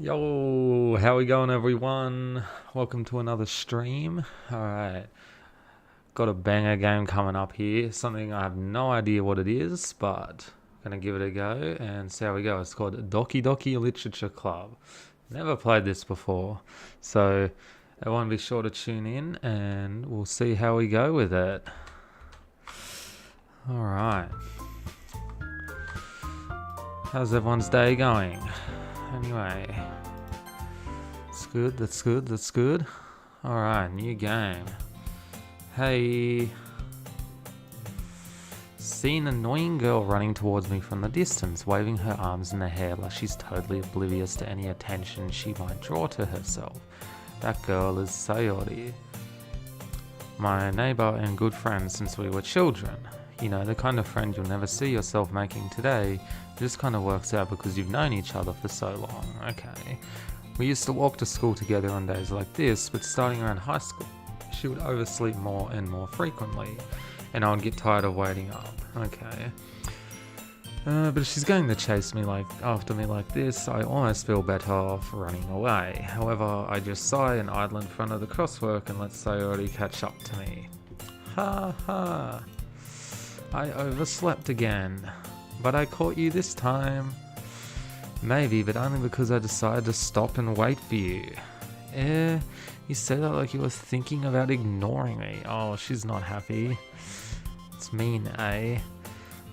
Yo, how we going everyone? Welcome to another stream. Alright, got a banger game coming up here. Something I have no idea what it is, but I'm gonna give it a go and see how we go. It's called Doki Literature Club. Never played this before, so everyone be sure to tune in and we'll see how we go with it. Alright. How's everyone's day going? Anyway, that's good. Alright, new game. Hey. See an annoying girl running towards me from the distance, waving her arms in the air like she's totally oblivious to any attention she might draw to herself. That girl is Sayori, my neighbor and good friend since we were children. You know, the kind of friend you'll never see yourself making today. It just kind of works out because you've known each other for so long. Okay. We used to walk to school together on days like this, but starting around high school, she would oversleep more and more frequently, and I would get tired of waiting up. Okay. But if she's going to chase me after me like this, I almost feel better off running away. However, I just sigh and idle in front of the crosswork and let Sayori catch up to me. Ha ha. I overslept again, but I caught you this time. Maybe, but only because I decided to stop and wait for you. You said that like you were thinking about ignoring me. Oh, she's not happy. It's mean, eh?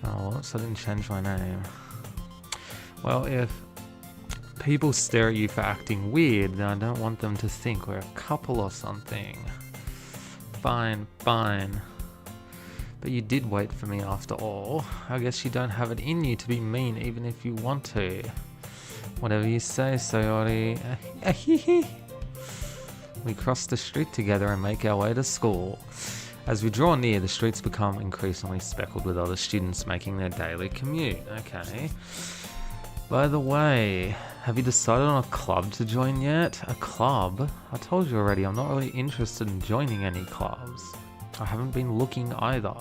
Oh, whoops, I didn't change my name. Well, if people stare at you for acting weird, then I don't want them to think we're a couple or something. Fine. But you did wait for me after all. I guess you don't have it in you to be mean even if you want to. Whatever you say, Sayori. We cross the street together and make our way to school. As we draw near, the streets become increasingly speckled with other students making their daily commute. Okay. By the way, have you decided on a club to join yet? A club? I told you already, I'm not really interested in joining any clubs. I haven't been looking either.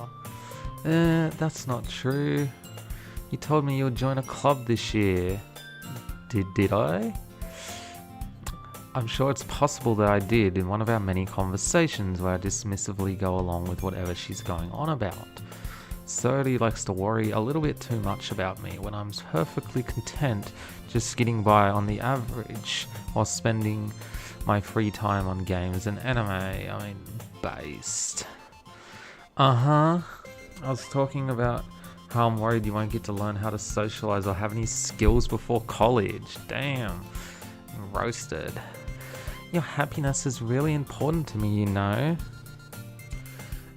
That's not true. You told me you would join a club this year. Did I? I'm sure it's possible that I did in one of our many conversations where I dismissively go along with whatever she's going on about. Sodi likes to worry a little bit too much about me when I'm perfectly content just getting by on the average while spending my free time on games and anime. Based. I was talking about how I'm worried you won't get to learn how to socialize or have any skills before college. Damn. Roasted. Your happiness is really important to me, you know.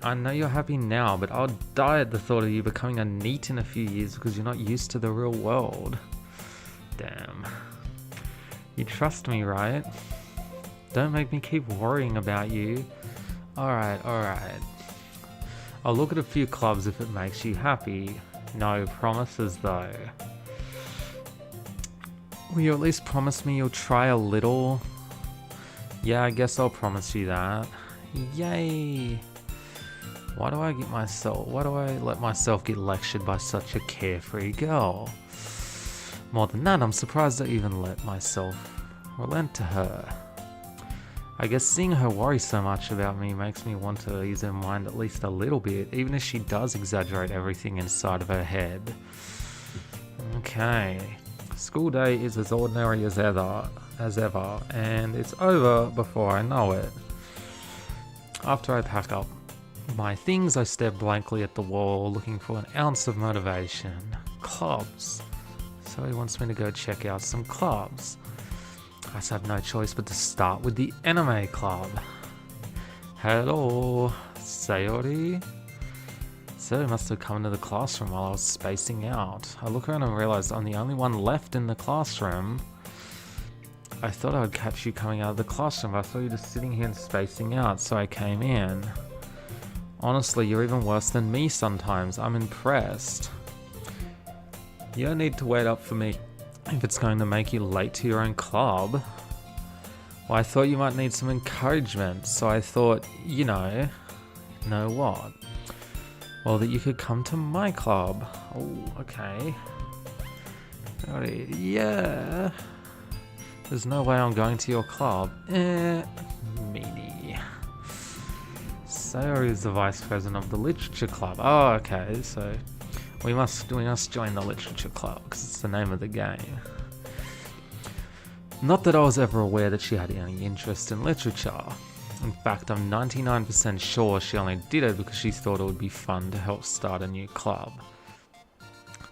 I know you're happy now, but I'll die at the thought of you becoming a NEET in a few years because you're not used to the real world. Damn. You trust me, right? Don't make me keep worrying about you. Alright. I'll look at a few clubs if it makes you happy. No promises though. Will you at least promise me you'll try a little? Yeah, I guess I'll promise you that. Yay! Why do I let myself get lectured by such a carefree girl? More than that, I'm surprised I even let myself relent to her. I guess seeing her worry so much about me makes me want to ease her mind at least a little bit, even if she does exaggerate everything inside of her head. Okay. School day is as ordinary as ever, and it's over before I know it. After I pack up my things, I stare blankly at the wall, looking for an ounce of motivation. Clubs. So he wants me to go check out some clubs. I just have no choice but to start with the anime club. Hello, Sayori. Sayori must have come into the classroom while I was spacing out. I look around and realize I'm the only one left in the classroom. I thought I would catch you coming out of the classroom, but I saw you just sitting here and spacing out, so I came in. Honestly, you're even worse than me sometimes. I'm impressed. You don't need to wait up for me if it's going to make you late to your own club. Well, I thought you might need some encouragement, so I thought, know what? Well, that you could come to my club. Oh, okay. Yeah. There's no way I'm going to your club. Meanie. Sayori is the vice president of the literature club. Oh, okay, so we must join the literature club because it's the name of the game. Not that I was ever aware that she had any interest in literature. In fact, I'm 99% sure she only did it because she thought it would be fun to help start a new club.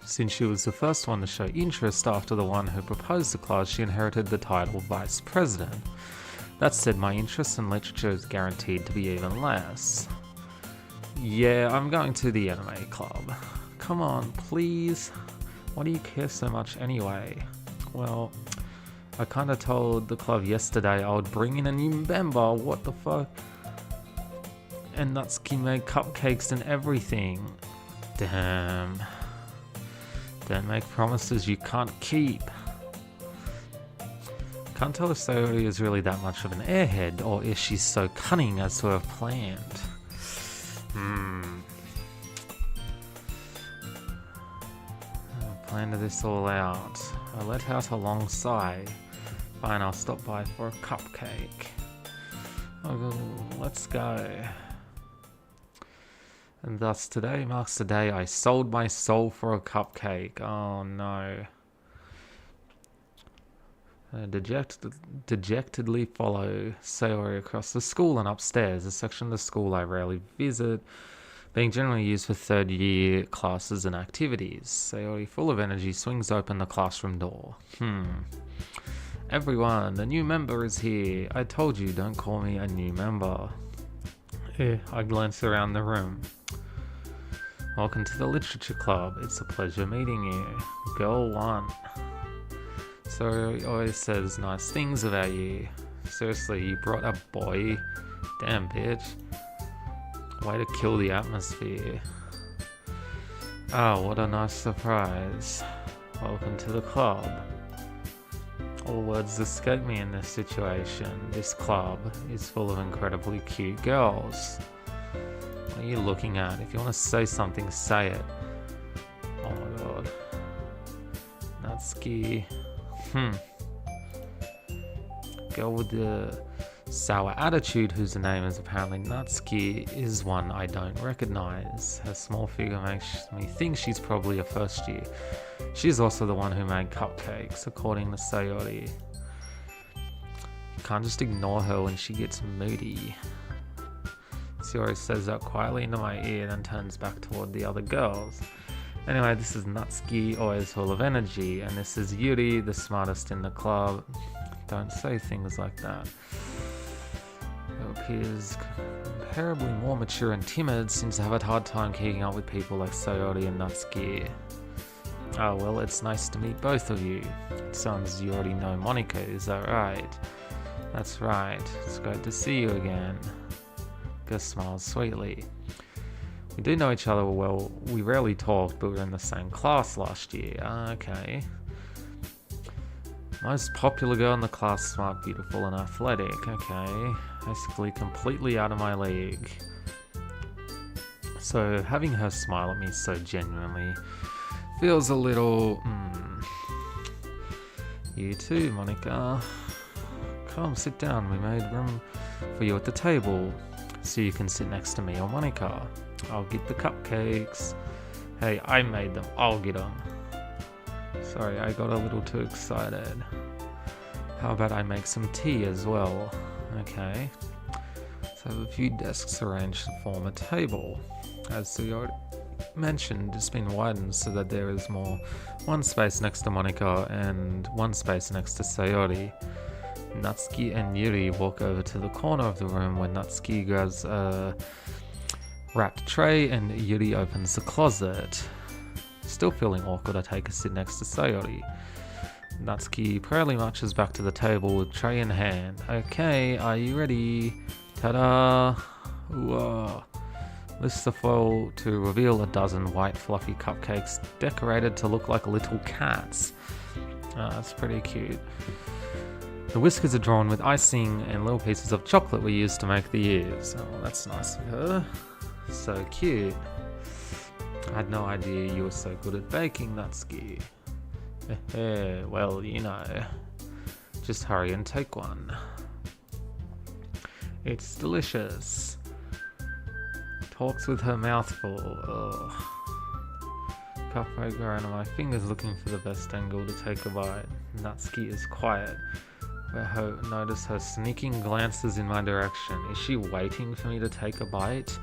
Since she was the first one to show interest after the one who proposed the club, she inherited the title Vice President. That said, my interest in literature is guaranteed to be even less. Yeah, I'm going to the anime club. Come on, please. Why do you care so much anyway? Well, I kinda told the club yesterday I would bring in a new member, what the fuck? And Natsuki made cupcakes and everything. Damn. Don't make promises you can't keep. Can't tell if Sayori is really that much of an airhead, or if she's so cunning as to have planned. I planned this all out. I let out a long sigh. Fine, I'll stop by for a cupcake. Oh, let's go. And thus today marks the day I sold my soul for a cupcake. Oh no. I dejectedly follow Sayori across the school and upstairs, a section of the school I rarely visit, being generally used for third year classes and activities. Sayori, full of energy, swings open the classroom door. Everyone, the new member is here. I told you, don't call me a new member. I glance around the room. Welcome to the Literature Club. It's a pleasure meeting you. Girl 1. So he always says nice things about you. Seriously, you brought a boy? Damn, bitch. Way to kill the atmosphere. Oh, what a nice surprise. Welcome to the club. All words escape me in this situation. This club is full of incredibly cute girls. What are you looking at? If you want to say something, say it. Oh my god. Natsuki. Girl with the sour attitude, whose name is apparently Natsuki, is one I don't recognize. Her small figure makes me think she's probably a first year. She's also the one who made cupcakes, according to Sayori. You can't just ignore her when she gets moody. Sayori says that quietly into my ear, then turns back toward the other girls. Anyway, this is Natsuki, always full of energy, and this is Yuri, the smartest in the club. Don't say things like that. Who appears comparably more mature and timid, seems to have a hard time keeping up with people like Sayori and Natsuki. Oh well, it's nice to meet both of you. It sounds you already know Monica, is that right? That's right, it's great to see you again. Gus smiles sweetly. We do know each other well. We rarely talked, but we were in the same class last year. Okay. Most popular girl in the class, smart, beautiful, and athletic. Okay. Basically completely out of my league. So having her smile at me so genuinely feels a little... You too, Monica. Come, sit down. We made room for you at the table, so you can sit next to me or Monica. I'll get the cupcakes. Hey, I made them. I'll get them. Sorry, I got a little too excited. How about I make some tea as well? Okay. So I have a few desks arranged to form a table. As you already mentioned, it's been widened so that there is one space next to Monica and one space next to Sayori. Natsuki and Yuri walk over to the corner of the room when Natsuki grabs a wrapped tray and Yuri opens the closet. Still feeling awkward, I take a sit next to Sayori. Natsuki proudly marches back to the table with tray in hand. Okay, are you ready? Ta-da! Whoa. Lifts the foil to reveal a dozen white fluffy cupcakes decorated to look like little cats. That's pretty cute. The whiskers are drawn with icing and little pieces of chocolate were used to make the ears. Oh, that's nice of her. So cute. I had no idea you were so good at baking, Natsuki. Well, you know. Just hurry and take one. It's delicious. Talks with her mouth full. Ugh. Halfway around my fingers looking for the best angle to take a bite. Natsuki is quiet. Notice her sneaking glances in my direction. Is she waiting for me to take a bite?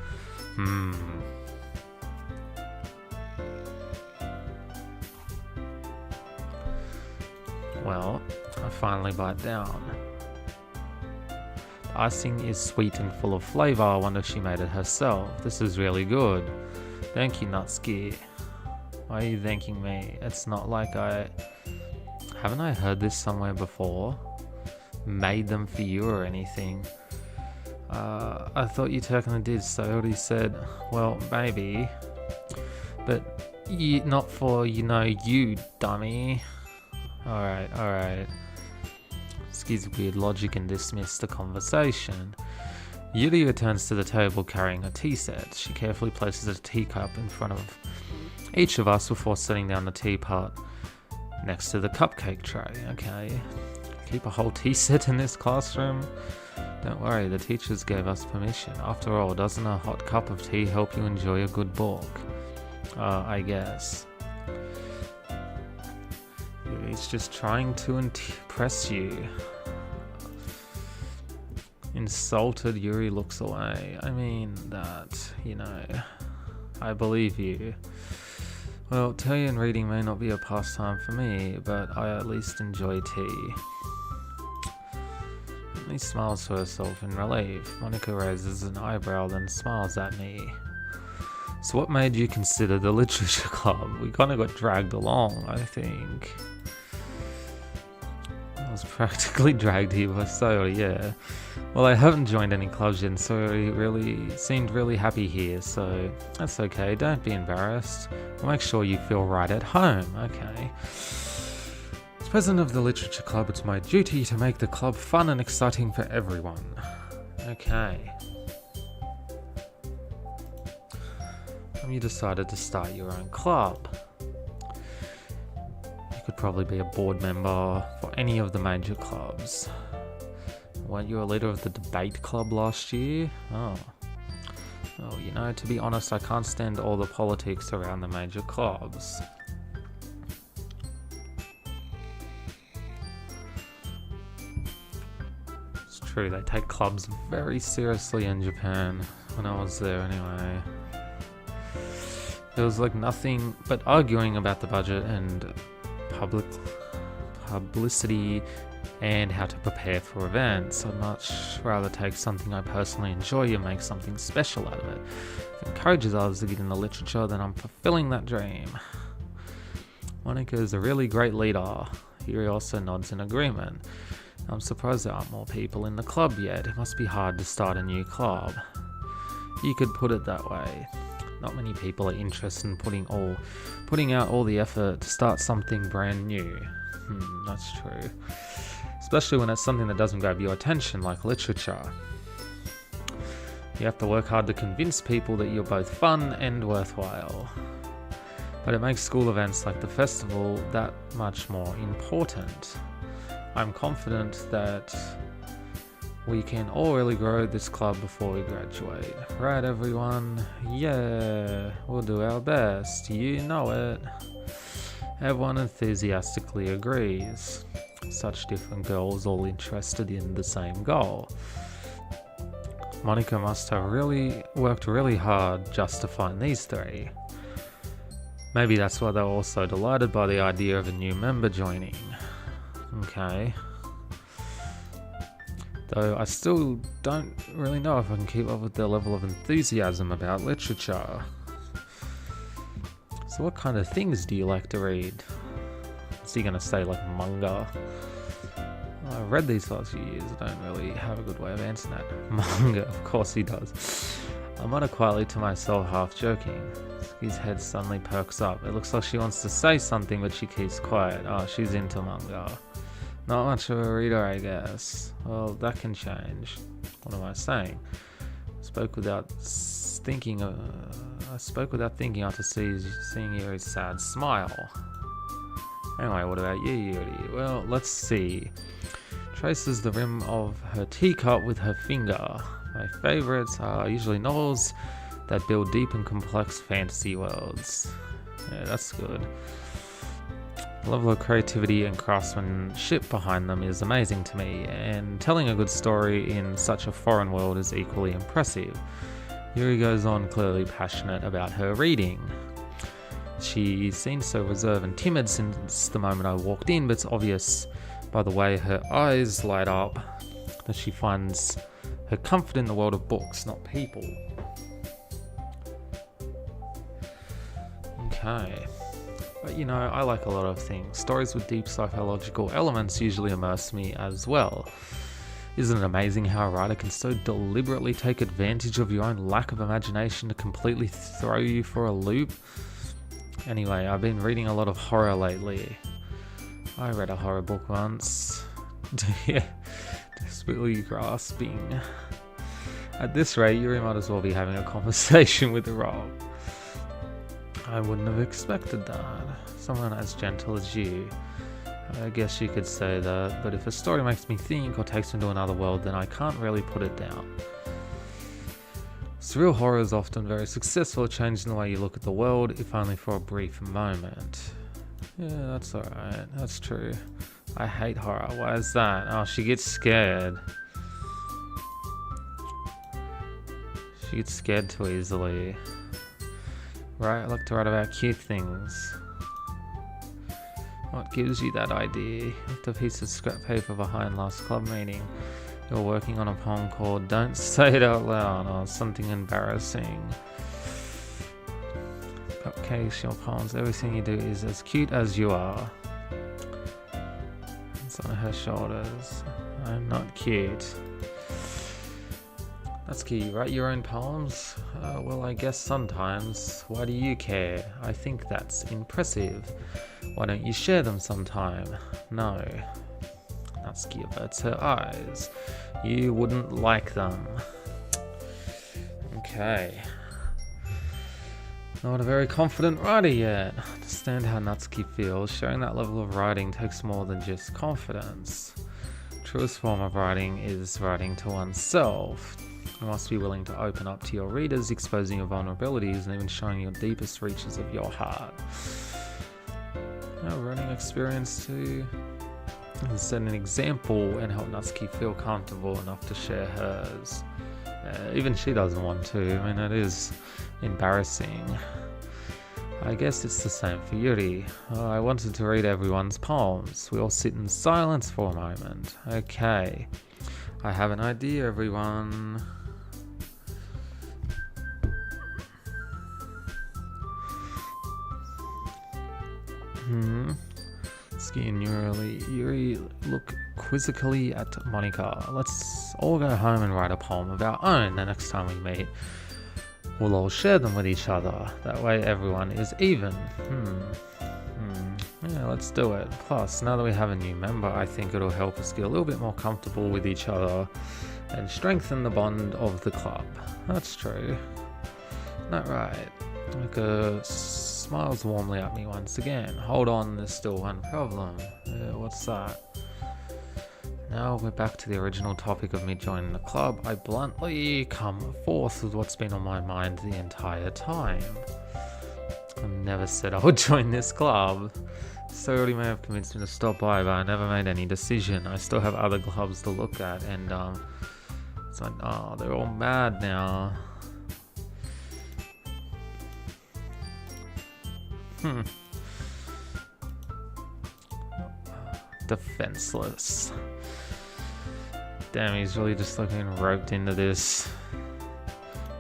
Well, I finally bite down. The icing is sweet and full of flavor. I wonder if she made it herself. This is really good. Thank you, Natsuki. Why are you thanking me? It's not like haven't I heard this somewhere before? Made them for you or anything. I thought you technically did, so I already said, well, maybe. But not for, you dummy. Alright. Excuse weird logic and dismiss the conversation. Yuri returns to the table carrying a tea set. She carefully places a teacup in front of each of us before setting down the teapot next to the cupcake tray. Okay. Keep a whole tea set in this classroom? Don't worry, the teachers gave us permission. After all, doesn't a hot cup of tea help you enjoy a good book? I guess. He's just trying to impress you. Insulted, Yuri looks away. I mean that, I believe you. Well, tea and reading may not be a pastime for me, but I at least enjoy tea. Emily smiles to herself in relief. Monica raises an eyebrow, then smiles at me. So what made you consider the literature club? We kind of got dragged along, I think. I was practically dragged here by Sayori, yeah. Well, I haven't joined any clubs yet, and Sayori really seemed really happy here, so that's okay. Don't be embarrassed. We'll make sure you feel right at home, okay? As president of the literature club, it's my duty to make the club fun and exciting for everyone. Okay. You decided to start your own club. You could probably be a board member for any of the major clubs. Weren't you a leader of the debate club last year? Oh, to be honest, I can't stand all the politics around the major clubs. It's true, they take clubs very seriously in Japan, when I was there anyway. There was nothing but arguing about the budget and publicity and how to prepare for events. I'd much rather take something I personally enjoy and make something special out of it. If it encourages others to get into literature, then I'm fulfilling that dream. Monica is a really great leader. Yuri also nods in agreement. I'm surprised there aren't more people in the club yet. It must be hard to start a new club. You could put it that way. Not many people are interested in putting out all the effort to start something brand new. That's true. Especially when it's something that doesn't grab your attention, like literature. You have to work hard to convince people that you're both fun and worthwhile. But it makes school events like the festival that much more important. I'm confident that we can all really grow this club before we graduate. Right, everyone? Yeah, we'll do our best. You know it. Everyone enthusiastically agrees. Such different girls all interested in the same goal. Monica must have worked really hard just to find these three. Maybe that's why they're all so delighted by the idea of a new member joining. Okay. Though I still don't really know if I can keep up with their level of enthusiasm about literature. So what kind of things do you like to read? Is he gonna say manga? I've read these last few years, I don't really have a good way of answering that. Manga, of course he does. I mutter quietly to myself, half joking. His head suddenly perks up. It looks like she wants to say something, but she keeps quiet. Oh, she's into manga. Not much of a reader, I guess. Well, that can change. What am I saying? I spoke without thinking after seeing Yuri's sad smile. Anyway, what about you, Yuri? Well, let's see. traces the rim of her teacup with her finger. My favourites are usually novels that build deep and complex fantasy worlds. Yeah, that's good. The level of creativity and craftsmanship behind them is amazing to me, and telling a good story in such a foreign world is equally impressive. Yuri goes on, clearly passionate about her reading. She seemed so reserved and timid since the moment I walked in, but it's obvious by the way her eyes light up that she finds her comfort in the world of books, not people. Okay. But you know, I like a lot of things. Stories with deep psychological elements usually immerse me as well. Isn't it amazing how a writer can so deliberately take advantage of your own lack of imagination to completely throw you for a loop? Anyway, I've been reading a lot of horror lately. I read a horror book once. Yeah, desperately grasping. At this rate, Yuri might as well be having a conversation with Rob. I wouldn't have expected that. Someone as gentle as you. I guess you could say that, but if a story makes me think or takes me to another world, then I can't really put it down. Surreal horror is often very successful at changing the way you look at the world, if only for a brief moment. Yeah, that's alright. That's true. I hate horror. Why is that? Oh, she gets scared. She gets scared too easily. Right, I like to write about cute things. What gives you that idea? Left a piece of scrap paper behind last club meeting. You're working on a poem called Don't Say It Out Loud or something embarrassing. Cupcakes, your poems, everything you do is as cute as you are. It's on her shoulders. I'm not cute. That's key. You write your own poems? Well, I guess sometimes. Why do you care? I think that's impressive. Why don't you share them sometime? No. Natsuki averts her eyes. You wouldn't like them. Okay. Not a very confident writer yet. I understand how Natsuki feels. Sharing that level of writing takes more than just confidence. Truest form of writing is writing to oneself. You must be willing to open up to your readers, exposing your vulnerabilities and even showing your deepest reaches of your heart. Our running experience to set an example and help Natsuki feel comfortable enough to share hers. Even she doesn't want to. I mean, it is embarrassing. I guess it's the same for Yuri. I wanted to read everyone's poems. We all sit in silence for a moment. Okay. I have an idea, everyone. Ski and Yuri look quizzically at Monica. Let's all go home and write a poem of our own the next time we meet. We'll all share them with each other. That way everyone is even. Yeah, let's do it. Plus, now that we have a new member, I think it'll help us get a little bit more comfortable with each other and strengthen the bond of the club. That's true. Not right. Mika smiles warmly at me once again. Hold on, there's still one problem. What's that? Now we're back to the original topic of me joining the club. I bluntly come forth with what's been on my mind the entire time. I never said I would join this club. Sorority may have convinced me to stop by, but I never made any decision. I still have other clubs to look at, and it's like, oh, they're all mad now. Defenseless. Damn, he's really just looking roped into this.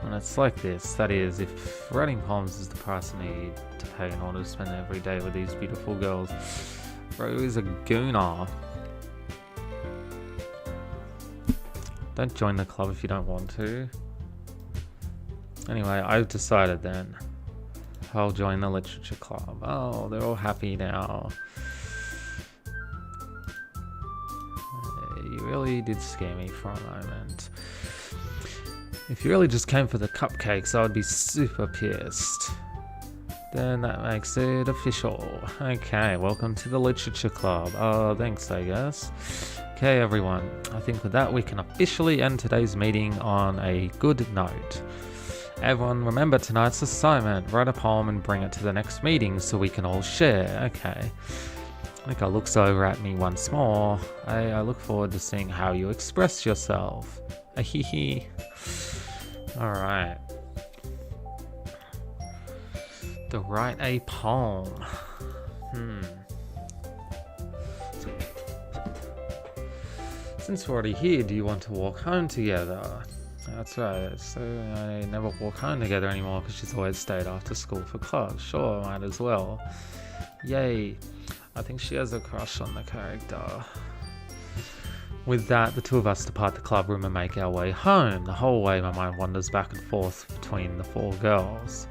And it's like this, that is, if writing poems is the price I need to pay in order to spend every day with these beautiful girls, bro is a gooner. Don't join the club if you don't want to. Anyway, I've decided then. I'll join the literature club. Oh, they're all happy now. You really did scare me for a moment. If you really just came for the cupcakes, I would be super pissed. Then that makes it official. Okay, welcome to the literature club. Oh, thanks, I guess. Okay, everyone. I think with that we can officially end today's meeting on a good note. Everyone, remember tonight's assignment. Write a poem and bring it to the next meeting so we can all share. Okay. Nika looks over at me once more. I look forward to seeing how you express yourself. Ahihi. Alright. To write a poem. Since we're already here, do you want to walk home together? That's right, so I never walk home together anymore because she's always stayed after school for class. Sure, might as well. Yay. I think she has a crush on the character. With that, the two of us depart the club room and make our way home. The whole way my mind wanders back and forth between the four girls.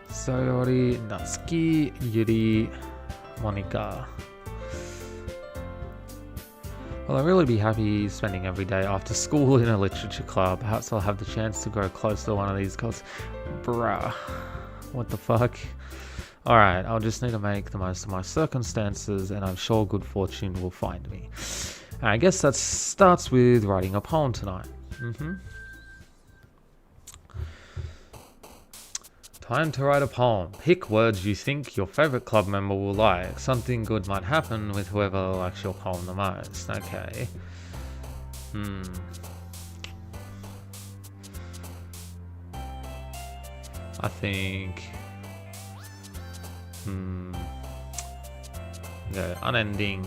Sayori, Natsuki, Yuri, Monika. Well, I'll really be happy spending every day after school in a literature club. Perhaps I'll have the chance to grow close to one of these girls. Bruh. What the fuck? Alright, I'll just need to make the most of my circumstances, and I'm sure good fortune will find me. I guess that starts with writing a poem tonight. Time to write a poem. Pick words you think your favorite club member will like. Something good might happen with whoever likes your poem the most. Okay. I think... Okay, unending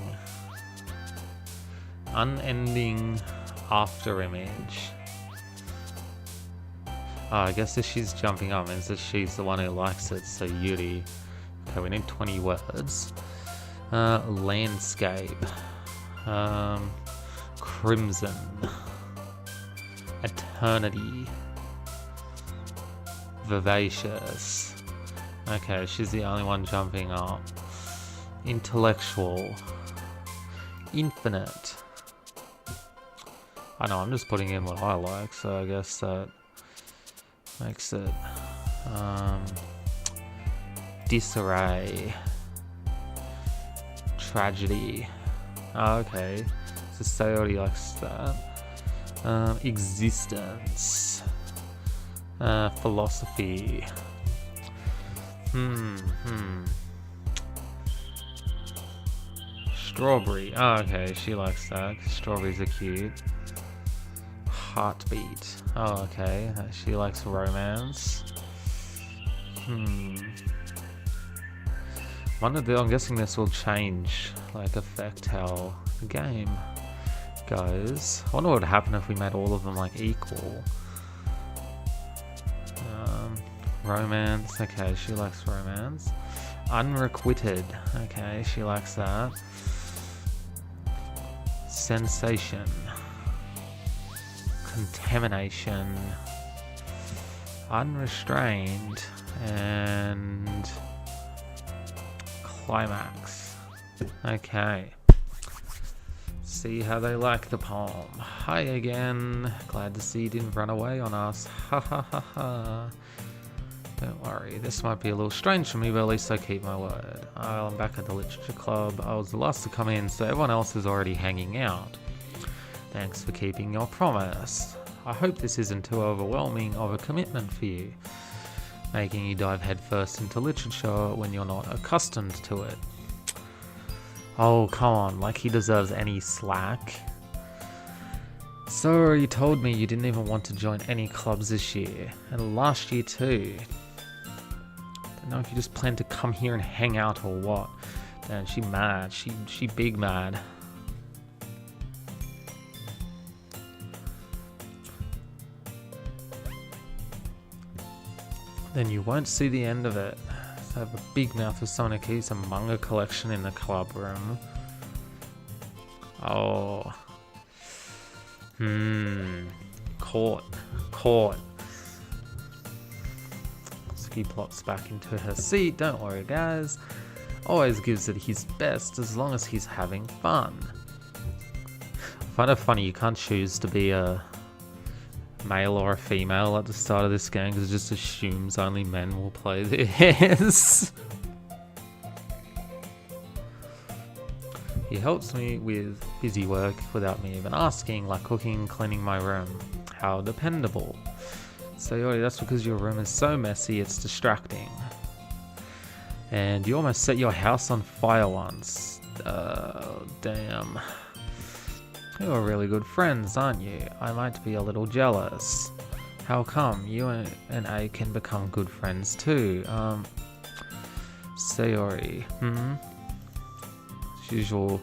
after image. I guess if she's jumping up means that she's the one who likes it, so Yuri. Okay, we need 20 words. Landscape. Crimson. Eternity. Vivacious. Okay, she's the only one jumping up. Intellectual. Infinite. I know, I'm just putting in what I like, so I guess that makes it disarray. Tragedy. Okay, so Sayori likes that. Existence. Philosophy. Strawberry. Oh, okay, she likes that. Strawberries are cute. Heartbeat. Oh, okay. She likes romance. I'm guessing this will change, like, affect how the game goes. I wonder what would happen if we made all of them, like, equal. Romance. Okay, she likes romance. Unrequited. Okay, she likes that. Sensation. Contamination. Unrestrained. And climax. Okay. See how they like the poem. Hi again. Glad to see you didn't run away on us. Ha ha ha ha. Don't worry, this might be a little strange for me, but at least I keep my word. I'm back at the literature club. I was the last to come in, so everyone else is already hanging out. Thanks for keeping your promise. I hope this isn't too overwhelming of a commitment for you, making you dive headfirst into literature when you're not accustomed to it. Oh, come on, like he deserves any slack. So you told me you didn't even want to join any clubs this year, and last year too. Don't know if you just plan to come here and hang out or what. Damn, she mad. She big mad. Then you won't see the end of it. So I have a big mouth for someone who keeps a manga collection in the club room. Oh. Caught. He plops back into her seat. Don't worry, guys. Always gives it his best as long as he's having fun. I find it funny you can't choose to be a male or a female at the start of this game because it just assumes only men will play this. He helps me with busy work without me even asking, like cooking, cleaning my room. How dependable. Sayori, that's because your room is so messy it's distracting. And you almost set your house on fire once. Damn. You're really good friends, aren't you? I might be a little jealous. How come? You and A can become good friends too. Sayori. As usual,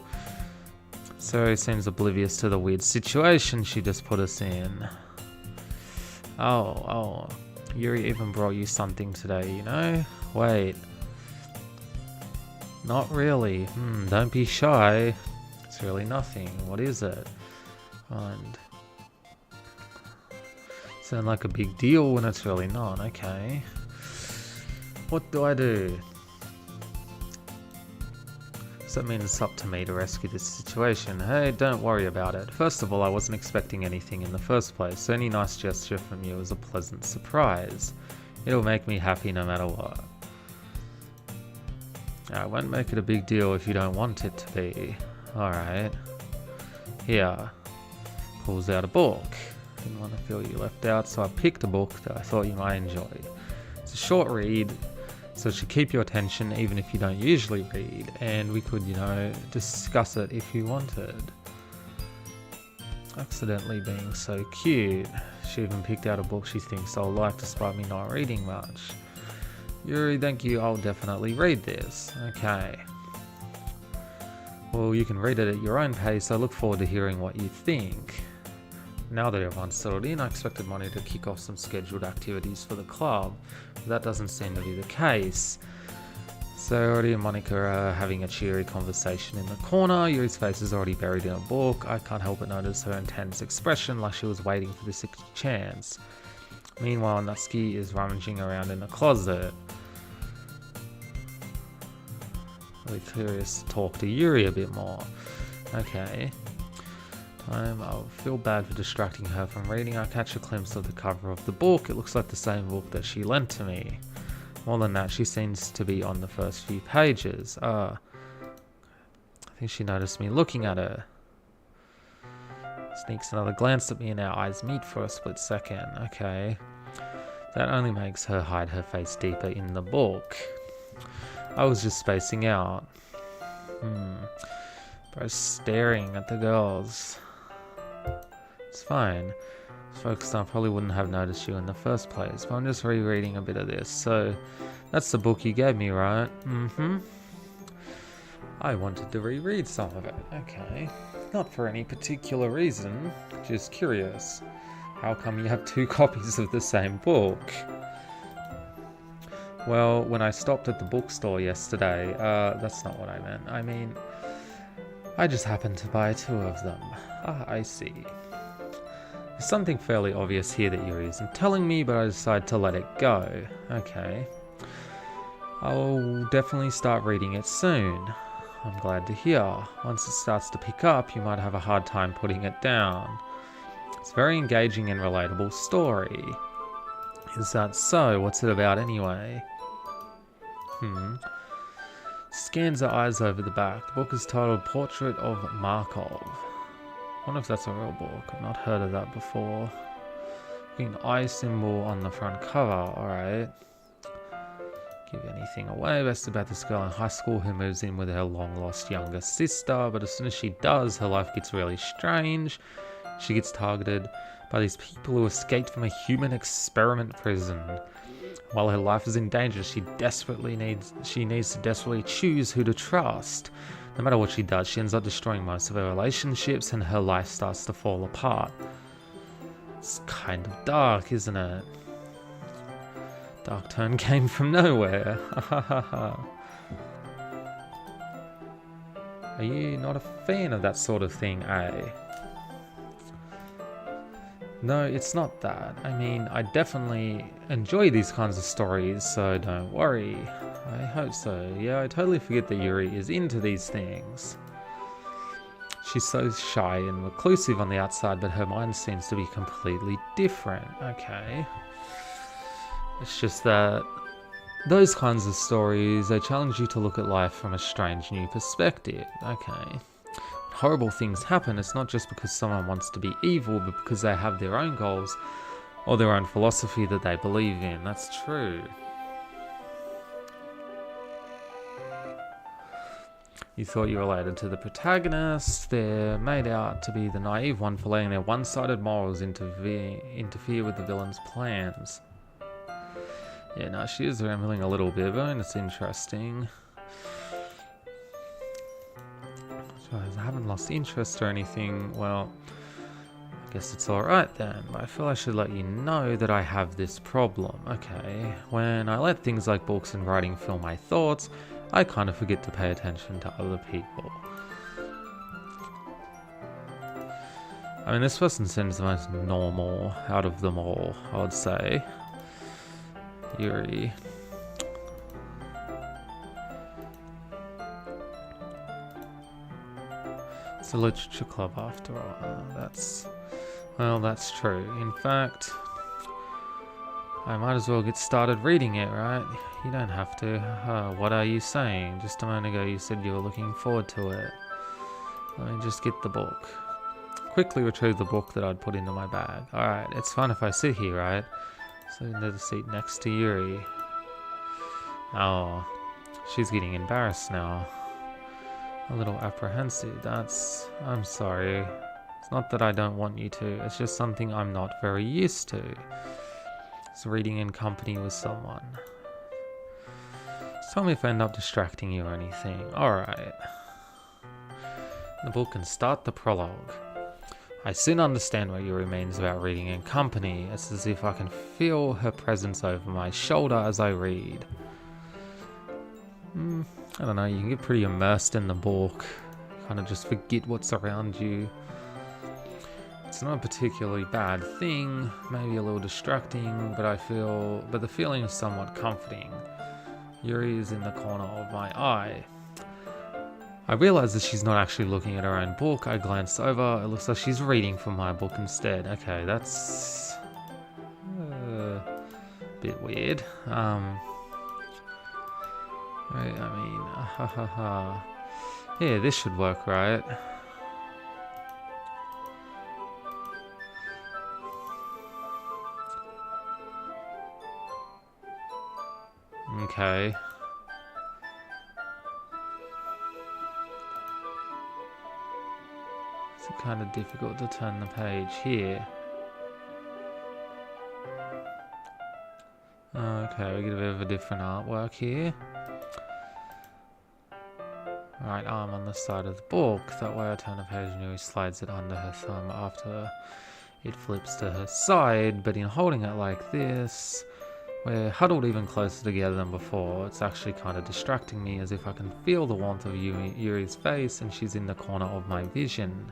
Sayori seems oblivious to the weird situation she just put us in. Oh. Yuri even brought you something today, you know? Wait. Not really. Don't be shy. It's really nothing. What is it? And sound like a big deal when it's really not. Okay. What do I do? Does that mean it's up to me to rescue this situation? Hey, don't worry about it. First of all, I wasn't expecting anything in the first place, so any nice gesture from you is a pleasant surprise. It'll make me happy no matter what. I won't make it a big deal if you don't want it to be. Alright. Here. Pulls out a book. Didn't want to feel you left out, so I picked a book that I thought you might enjoy. It's a short read, so it should keep your attention even if you don't usually read, and we could, discuss it if you wanted. Accidentally being so cute. She even picked out a book she thinks I'll like despite me not reading much. Yuri, thank you, I'll definitely read this. Okay. Well, you can read it at your own pace, I look forward to hearing what you think. Now that everyone's settled in, I expected Monty to kick off some scheduled activities for the club, but that doesn't seem to be the case. So Sayori and Monica are having a cheery conversation in the corner. Yuri's face is already buried in a book. I can't help but notice her intense expression, like she was waiting for this chance. Meanwhile, Natsuki is rummaging around in the closet. Really curious to talk to Yuri a bit more. Okay. I'll feel bad for distracting her from reading. I catch a glimpse of the cover of the book. It looks like the same book that she lent to me. More than that, she seems to be on the first few pages. I think she noticed me looking at her. Sneaks another glance at me and our eyes meet for a split second. Okay. That only makes her hide her face deeper in the book. I was just spacing out. Both staring at the girls. It's fine. Focused on, probably wouldn't have noticed you in the first place, but I'm just rereading a bit of this. So, that's the book you gave me, right? I wanted to reread some of it. Okay. Not for any particular reason, just curious. How come you have 2 copies of the same book? Well, when I stopped at the bookstore yesterday, that's not what I meant. I mean, I just happened to buy 2 of them. I see. There's something fairly obvious here that Yuri isn't telling me, but I decide to let it go. Okay. I'll definitely start reading it soon. I'm glad to hear. Once it starts to pick up, you might have a hard time putting it down. It's a very engaging and relatable story. Is that so? What's it about anyway? Scans her eyes over the back. The book is titled Portrait of Markov. I wonder if that's a real book. I've not heard of that before. An eye symbol on the front cover. Alright. Give anything away. Best about this girl in high school who moves in with her long-lost younger sister. But as soon as she does, her life gets really strange. She gets targeted by these people who escaped from a human experiment prison. While her life is in danger, she needs to desperately choose who to trust. No matter what she does, she ends up destroying most of her relationships and her life starts to fall apart. It's kind of dark, isn't it? Dark turn came from nowhere. Are you not a fan of that sort of thing, eh? No, it's not that. I mean, I definitely enjoy these kinds of stories, so don't worry. I hope so. Yeah, I totally forget that Yuri is into these things. She's so shy and reclusive on the outside, but her mind seems to be completely different. Okay. It's just that those kinds of stories, they challenge you to look at life from a strange new perspective. Okay. horrible things happen, it's not just because someone wants to be evil, but because they have their own goals or their own philosophy that they believe in. That's true. You thought you related to the protagonist. They're made out to be the naive one for letting their one-sided morals interfere with the villain's plans. Yeah, no, she is rambling a little bit, but it's interesting. So I haven't lost interest or anything. Well, I guess it's alright then. But I feel I should let you know that I have this problem. Okay, when I let things like books and writing fill my thoughts, I kind of forget to pay attention to other people. I mean, this person seems the most normal out of them all, I would say. Yuri. It's a literature club after all. That's true. In fact, I might as well get started reading it, right? You don't have to. What are you saying? Just a moment ago you said you were looking forward to it. Let me just get the book. Quickly retrieve the book that I'd put into my bag. Alright, it's fun if I sit here, right? So into the seat next to Yuri. Oh, she's getting embarrassed now. A little apprehensive. I'm sorry. It's not that I don't want you to. It's just something I'm not very used to. It's reading in company with someone. Just tell me if I end up distracting you or anything. Alright. The book can start the prologue. I soon understand what Yuri means about reading in company. It's as if I can feel her presence over my shoulder as I read. I don't know, you can get pretty immersed in the book. You kind of just forget what's around you. It's not a particularly bad thing, maybe a little distracting, but the feeling is somewhat comforting. Yuri is in the corner of my eye. I realize that she's not actually looking at her own book. I glance over, it looks like she's reading from my book instead. Okay, that's a bit weird. Right, I mean, yeah, this should work, right? Okay. It's kind of difficult to turn the page here. Okay, we get a bit of a different artwork here. Right arm on the side of the book. That way I turn the page and Yuri slides it under her thumb after it flips to her side. But in holding it like this, we're huddled even closer together than before. It's actually kind of distracting me, as if I can feel the warmth of Yuri's face and she's in the corner of my vision.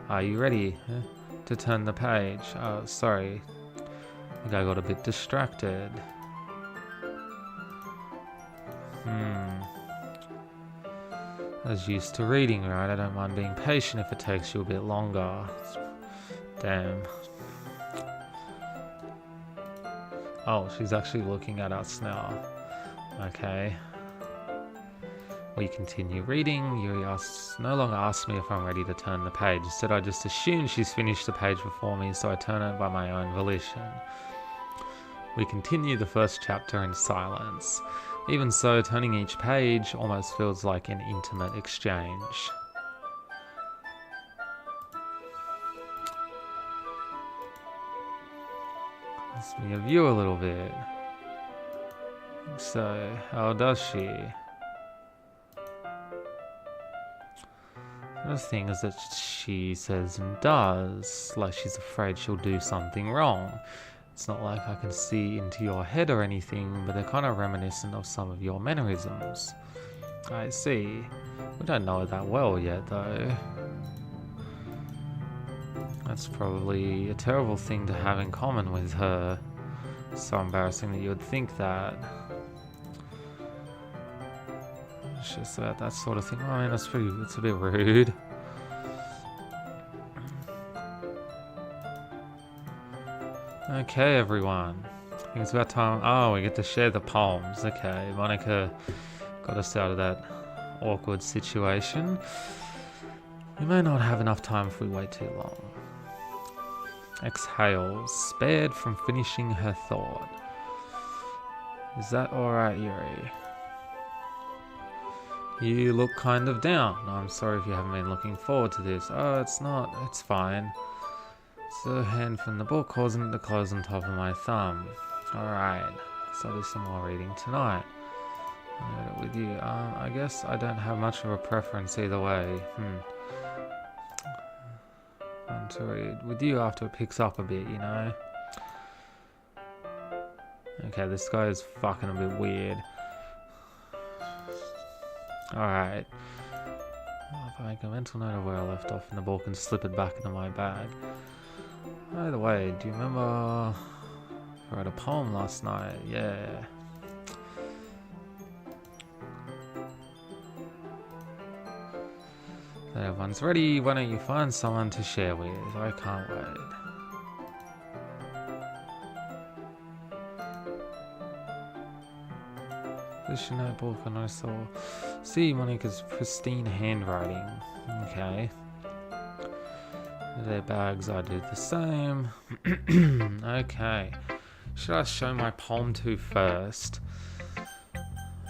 Are you ready to turn the page? Sorry. I think I got a bit distracted. I was used to reading, right? I don't mind being patient if it takes you a bit longer. Damn. Oh, she's actually looking at us now. Okay. We continue reading. Yuri no longer asks me if I'm ready to turn the page. Instead, I just assume she's finished the page before me, so I turn it by my own volition. We continue the first chapter in silence. Even so, turning each page almost feels like an intimate exchange. Let's view you a little bit. So, how does she? The thing is that she says and does, like she's afraid she'll do something wrong. It's not like I can see into your head or anything, but they're kind of reminiscent of some of your mannerisms. I see. We don't know her that well yet, though. That's probably a terrible thing to have in common with her. It's so embarrassing that you would think that. It's just about that sort of thing. I mean, it's a bit rude. Okay, everyone. I think it's about time. Oh, we get to share the poems. Okay, Monica got us out of that awkward situation. We may not have enough time if we wait too long. Exhales, spared from finishing her thought. Is that alright, Yuri? You look kind of down. I'm sorry if you haven't been looking forward to this. Oh, it's not. It's fine. It's a hand from the book causing it to close on top of my thumb. Alright. So I'll do some more reading tonight. I'll read it with you. I guess I don't have much of a preference either way. Fun to read with you after it picks up a bit, you know? Okay, this guy is fucking a bit weird. Alright. If I make a mental note of where I left off in the book and slip it back into my bag. By the way, do you remember I wrote a poem last night? Yeah. That everyone's ready. Why don't you find someone to share with? I can't wait. This notebook and I saw see Monica's pristine handwriting. Okay. Their bags, I do the same. Okay. Should I show my poem to first?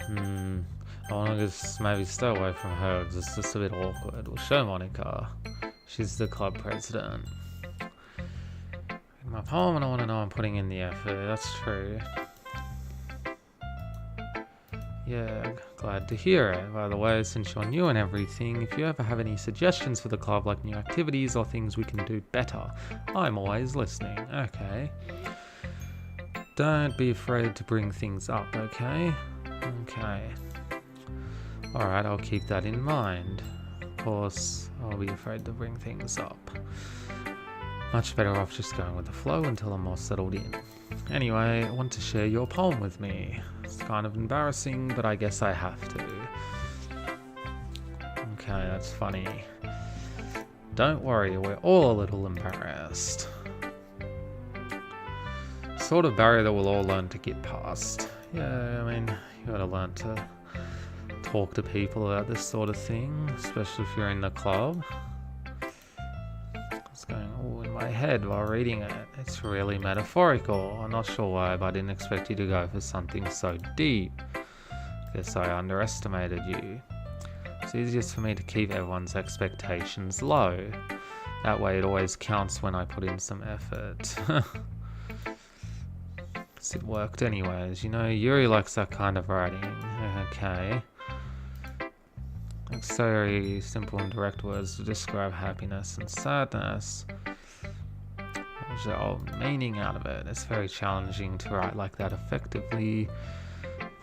I want to just maybe stay away from her. It's just a bit awkward. We'll show Monica. She's the club president. My poem, and I want to know I'm putting in the effort. That's true. Yeah, glad to hear it. By the way, since you're new and everything, if you ever have any suggestions for the club, like new activities or things we can do better, I'm always listening. Okay. Don't be afraid to bring things up, okay? Okay. Alright, I'll keep that in mind. Of course, I'll be afraid to bring things up. Much better off just going with the flow until I'm more settled in. Anyway, I want to share your poem with me. It's kind of embarrassing, but I guess I have to. Okay, that's funny. Don't worry, we're all a little embarrassed. Sort of barrier that we'll all learn to get past. Yeah, I mean, you gotta learn to talk to people about this sort of thing, especially if you're in the club. It's going all in my head while reading it. It's really metaphorical. I'm not sure why, but I didn't expect you to go for something so deep. Guess I underestimated you. It's easiest for me to keep everyone's expectations low. That way it always counts when I put in some effort. It worked anyways. You know, Yuri likes that kind of writing. Okay. It's very simple and direct words to describe happiness and sadness. There's the whole meaning out of it. It's very challenging to write like that effectively.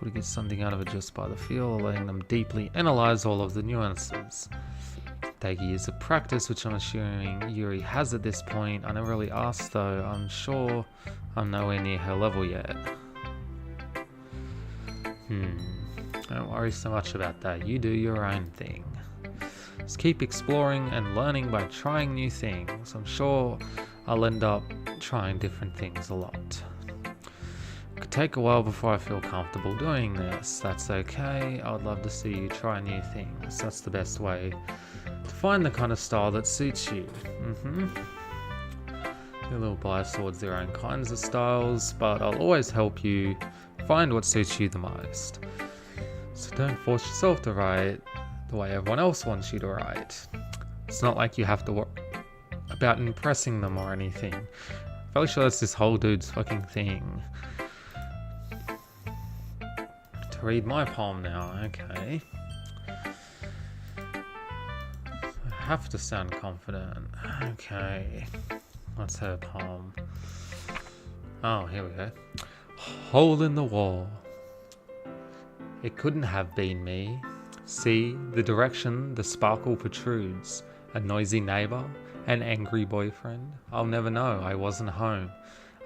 To get something out of it just by the feel, letting them deeply analyze all of the nuances. Take years of practice, which I'm assuming Yuri has at this point. I never really asked though. I'm sure I'm nowhere near her level yet. Don't worry so much about that. You do your own thing. Just keep exploring and learning by trying new things. I'm sure I'll end up trying different things a lot. It could take a while before I feel comfortable doing this. That's okay. I would love to see you try new things. That's the best way to find the kind of style that suits you. You're a little biased towards their own kinds of styles, but I'll always help you find what suits you the most. So don't force yourself to write the way everyone else wants you to write. It's not like you have to worry about impressing them or anything. I'm fairly sure that's this whole dude's fucking thing. To read my poem now, okay. I have to sound confident. Okay. What's her poem? Oh, here we go. Hole in the wall. It couldn't have been me. See, the direction the sparkle protrudes. A noisy neighbor, an angry boyfriend. I'll never know, I wasn't home.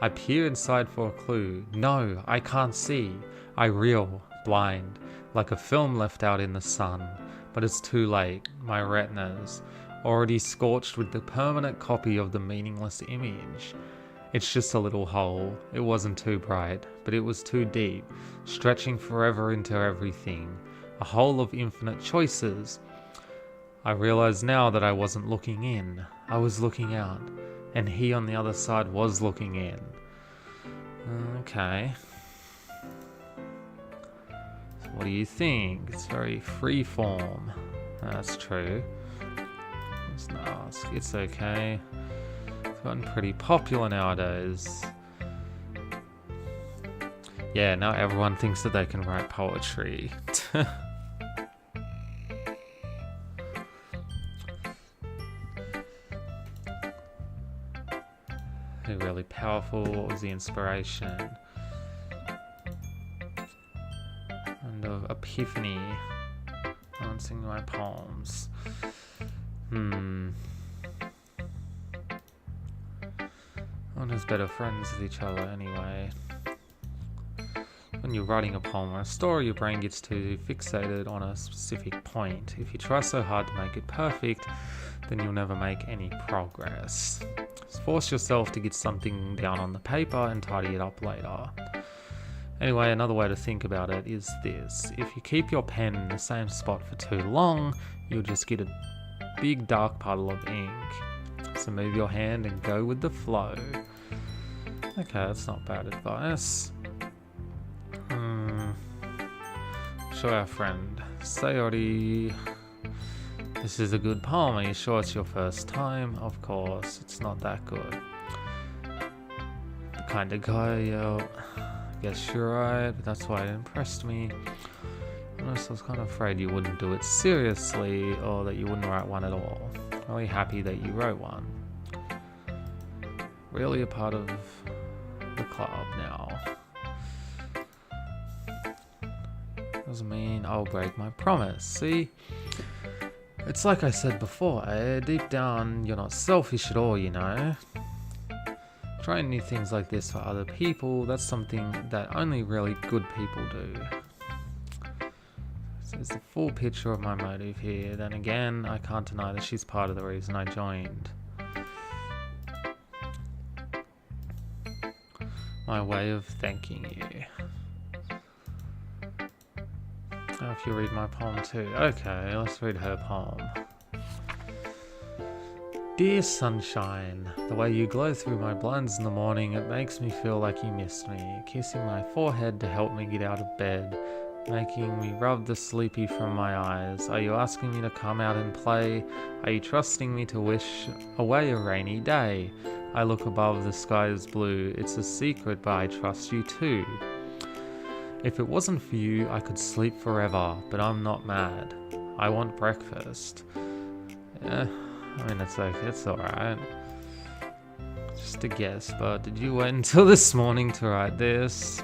I peer inside for a clue. No, I can't see. I reel, blind, like a film left out in the sun. But it's too late. My retina's already scorched with the permanent copy of the meaningless image. It's just a little hole. It wasn't too bright, but it was too deep, stretching forever into everything. A hole of infinite choices. I realize now that I wasn't looking in. I was looking out. And he on the other side was looking in. Okay. So what do you think? It's very freeform. That's true. Let's not ask. It's okay. It's gotten pretty popular nowadays. Yeah, now everyone thinks that they can write poetry. Really powerful. What was the inspiration? And of epiphany. Answering my poems. One is better friends with each other anyway. When you're writing a poem or a story, your brain gets too fixated on a specific point. If you try so hard to make it perfect, then you'll never make any progress. Just force yourself to get something down on the paper and tidy it up later. Anyway, another way to think about it is this. If you keep your pen in the same spot for too long, you'll just get a big dark puddle of ink. So move your hand and go with the flow. Okay, that's not bad advice. Show our friend. Sayori. This is a good poem. Are you sure it's your first time? Of course, it's not that good. The kind of guy, yeah, I guess you're right, but that's why it impressed me. Honestly, I was kind of afraid you wouldn't do it seriously, or that you wouldn't write one at all. Really happy that you wrote one. Really a part of the club now. Doesn't mean I'll break my promise. See? It's like I said before, deep down, you're not selfish at all, you know? Trying new things like this for other people, that's something that only really good people do. So it's the full picture of my motive here. Then again, I can't deny that she's part of the reason I joined. My way of thanking you. Oh, if you read my poem too. Okay, let's read her poem. Dear sunshine, the way you glow through my blinds in the morning, it makes me feel like you missed me. Kissing my forehead to help me get out of bed, making me rub the sleepy from my eyes. Are you asking me to come out and play? Are you trusting me to wish away a rainy day? I look above, the sky is blue. It's a secret, but I trust you too. If it wasn't for you, I could sleep forever, but I'm not mad. I want breakfast. Yeah, I mean, it's okay, it's alright. Just a guess, but did you wait until this morning to write this?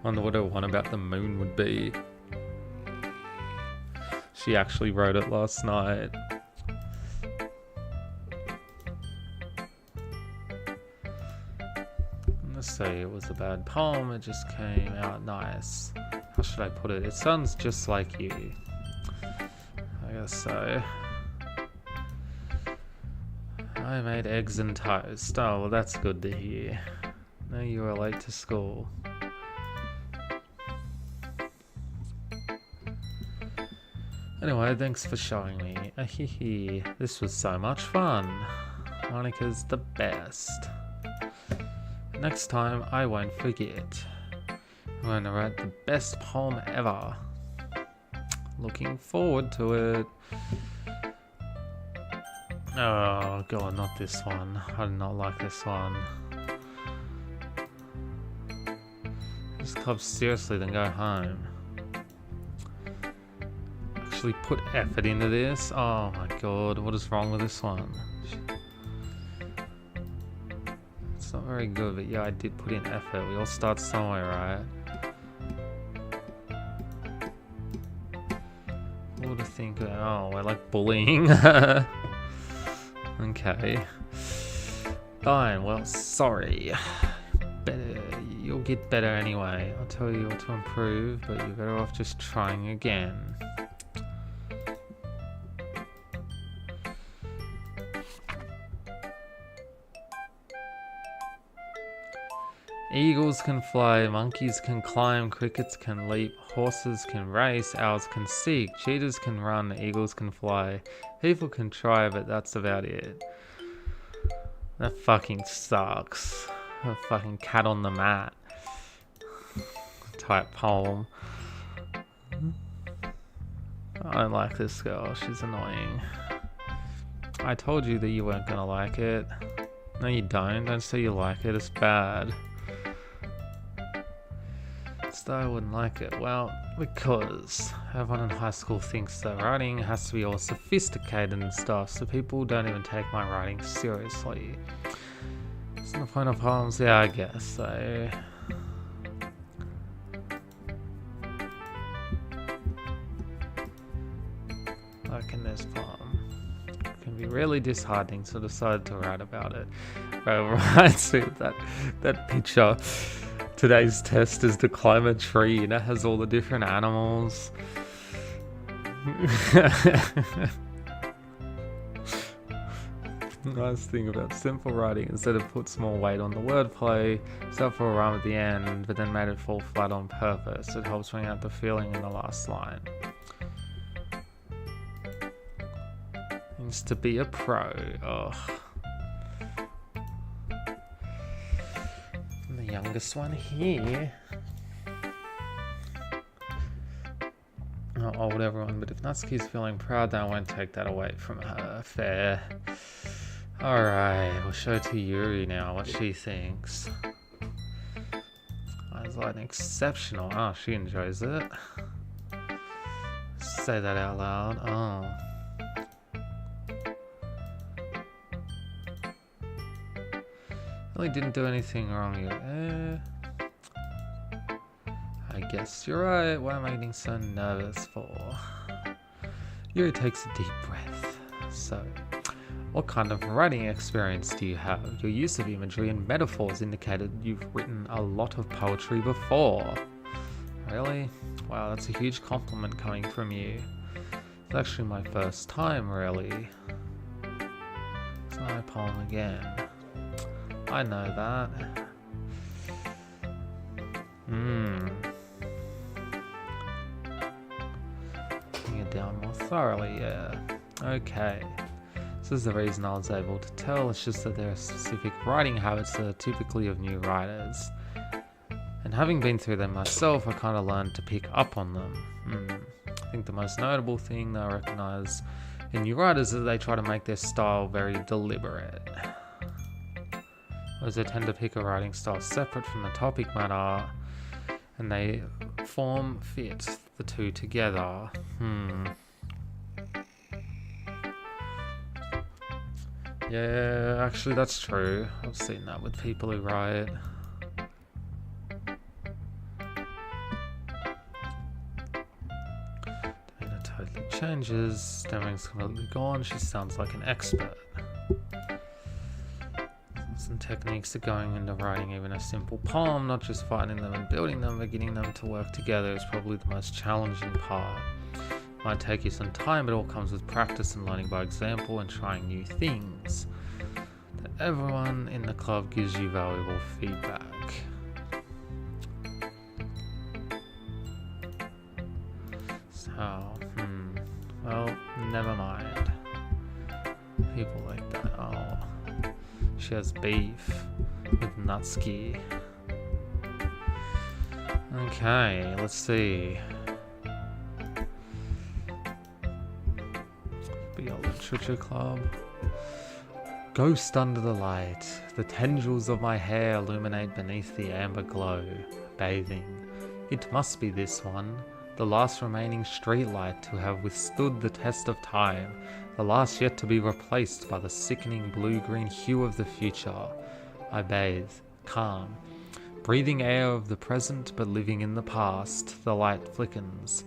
Wonder what her one about the moon would be. She actually wrote it last night. Let's say it was a bad poem, it just came out nice. How should I put it? It sounds just like you. I guess so. I made eggs and toast. Oh, well, that's good to hear. No, you were late to school. Anyway, thanks for showing me. This was so much fun. Monica's the best. Next time, I won't forget. I'm going to write the best poem ever. Looking forward to it. Oh god, not this one. I do not like this one. This club seriously, then go home. Actually put effort into this. Oh my god, what is wrong with this one? It's not very good, but yeah, I did put in effort. We all start somewhere, right? What to think of? Oh, we're like bullying. Okay. Fine, well, sorry. Better, you'll get better anyway. I'll tell you what to improve, but you're better off just trying again. Eagles can fly, monkeys can climb, crickets can leap, horses can race, owls can seek, cheetahs can run, eagles can fly. People can try, but that's about it. That fucking sucks. A fucking cat on the mat type poem. I don't like this girl, she's annoying. I told you that you weren't gonna like it. No, you don't say you like it, it's bad. I wouldn't like it. Well, because everyone in high school thinks that writing has to be all sophisticated and stuff, so people don't even take my writing seriously. Isn't the point of poems? Yeah, I guess so. Like in this poem. It can be really disheartening, so I decided to write about it. Right, see that picture. Today's test is to climb a tree and it has all the different animals. Nice thing about simple writing, instead of puts more weight on the wordplay, stuff for a rhyme at the end, but then made it fall flat on purpose. It helps bring out the feeling in the last line. Means to be a pro. Ugh. Youngest one here. Not old everyone, but if Natsuki's feeling proud, then I won't take that away from her. Fair. Alright, we'll show to Yuri now what she thinks. Eyes light exceptional. Oh, she enjoys it. Say that out loud. Oh. Really didn't do anything wrong here. I guess you're right. What am I getting so nervous for? Yuri takes a deep breath. So, what kind of writing experience do you have? Your use of imagery and metaphors indicated you've written a lot of poetry before. Really? Wow, that's a huge compliment coming from you. It's actually my first time, really. It's not a poem again. I know that. Bring it down more thoroughly, yeah. Okay. This is the reason I was able to tell. It's just that there are specific writing habits that are typically of new writers. And having been through them myself, I kind of learned to pick up on them. I think the most notable thing that I recognize in new writers is that they try to make their style very deliberate. Whereas they tend to pick a writing style separate from the topic matter, and they fit the two together. Yeah, actually that's true. I've seen that with people who write. Demeanor totally changes. Stemming's completely gone. She sounds like an expert. Some techniques are going into writing even a simple poem, not just finding them and building them, but getting them to work together is probably the most challenging part. It might take you some time, but it all comes with practice and learning by example and trying new things. That everyone in the club gives you valuable feedback. So, well, never mind. People like that, oh. She has beef with Natsuki. Okay, let's see. Be a literature club. Ghost under the light. The tendrils of my hair illuminate beneath the amber glow. Bathing. It must be this one. The last remaining streetlight to have withstood the test of time. The last yet to be replaced by the sickening blue-green hue of the future. I bathe, calm, breathing air of the present but living in the past. The light flickens.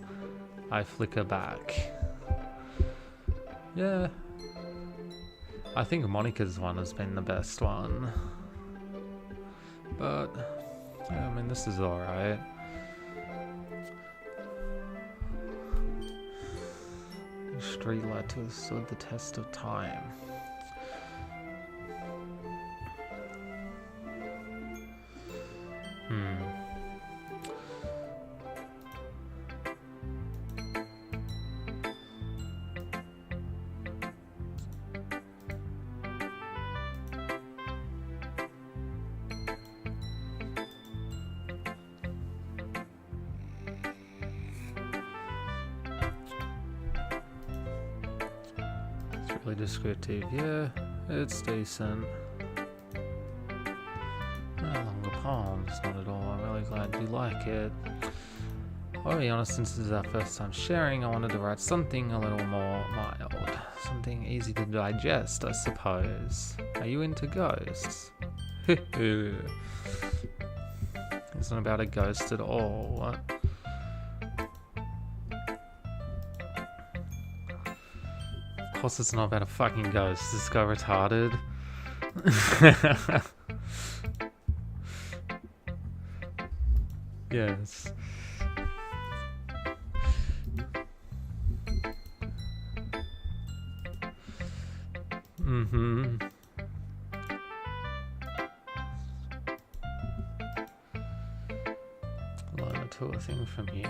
I flicker back. Yeah. I think Monica's one has been the best one. But, yeah, I mean, this is alright. Streetlight to have stood the test of time. It's really descriptive. Yeah, it's decent. No longer poems, not at all. I'm really glad you like it. I'll be honest, since this is our first time sharing, I wanted to write something a little more mild. Something easy to digest, I suppose. Are you into ghosts? It's not about a ghost at all. What? Of course it's not about a fucking ghost. Is this guy retarded? Yes. Mm-hmm. Learn a tour thing from you.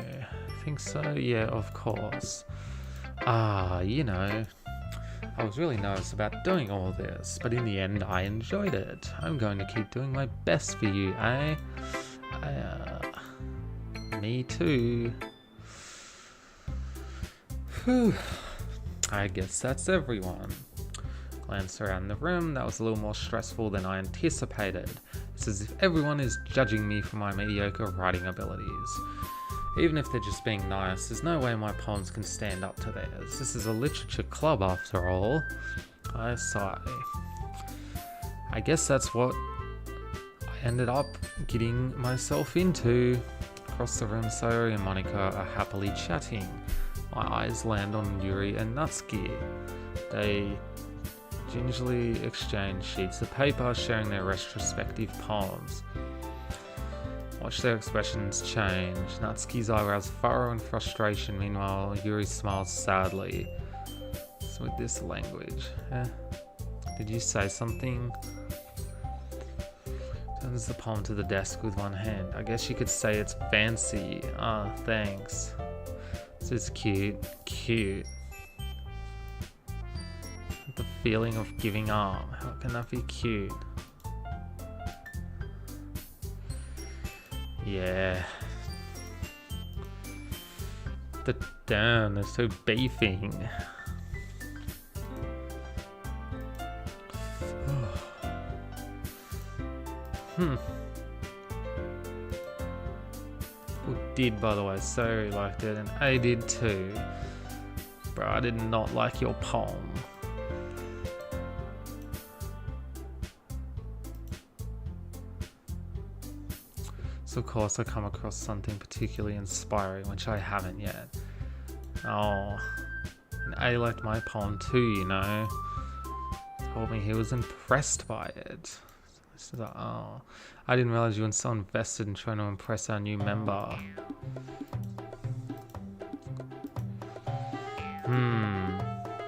Think so? Yeah, of course. You know, I was really nervous about doing all this, but in the end I enjoyed it. I'm going to keep doing my best for you, eh? Me too. Whew. I guess that's everyone. Glance around the room. That was a little more stressful than I anticipated. It's as if everyone is judging me for my mediocre writing abilities. Even if they're just being nice, there's no way my poems can stand up to theirs. This is a literature club after all. I sigh. I guess that's what I ended up getting myself into. Across the room, Sayori and Monica are happily chatting. My eyes land on Yuri and Natsuki. They gingerly exchange sheets of paper, sharing their respective poems. Watch their expressions change. Natsuki's eyebrows furrow in frustration, meanwhile Yuri smiles sadly. So with this language, did you say something? Turns the poem to the desk with one hand. I guess you could say it's fancy. Thanks. This is cute. Cute. The feeling of giving up. How can that be cute? Yeah. Damn, they're so beefing. Who did, by the way? So liked it, and I did too. Bro, I did not like your poem. So of course I come across something particularly inspiring, which I haven't yet. Oh, and A liked my poem too, you know. Told me he was impressed by it. So like, oh, I didn't realize you were so invested in trying to impress our new member.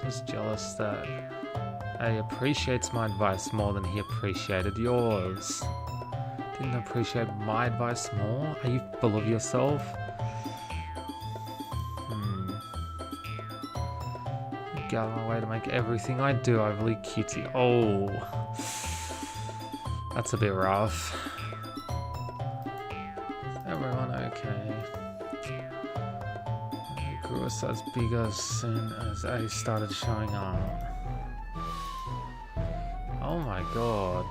Just jealous that A appreciates my advice more than he appreciated yours. Didn't appreciate my advice more? Are you full of yourself? Go out of my way to make everything I do overly cutesy. Oh, that's a bit rough. Everyone okay? It grew as big as soon as A started showing up. Oh my god.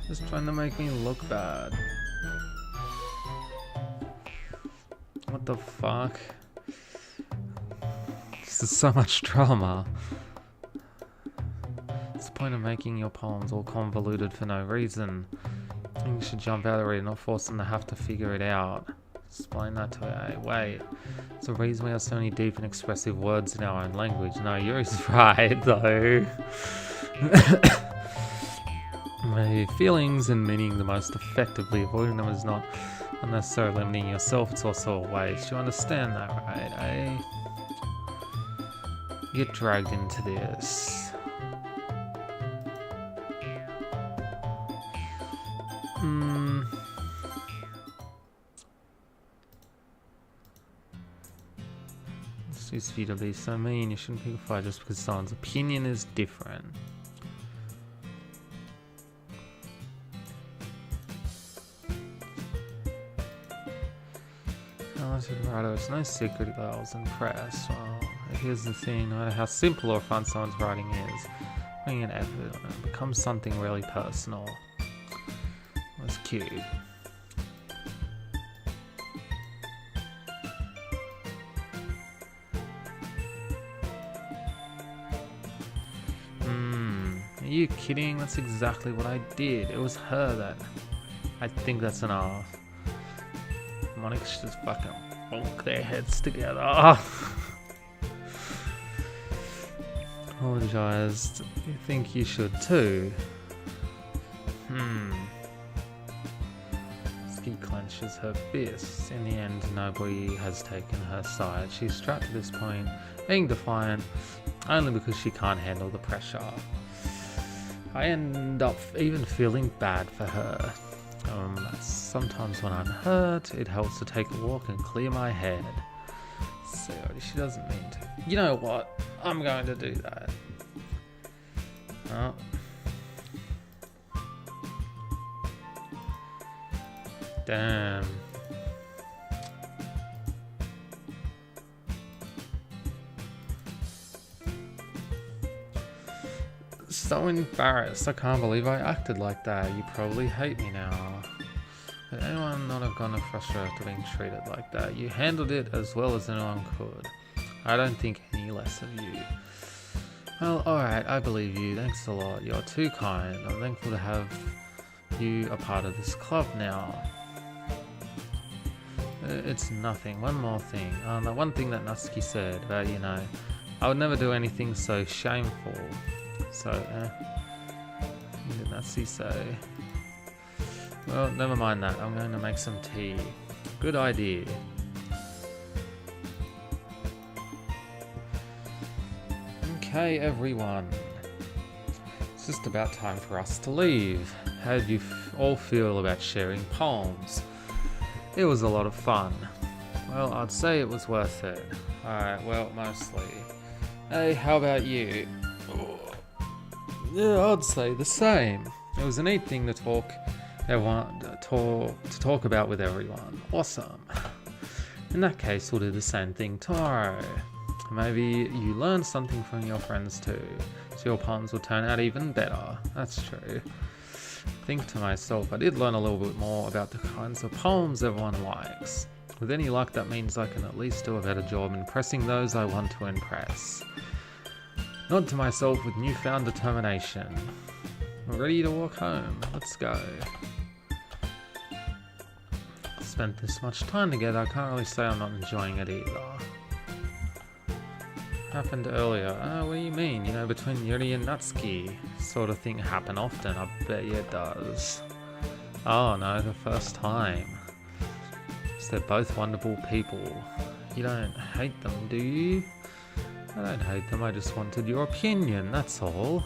Just trying to make me look bad. What the fuck? This is so much drama. What's the point of making your poems all convoluted for no reason? You should jump out of it and not force them to have to figure it out. Explain that to her. Hey, wait. It's the reason we have so many deep and expressive words in our own language. No, Yuri's right, though. My feelings and meaning the most effectively. Avoiding them is not unnecessarily limiting yourself, it's also a waste. You understand that, right? You get dragged into this. It's used for you to be so mean. You shouldn't pick a fight just because someone's opinion is different. Righto, it's no secret that I was impressed. Well, here's the thing, no matter how simple or fun someone's writing is, putting an effort on it becomes something really personal. That's cute. Are you kidding? That's exactly what I did. It was her that... I think that's enough. Monica should just fucking bonk their heads together. Apologized. You think you should too? Ski clenches her fists. In the end, nobody has taken her side. She's trapped at this point, being defiant, only because she can't handle the pressure. I end up even feeling bad for her. Sometimes when I'm hurt, it helps to take a walk and clear my head. So she doesn't mean to. You know what? I'm going to do that. Oh. Damn. So embarrassed. I can't believe I acted like that. You probably hate me now. Could anyone not have gone frustrated after being treated like that? You handled it as well as anyone could. I don't think any less of you. Well, alright, I believe you. Thanks a lot. You're too kind. I'm thankful to have you a part of this club now. It's nothing. One more thing. The one thing that Natsuki said about, I would never do anything so shameful. So, what did Natsuki say? Well, never mind that. I'm going to make some tea. Good idea. Okay, everyone. It's just about time for us to leave. How did you all feel about sharing poems? It was a lot of fun. Well, I'd say it was worth it. Alright, well, mostly. Hey, how about you? Yeah, I'd say the same. It was a neat thing to talk about with everyone. Awesome. In that case, we'll do the same thing tomorrow. Maybe you learn something from your friends too, so your poems will turn out even better. That's true. Think to myself, I did learn a little bit more about the kinds of poems everyone likes. With any luck, that means I can at least do a better job impressing those I want to impress. Nod to myself with newfound determination. We're ready to walk home. Let's go. Spent this much time together, I can't really say I'm not enjoying it either. Happened earlier. What do you mean? Between Yuri and Natsuki. Sort of thing happen often, I bet you it does. Oh no, the first time. So they're both wonderful people. You don't hate them, do you? I don't hate them, I just wanted your opinion, that's all.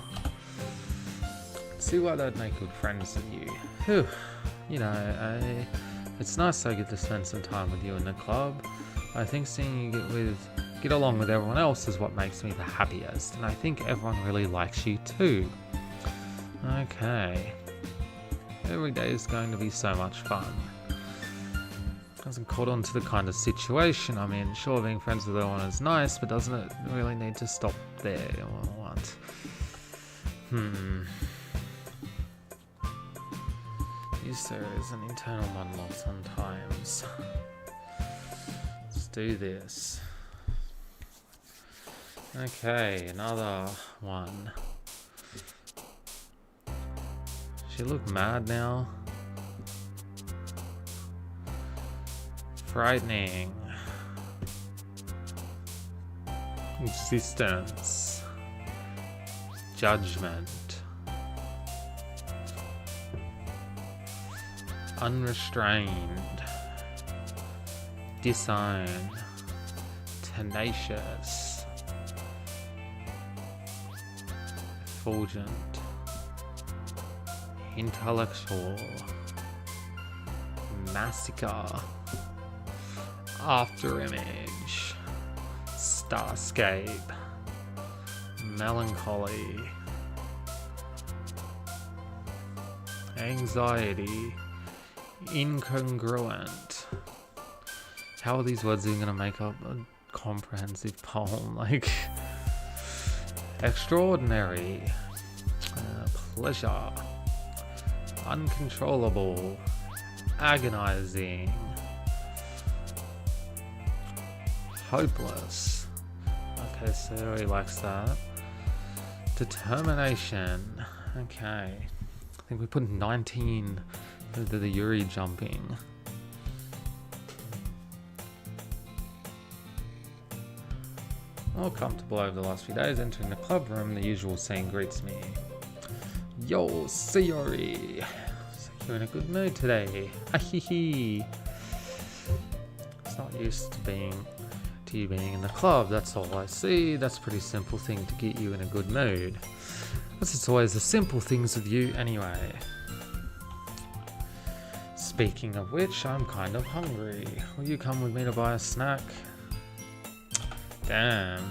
See why they'd make good friends with you. Whew. It's nice I get to spend some time with you in the club. I think seeing you get along with everyone else is what makes me the happiest, and I think everyone really likes you too. Okay. Every day is going to be so much fun. Hasn't caught on to the kind of situation I'm in. Sure, being friends with everyone is nice, but doesn't it really need to stop there? What? Yes, there is an internal monologue sometimes. Let's do this. Okay, another one. She look mad now. Frightening. Existence. Judgment. Unrestrained. Disown. Tenacious. Effulgent. Intellectual. Massacre. Afterimage. Starscape. Melancholy. Anxiety. Incongruent. How are these words even gonna make up a comprehensive poem? Like, extraordinary, pleasure, uncontrollable, agonizing, hopeless. Okay, so he already likes that. Determination. Okay. I think we put 19 for the Yuri jumping. All comfortable over the last few days. Entering the club room, the usual scene greets me. Yo, Sayori. So you're in a good mood today. Ahihi. It's not used to you being in the club, that's all I see. That's a pretty simple thing to get you in a good mood. Because it's always the simple things with you anyway. Speaking of which, I'm kind of hungry. Will you come with me to buy a snack? Damn.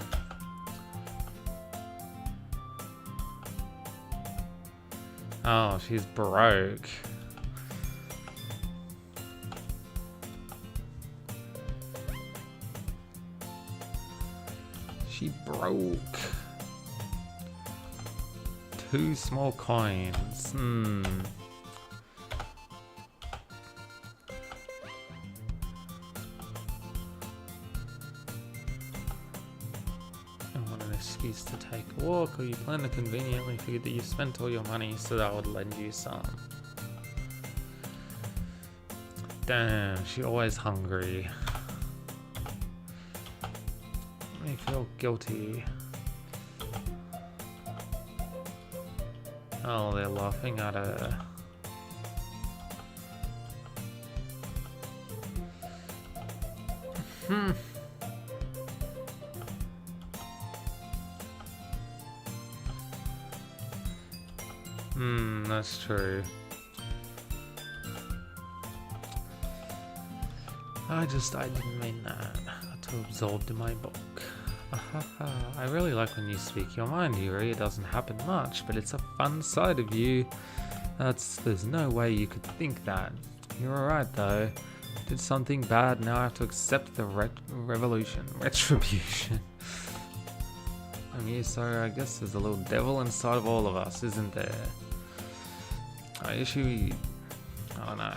Oh, she's broke. She broke. 2 small coins. Excuse to take a walk, or you plan to conveniently figure that you spent all your money so that I would lend you some. Damn, she always hungry. I feel guilty. Oh, they're laughing at her. That's true. I didn't mean that. I got too absorbed in my book. I really like when you speak your mind, Yuri. It doesn't happen much, but it's a fun side of you. There's no way you could think that. You're alright though. Did something bad, now I have to accept the retribution. I'm here, so I guess there's a little devil inside of all of us, isn't there? Oh no.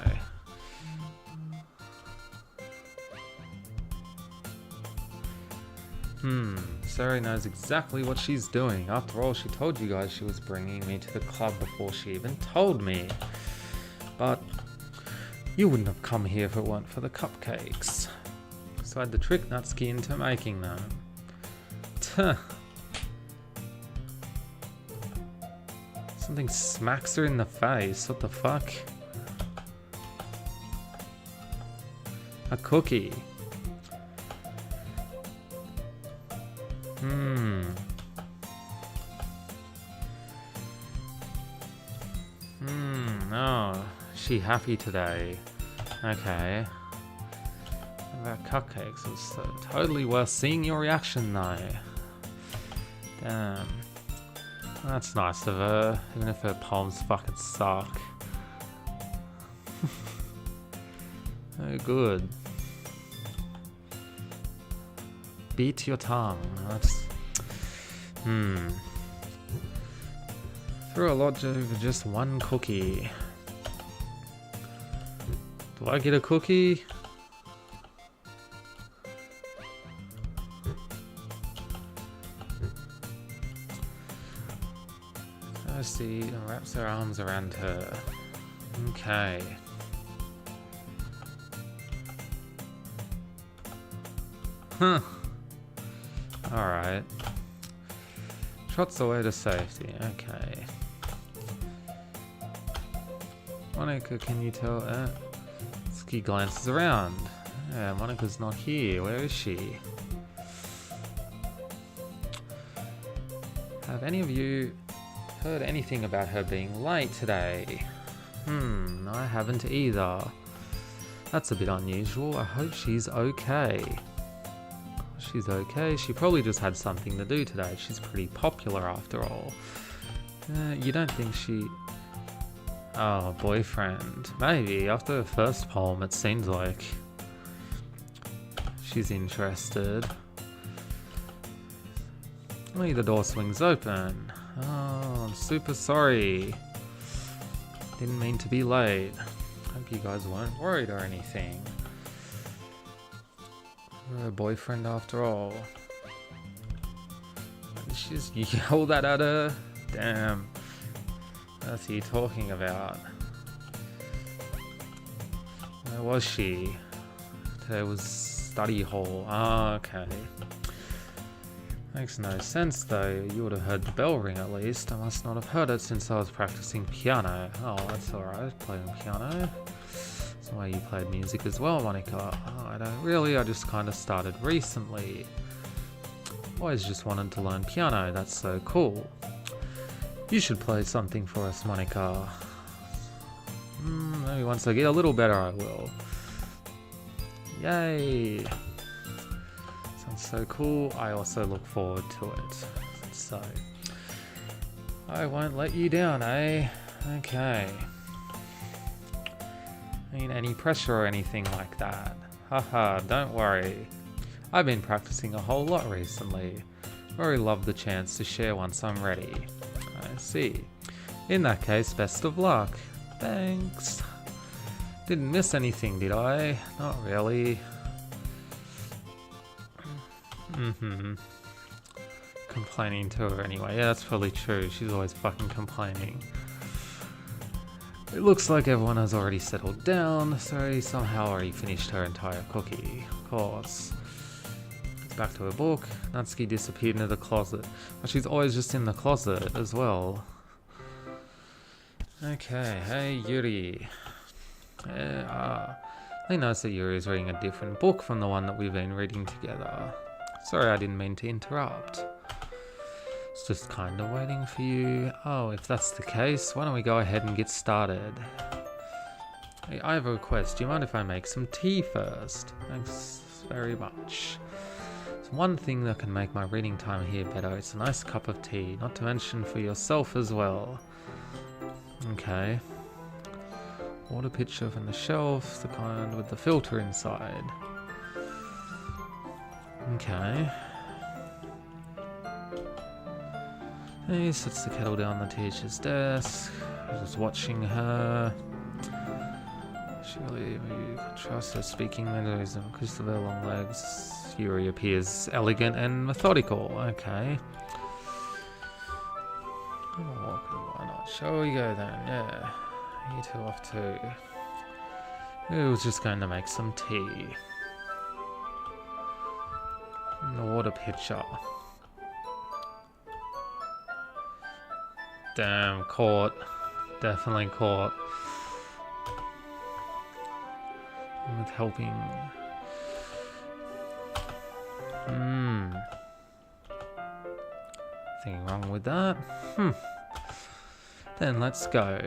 Sari knows exactly what she's doing. After all, she told you guys she was bringing me to the club before she even told me. But you wouldn't have come here if it weren't for the cupcakes. So I had to trick Natsuki into making them. Tuh. Something smacks her in the face. What the fuck? A cookie. Oh, she happy today. Okay. What about cupcakes? It's totally worth seeing your reaction though. Damn. That's nice of her, even if her poems fucking suck. Oh, good. Beat your tongue. That's... Threw a lot over just one cookie. Do I get a cookie? I see, and wraps her arms around her. Okay. Huh. Alright. Trots away to safety. Okay. Monica, can you tell? Ski glances around. Yeah, Monica's not here. Where is she? Have any of you heard anything about her being late today? I haven't either. That's a bit unusual. I hope she's okay. She's okay. She probably just had something to do today. She's pretty popular after all. You don't think she... Oh, boyfriend. Maybe. After the first poem, it seems like... she's interested. Oh, the door swings open. Oh, I'm super sorry. Didn't mean to be late. Hope you guys weren't worried or anything. You're her boyfriend after all. She just yelled that at her? Damn. What's he talking about? Where was she? Today was study hall. Ah, okay. Makes no sense though. You would have heard the bell ring at least. I must not have heard it since I was practicing piano. Oh, that's alright. Playing piano. That's why you played music as well, Monica. Oh, I don't really. I just kind of started recently. Always just wanted to learn piano. That's so cool. You should play something for us, Monica. Maybe once I get a little better, I will. Yay! Sounds so cool. I also look forward to it. So, I won't let you down, eh? Okay. Ain't any pressure or anything like that. Haha, don't worry. I've been practicing a whole lot recently. Very love the chance to share once I'm ready. I see. In that case, best of luck. Thanks. Didn't miss anything, did I? Not really. Complaining to her anyway. Yeah, that's probably true. She's always fucking complaining. It looks like everyone has already settled down, so he somehow already finished her entire cookie. Of course. It's back to her book. Natsuki disappeared into the closet. But she's always just in the closet as well. Okay, hey Yuri. I noticed that Yuri is reading a different book from the one that we've been reading together. Sorry, I didn't mean to interrupt. It's just kind of waiting for you. Oh, if that's the case, why don't we go ahead and get started? Hey, I have a request. Do you mind if I make some tea first? Thanks very much. It's one thing that can make my reading time here better. It's a nice cup of tea, not to mention for yourself as well. Okay. Water pitcher from the shelf, the kind with the filter inside. Okay. He sets the kettle down on the teacher's desk. Just watching her. Surely you can trust her speaking mannerism. Christopher Longlegs. Yuri appears elegant and methodical. Okay. Why not? Shall we go then? Yeah. You two off too. It was just going to make some tea. In the water pitcher. Damn, caught. Definitely caught. With helping. Anything wrong with that? Then let's go.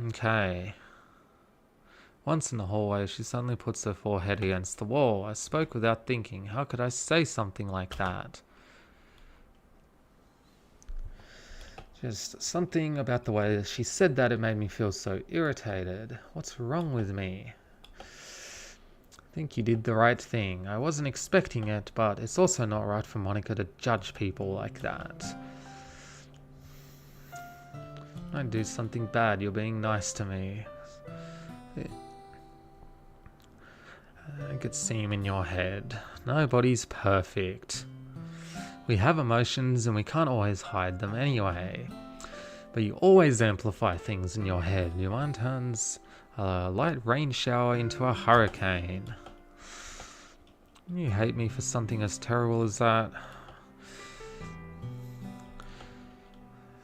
Okay. Once in the hallway, she suddenly puts her forehead against the wall. I spoke without thinking. How could I say something like that? Just something about the way that she said that, it made me feel so irritated. What's wrong with me? I think you did the right thing. I wasn't expecting it, but it's also not right for Monica to judge people like that. I do something bad, you're being nice to me. I could see him in your head. Nobody's perfect. We have emotions and we can't always hide them anyway. But you always amplify things in your head. Your mind turns a light rain shower into a hurricane. You hate me for something as terrible as that.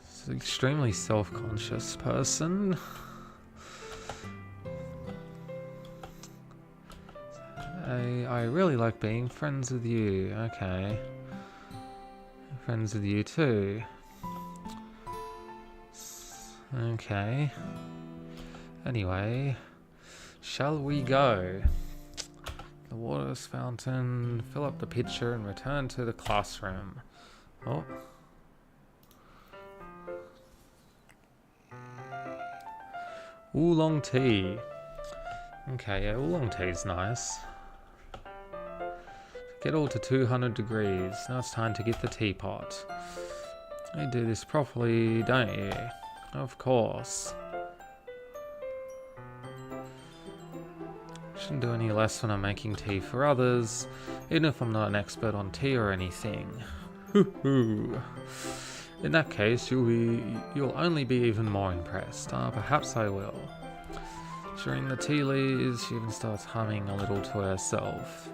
It's an extremely self-conscious person. I really like being friends with you. Okay. Friends with you too. Okay. Anyway, shall we go? The water fountain, fill up the pitcher and return to the classroom. Oh. Oolong tea. Okay, yeah, oolong tea's nice. Get all to 200 degrees. Now it's time to get the teapot. You do this properly, don't you? Of course. Shouldn't do any less when I'm making tea for others, even if I'm not an expert on tea or anything. Hoo-hoo. In that case, you'll only be even more impressed. Perhaps I will. During the tea leaves, she even starts humming a little to herself.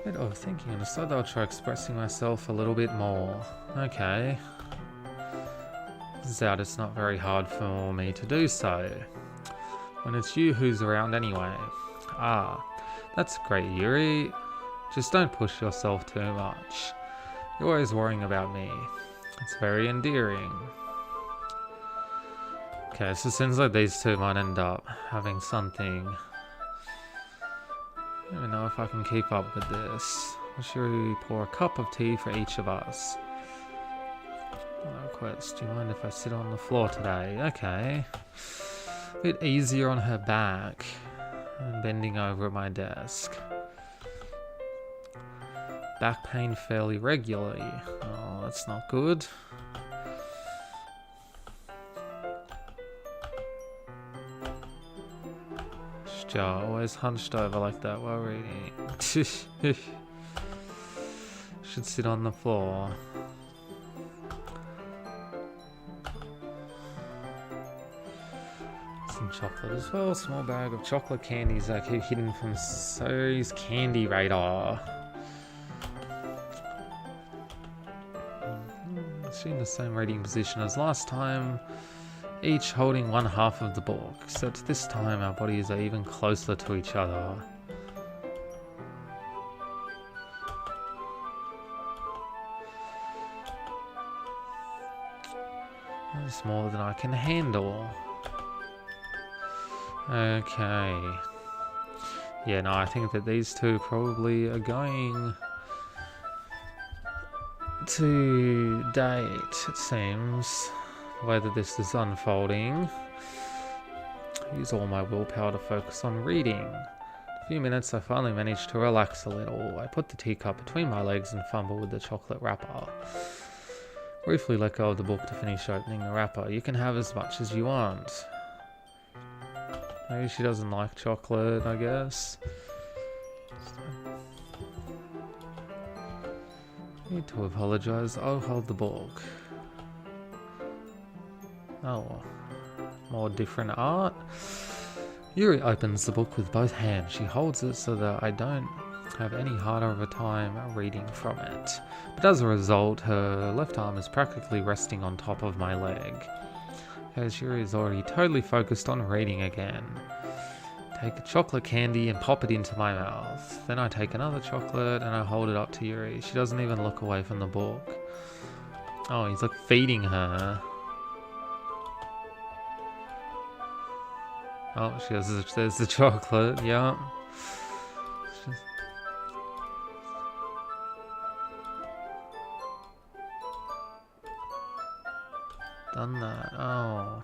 Bit of thinking, I decided I'll try expressing myself a little bit more. Okay. Turns out it's not very hard for me to do so. When it's you who's around anyway. Ah, that's great, Yuri. Just don't push yourself too much. You're always worrying about me. It's very endearing. Okay, so it seems like these two might end up having something. I don't even know if I can keep up with this. Should we pour a cup of tea for each of us? Request, do you mind if I sit on the floor today? Okay. A bit easier on her back. And bending over at my desk. Back pain fairly regularly. Oh, that's not good. Always hunched over like that while reading. Should sit on the floor. Some chocolate as well. Small bag of chocolate candies I keep hidden from Zoe's candy radar. It's in the same reading position as last time. Each holding one half of the book, except this time our bodies are even closer to each other. It's more than I can handle. Okay. Yeah, no, I think that these two probably are going to date, it seems. The way that this is unfolding. Use all my willpower to focus on reading. In a few minutes I finally managed to relax a little. I put the teacup between my legs and fumble with the chocolate wrapper. Briefly let go of the book to finish opening the wrapper. You can have as much as you want. Maybe she doesn't like chocolate, I guess. I need to apologize. I'll hold the book. Oh, more different art. Yuri opens the book with both hands. She holds it so that I don't have any harder of a time reading from it. But as a result, her left arm is practically resting on top of my leg. As Yuri is already totally focused on reading again. Take a chocolate candy and pop it into my mouth. Then I take another chocolate and I hold it up to Yuri. She doesn't even look away from the book. Oh, he's like feeding her. Oh, there's the chocolate, yeah. Done that, oh.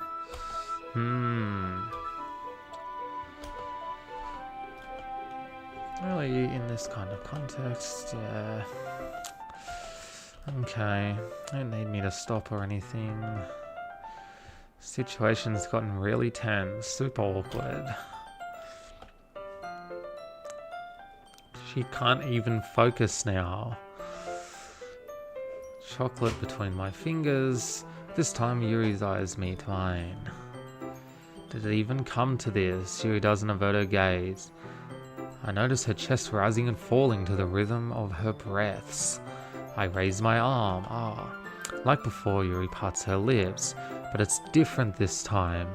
Really, in this kind of context, yeah. Okay, don't need me to stop or anything. Situation's gotten really tense, super awkward. She can't even focus now. Chocolate between my fingers. This time Yuri's eyes meet mine. Did it even come to this? Yuri doesn't avert her gaze. I notice her chest rising and falling to the rhythm of her breaths. I raise my arm. Like before, Yuri parts her lips. But it's different this time.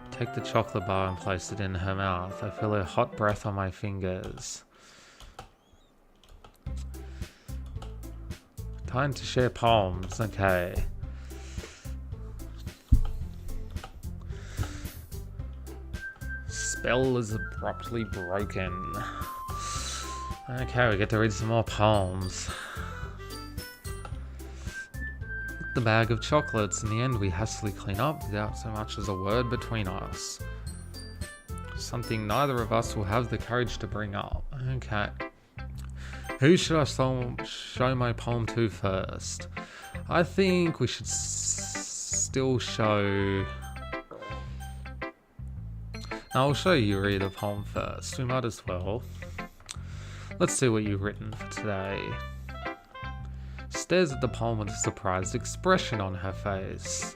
Take the chocolate bar and place it in her mouth. I feel her hot breath on my fingers. Time to share poems, okay. Spell is abruptly broken. Okay, we get to read some more poems. the bag of chocolates. In the end, we hastily clean up without so much as a word between us. Something neither of us will have the courage to bring up. Okay. Who should I show my poem to first? I think we should still show... I'll show Yuri the poem first. We might as well. Let's see what you've written for today. Stares at the poem with a surprised expression on her face.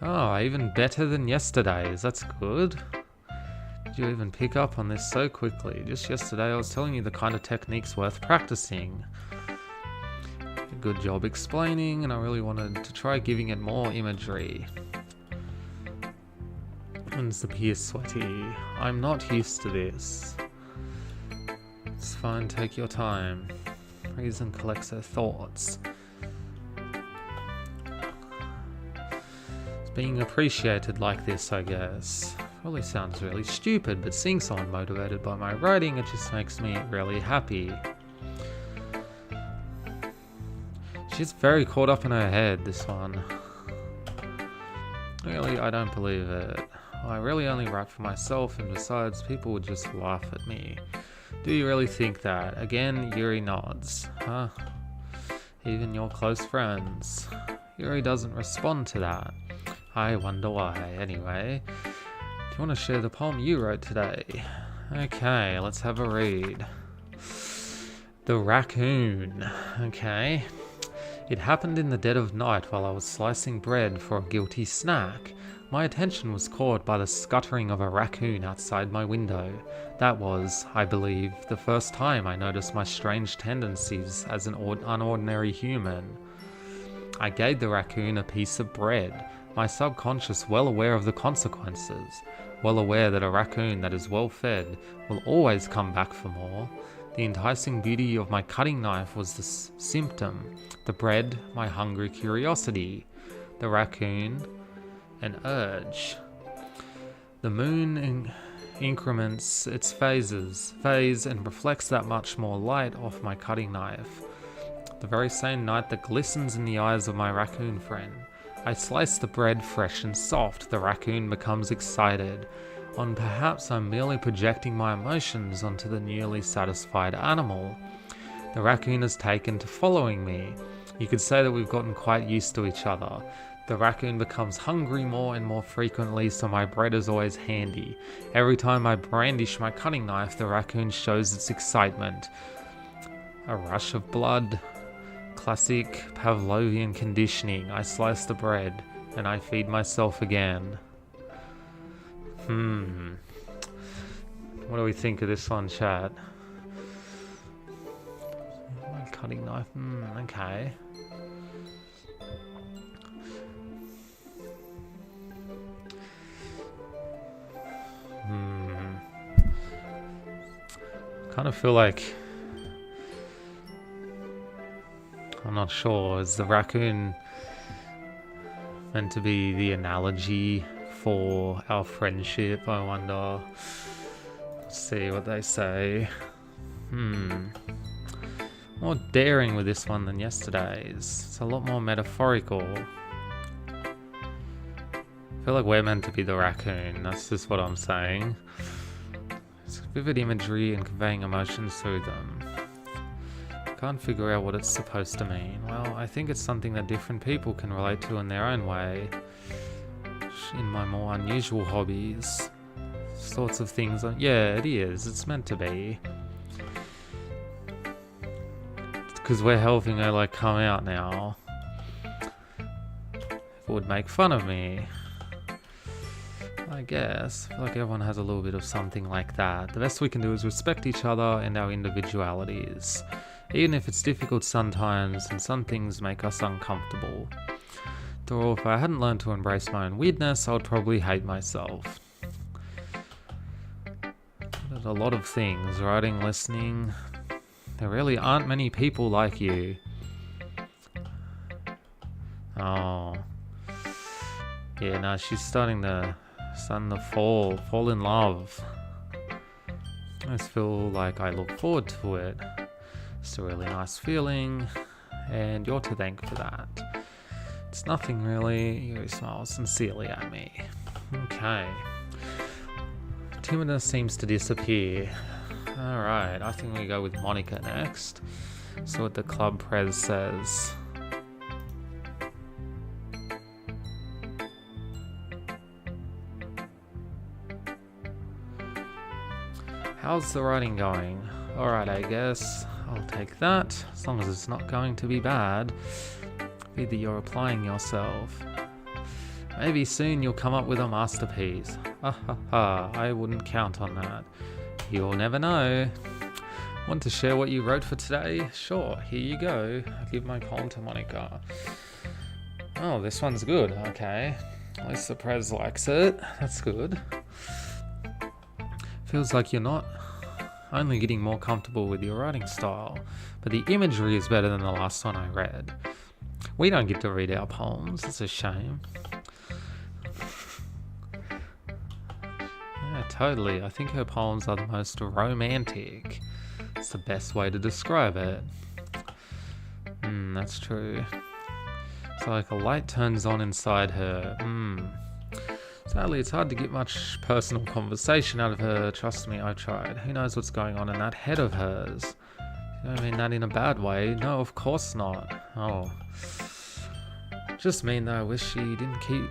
Oh, even better than yesterday's. That's good. Did you even pick up on this so quickly? Just yesterday I was telling you the kind of techniques worth practicing. A good job explaining, and I really wanted to try giving it more imagery. Hands appear sweaty. I'm not used to this. It's fine, take your time. Reason collects her thoughts. It's being appreciated like this, I guess. Probably sounds really stupid, but seeing someone motivated by my writing, it just makes me really happy. She's very caught up in her head, this one. Really, I don't believe it. I really only write for myself, and besides, people would just laugh at me. Do you really think that? Again, Yuri nods. Huh? Even your close friends. Yuri doesn't respond to that. I wonder why. Anyway, do you want to share the poem you wrote today? Okay, let's have a read. The Raccoon. Okay. It happened in the dead of night while I was slicing bread for a guilty snack. My attention was caught by the scuttering of a raccoon outside my window. That was, I believe, the first time I noticed my strange tendencies as an unordinary human. I gave the raccoon a piece of bread, my subconscious well aware of the consequences, well aware that a raccoon that is well fed will always come back for more. The enticing beauty of my cutting knife was the symptom, the bread, my hungry curiosity, the raccoon, an urge. The moon increments its phase and reflects that much more light off my cutting knife. The very same night that glistens in the eyes of my raccoon friend. I slice the bread fresh and soft. The raccoon becomes excited. Perhaps I'm merely projecting my emotions onto the newly satisfied animal. The raccoon has taken to following me. You could say that we've gotten quite used to each other. The raccoon becomes hungry more and more frequently, so my bread is always handy. Every time I brandish my cutting knife, the raccoon shows its excitement. A rush of blood. Classic Pavlovian conditioning. I slice the bread, and I feed myself again. What do we think of this one, chat? My cutting knife. Okay. Kind of feel like, I'm not sure, is the raccoon meant to be the analogy for our friendship? I wonder. Let's see what they say. More daring with this one than yesterday's. It's a lot more metaphorical. I feel like we're meant to be the raccoon. That's just what I'm saying. It's vivid imagery and conveying emotions through them. Can't figure out what it's supposed to mean. Well, I think it's something that different people can relate to in their own way. In my more unusual hobbies. Sorts of things. Yeah, it is. It's meant to be. Because we're helping her, like, come out now. It would make fun of me. I guess. I feel like everyone has a little bit of something like that. The best we can do is respect each other and our individualities. Even if it's difficult sometimes and some things make us uncomfortable. Though if I hadn't learned to embrace my own weirdness, I would probably hate myself. There's a lot of things. Writing, listening. There really aren't many people like you. Oh. Yeah, no, she's starting to fall in love. I just feel like I look forward to it. It's a really nice feeling. and you're to thank for that. It's nothing really. You smile sincerely at me. Okay. Timidness seems to disappear. Alright, I think we go with Monica next. So what the club prez says. How's the writing going? Alright, I guess I'll take that, as long as it's not going to be bad. Either you're applying yourself. Maybe soon you'll come up with a masterpiece. Ha ha ha, I wouldn't count on that. You'll never know. Want to share what you wrote for today? Sure, here you go. I'll give my poem to Monica. Oh, this one's good, okay. At least the prez likes it, that's good. Feels like you're not only getting more comfortable with your writing style, but the imagery is better than the last one I read. We don't get to read our poems, it's a shame. Yeah, totally. I think her poems are the most romantic. It's the best way to describe it. That's true. It's like a light turns on inside her. Sadly, it's hard to get much personal conversation out of her. Trust me, I tried. Who knows what's going on in that head of hers? You don't mean that in a bad way. No, of course not. Oh. Just mean that I wish she didn't keep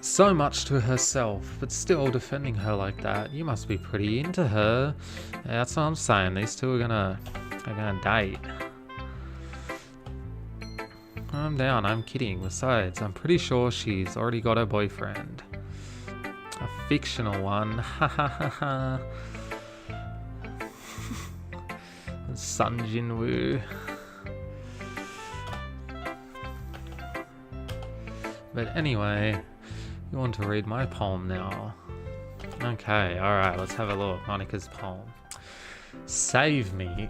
so much to herself, but still defending her like that. You must be pretty into her. Yeah, that's what I'm saying. These two are gonna date. I'm down, I'm kidding. Besides, I'm pretty sure she's already got her boyfriend. A fictional one. Ha ha ha ha. Sun Jin-woo. But anyway, you want to read my poem now? Okay, alright, let's have a look. Monica's poem. Save me.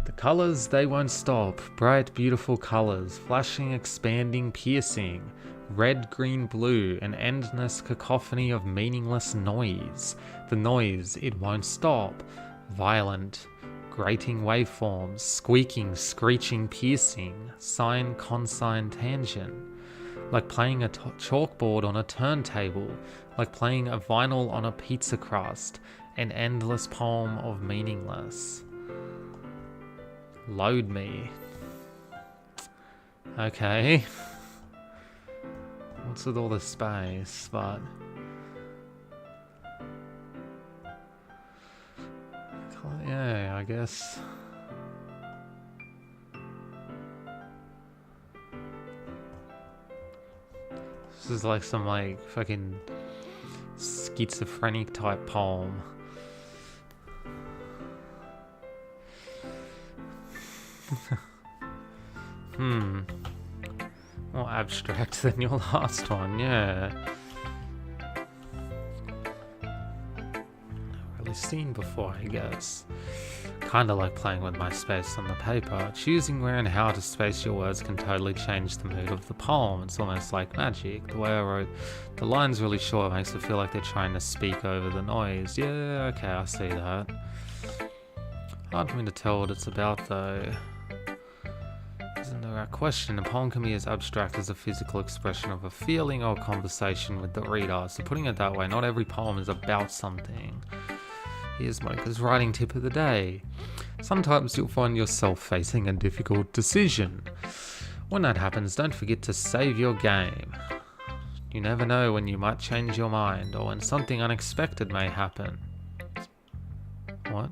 The colours, they won't stop. Bright, beautiful colours. Flashing, expanding, piercing. Red, green, blue. An endless cacophony of meaningless noise. The noise, it won't stop. Violent, grating waveforms. Squeaking, screeching, piercing. Sine, cosine, tangent. Like playing a chalkboard on a turntable. Like playing a vinyl on a pizza crust. An endless poem of meaningless. Load me. Okay. What's with all the space, but... yeah, I guess... this is like some like fucking schizophrenic type poem. More abstract than your last one, yeah. Not really seen before, I guess. Kinda like playing with my space on the paper. Choosing where and how to space your words can totally change the mood of the poem. It's almost like magic. The way I wrote the lines really short makes it feel like they're trying to speak over the noise. Yeah, okay, I see that. Hard for me to tell what it's about though. Isn't the right question. A poem can be as abstract as a physical expression of a feeling or conversation with the reader. So putting it that way, not every poem is about something. Here's Monica's writing tip of the day. Sometimes you'll find yourself facing a difficult decision. When that happens, don't forget to save your game. You never know when you might change your mind or when something unexpected may happen. What?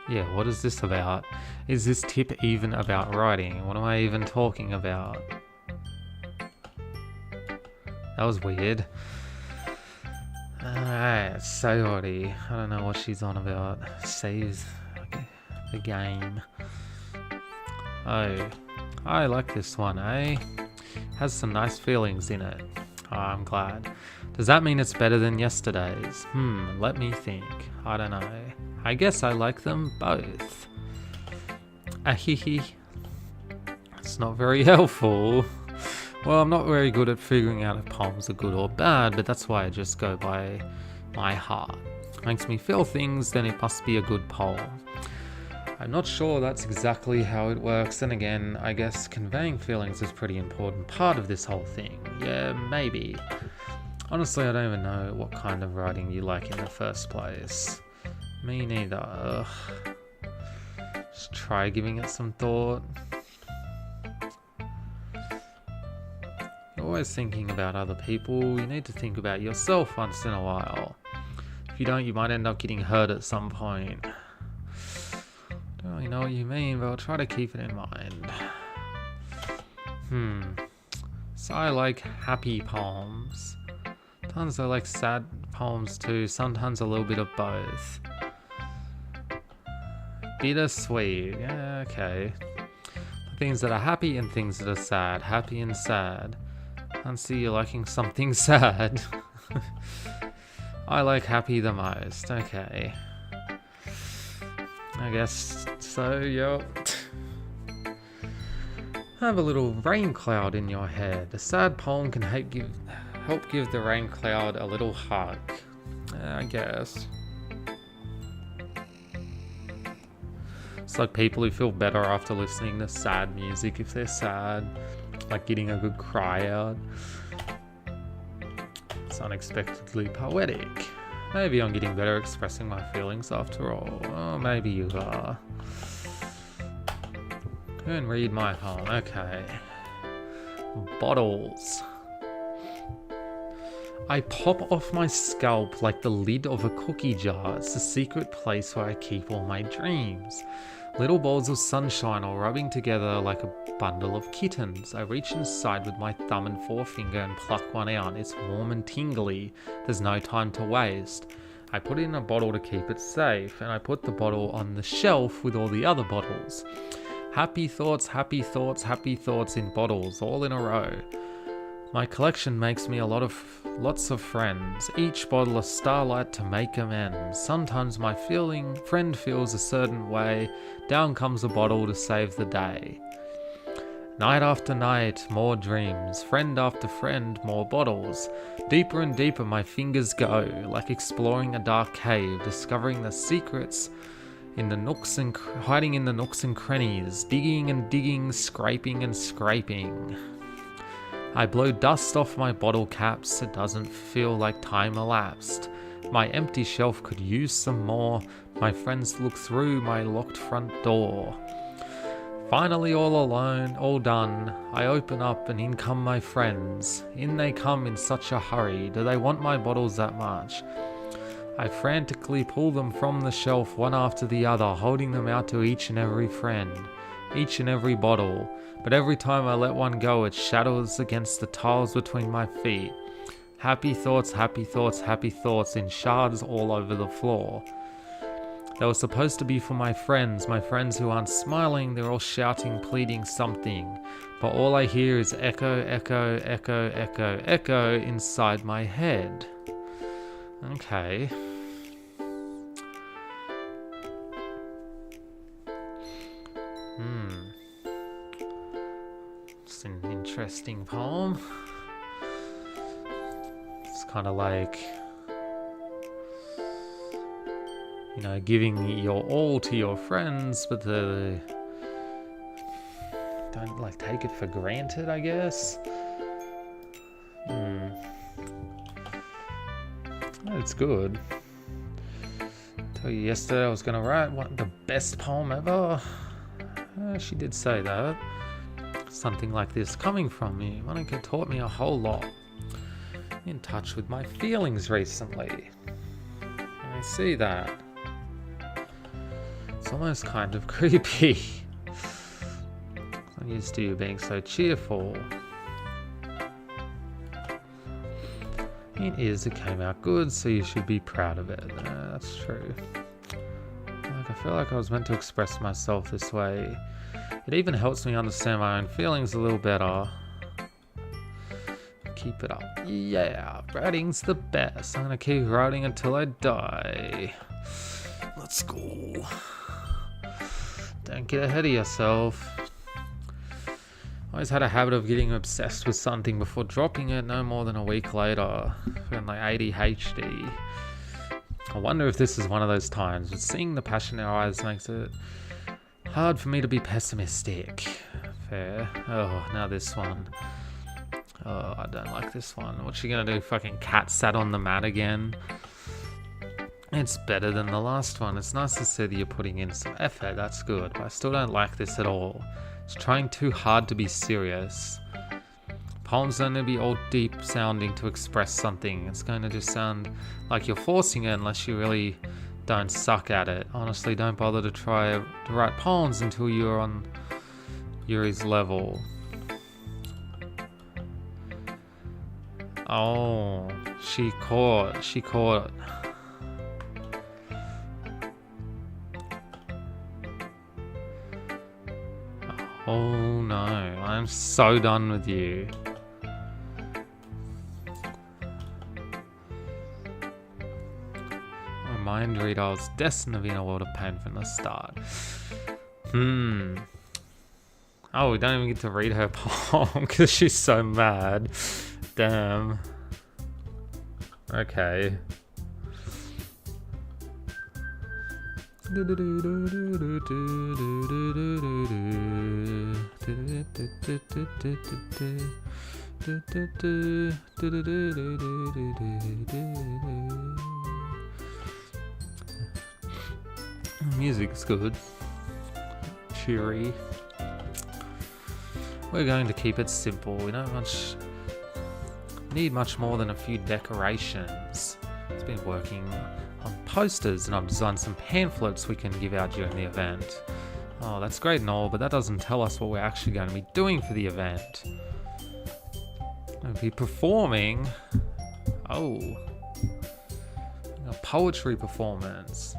Yeah, what is this about? Is this tip even about writing? What am I even talking about? That was weird. Alright, Sayori. I don't know what she's on about. Saves the game. Oh, I like this one, eh? Has some nice feelings in it. Oh, I'm glad. Does that mean it's better than yesterday's? Let me think. I don't know. I guess I like them both. Ahihi. It's not very helpful. Well, I'm not very good at figuring out if poems are good or bad, but that's why I just go by my heart. Makes me feel things, then it must be a good poem. I'm not sure that's exactly how it works, and again, I guess conveying feelings is a pretty important part of this whole thing. Yeah, maybe. Honestly, I don't even know what kind of writing you like in the first place. Me neither. Ugh. Just try giving it some thought. You're always thinking about other people. You need to think about yourself once in a while. If you don't, you might end up getting hurt at some point. Don't really know what you mean, but I'll try to keep it in mind. So I like happy poems. Sometimes I like sad poems too, sometimes a little bit of both. Bittersweet, yeah, okay. Things that are happy and things that are sad. Happy and sad. I see you liking something sad. I like happy the most, okay. I guess so, yup. Have a little rain cloud in your head. A sad poem can help give the rain cloud a little hug. I guess. It's like people who feel better after listening to sad music if they're sad. Like getting a good cry out. It's unexpectedly poetic. Maybe I'm getting better at expressing my feelings after all. Oh, maybe you are. Go and read my poem. Okay. Bottles. I pop off my scalp like the lid of a cookie jar. It's the secret place where I keep all my dreams. Little balls of sunshine all rubbing together like a bundle of kittens. I reach inside with my thumb and forefinger and pluck one out. It's warm and tingly. There's no time to waste. I put it in a bottle to keep it safe, and I put the bottle on the shelf with all the other bottles. Happy thoughts, happy thoughts, happy thoughts in bottles, all in a row. My collection makes me lots of friends, each bottle a starlight to make amends. Sometimes my friend feels a certain way, down comes a bottle to save the day. Night after night, more dreams, friend after friend, more bottles. Deeper and deeper my fingers go, like exploring a dark cave, discovering the secrets in the hiding in the nooks and crannies, digging and digging, scraping and scraping. I blow dust off my bottle caps, it doesn't feel like time elapsed. My empty shelf could use some more, my friends look through my locked front door. Finally all alone, all done, I open up and in come my friends. In they come in such a hurry, do they want my bottles that much? I frantically pull them from the shelf one after the other, holding them out to each and every friend, each and every bottle. But every time I let one go, it shatters against the tiles between my feet. Happy thoughts, happy thoughts, happy thoughts in shards all over the floor. They were supposed to be for my friends who aren't smiling, they're all shouting, pleading something. But all I hear is echo, echo, echo, echo, echo inside my head. Okay. It's an interesting poem. It's kind of like, you know, giving your all to your friends, but don't like take it for granted, I guess. It's good. I told you yesterday I was going to write the best poem ever. She did say that. Something like this coming from me. Monica taught me a whole lot. In touch with my feelings recently. I see that. It's almost kind of creepy. I'm used to you being so cheerful. It is, it came out good, so you should be proud of it. That's true. Like, I feel like I was meant to express myself this way. It even helps me understand my own feelings a little better. Keep it up. Yeah, writing's the best. I'm gonna keep writing until I die. Let's go. Don't get ahead of yourself. I always had a habit of getting obsessed with something before dropping it no more than a week later. Feeling like ADHD. I wonder if this is one of those times, but seeing the passion in our eyes makes it Hard for me to be pessimistic. Fair. Oh, now this one. Oh, I don't like this one. What's she gonna do? Fucking cat sat on the mat again? It's better than the last one. It's nice to see that you're putting in some effort. That's good. But I still don't like this at all. It's trying too hard to be serious. Poems don't need to be all deep sounding to express something. It's going to just sound like you're forcing it unless you really don't suck at it. Honestly, don't bother to try to write poems until you're on Yuri's level. Oh, she caught. Oh no, I'm so done with you. Mind reader, I was destined to be in a world of pain from the start. Oh, we don't even get to read her poem because she's so mad. Damn. Okay. Music's good. Cheery. We're going to keep it simple. We don't need much more than a few decorations. It's been working on posters and I've designed some pamphlets we can give out during the event. Oh, that's great and all, but that doesn't tell us what we're actually going to be doing for the event. We'll be performing. Oh. A poetry performance.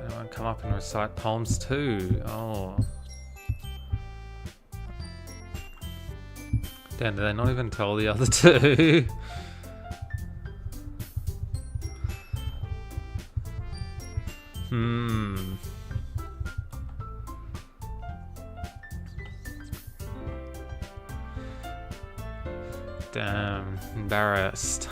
Anyone come up and recite poems too? Oh. Damn, did they not even tell the other two? Damn, embarrassed.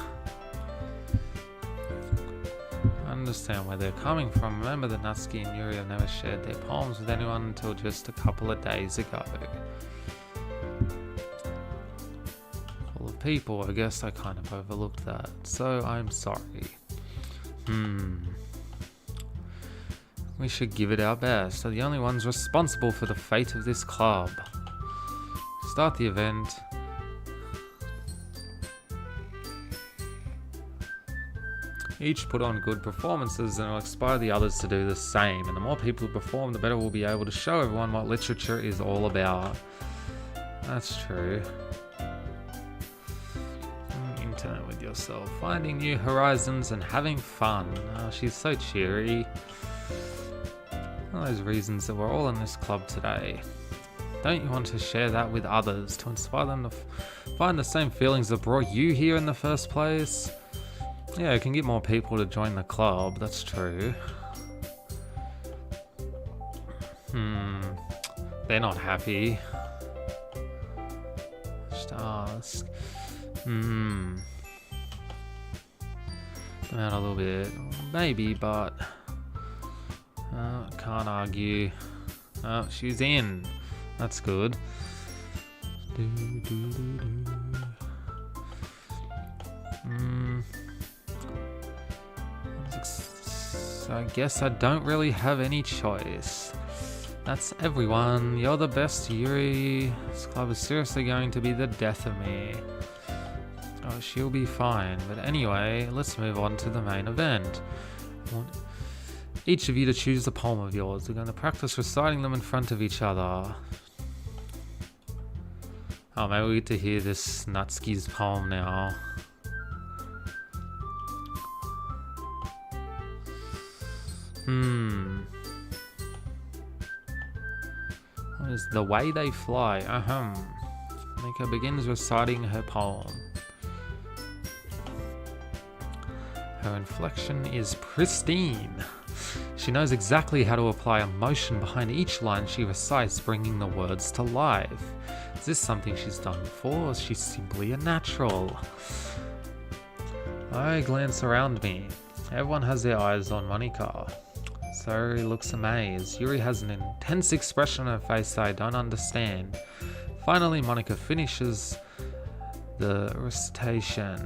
I understand where they're coming from. Remember that Natsuki and Yuri have never shared their poems with anyone until just a couple of days ago. Full of people, I guess I kind of overlooked that. So I'm sorry. We should give it our best. They're the only ones responsible for the fate of this club. Start the event. Each put on good performances and will inspire the others to do the same. And the more people who perform, the better we'll be able to show everyone what literature is all about. That's true. Internet with yourself. Finding new horizons and having fun. Oh, she's so cheery. One of those reasons that we're all in this club today. Don't you want to share that with others to inspire them to find the same feelings that brought you here in the first place? Yeah, it can get more people to join the club, that's true. They're not happy. Just ask. Come out a little bit. Maybe, but... can't argue. Oh, she's in. That's good. So I guess I don't really have any choice. That's everyone. You're the best, Yuri. This club is seriously going to be the death of me. Oh, she'll be fine. But anyway, let's move on to the main event. I want each of you to choose a poem of yours. We're going to practice reciting them in front of each other. Oh, maybe we get to hear this Natsuki's poem now. What is The Way They Fly? Mika begins reciting her poem. Her inflection is pristine. She knows exactly how to apply emotion behind each line she recites, bringing the words to life. Is this something she's done before, or is she simply a natural? I glance around me. Everyone has their eyes on Monika. Sayori looks amazed. Yuri has an intense expression on her face that I don't understand. Finally, Monica finishes the recitation.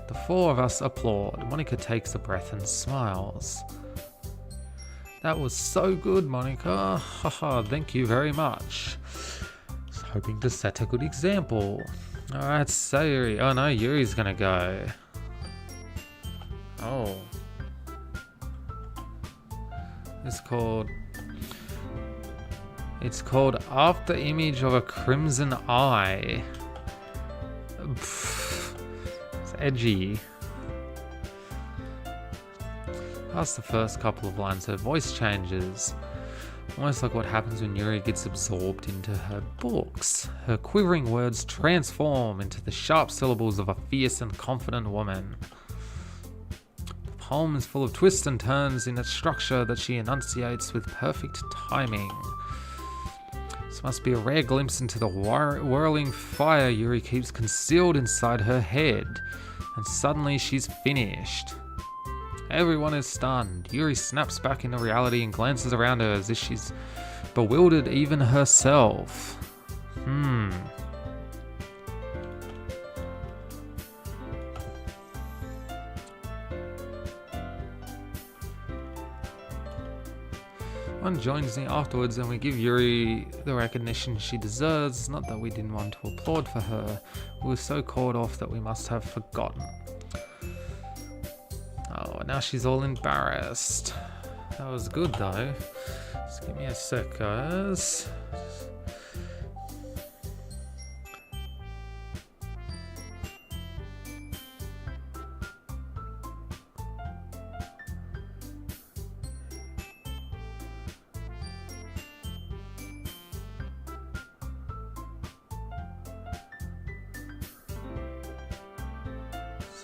The four of us applaud. Monica takes a breath and smiles. That was so good, Monica. Haha, thank you very much. I was hoping to set a good example. Alright, Sayori. Oh no, Yuri's gonna go. Oh. It's called After Image of a Crimson Eye. Pff, it's edgy. Past the first couple of lines, her voice changes. Almost like what happens when Yuri gets absorbed into her books. Her quivering words transform into the sharp syllables of a fierce and confident woman. The poem is full of twists and turns in its structure that she enunciates with perfect timing. This must be a rare glimpse into the whirling fire Yuri keeps concealed inside her head. And suddenly she's finished. Everyone is stunned. Yuri snaps back into reality and glances around her as if she's bewildered even herself. One joins me afterwards and we give Yuri the recognition she deserves. Not that we didn't want to applaud for her. We were so caught off that we must have forgotten. Oh, now she's all embarrassed. That was good though. Just give me a sec, guys.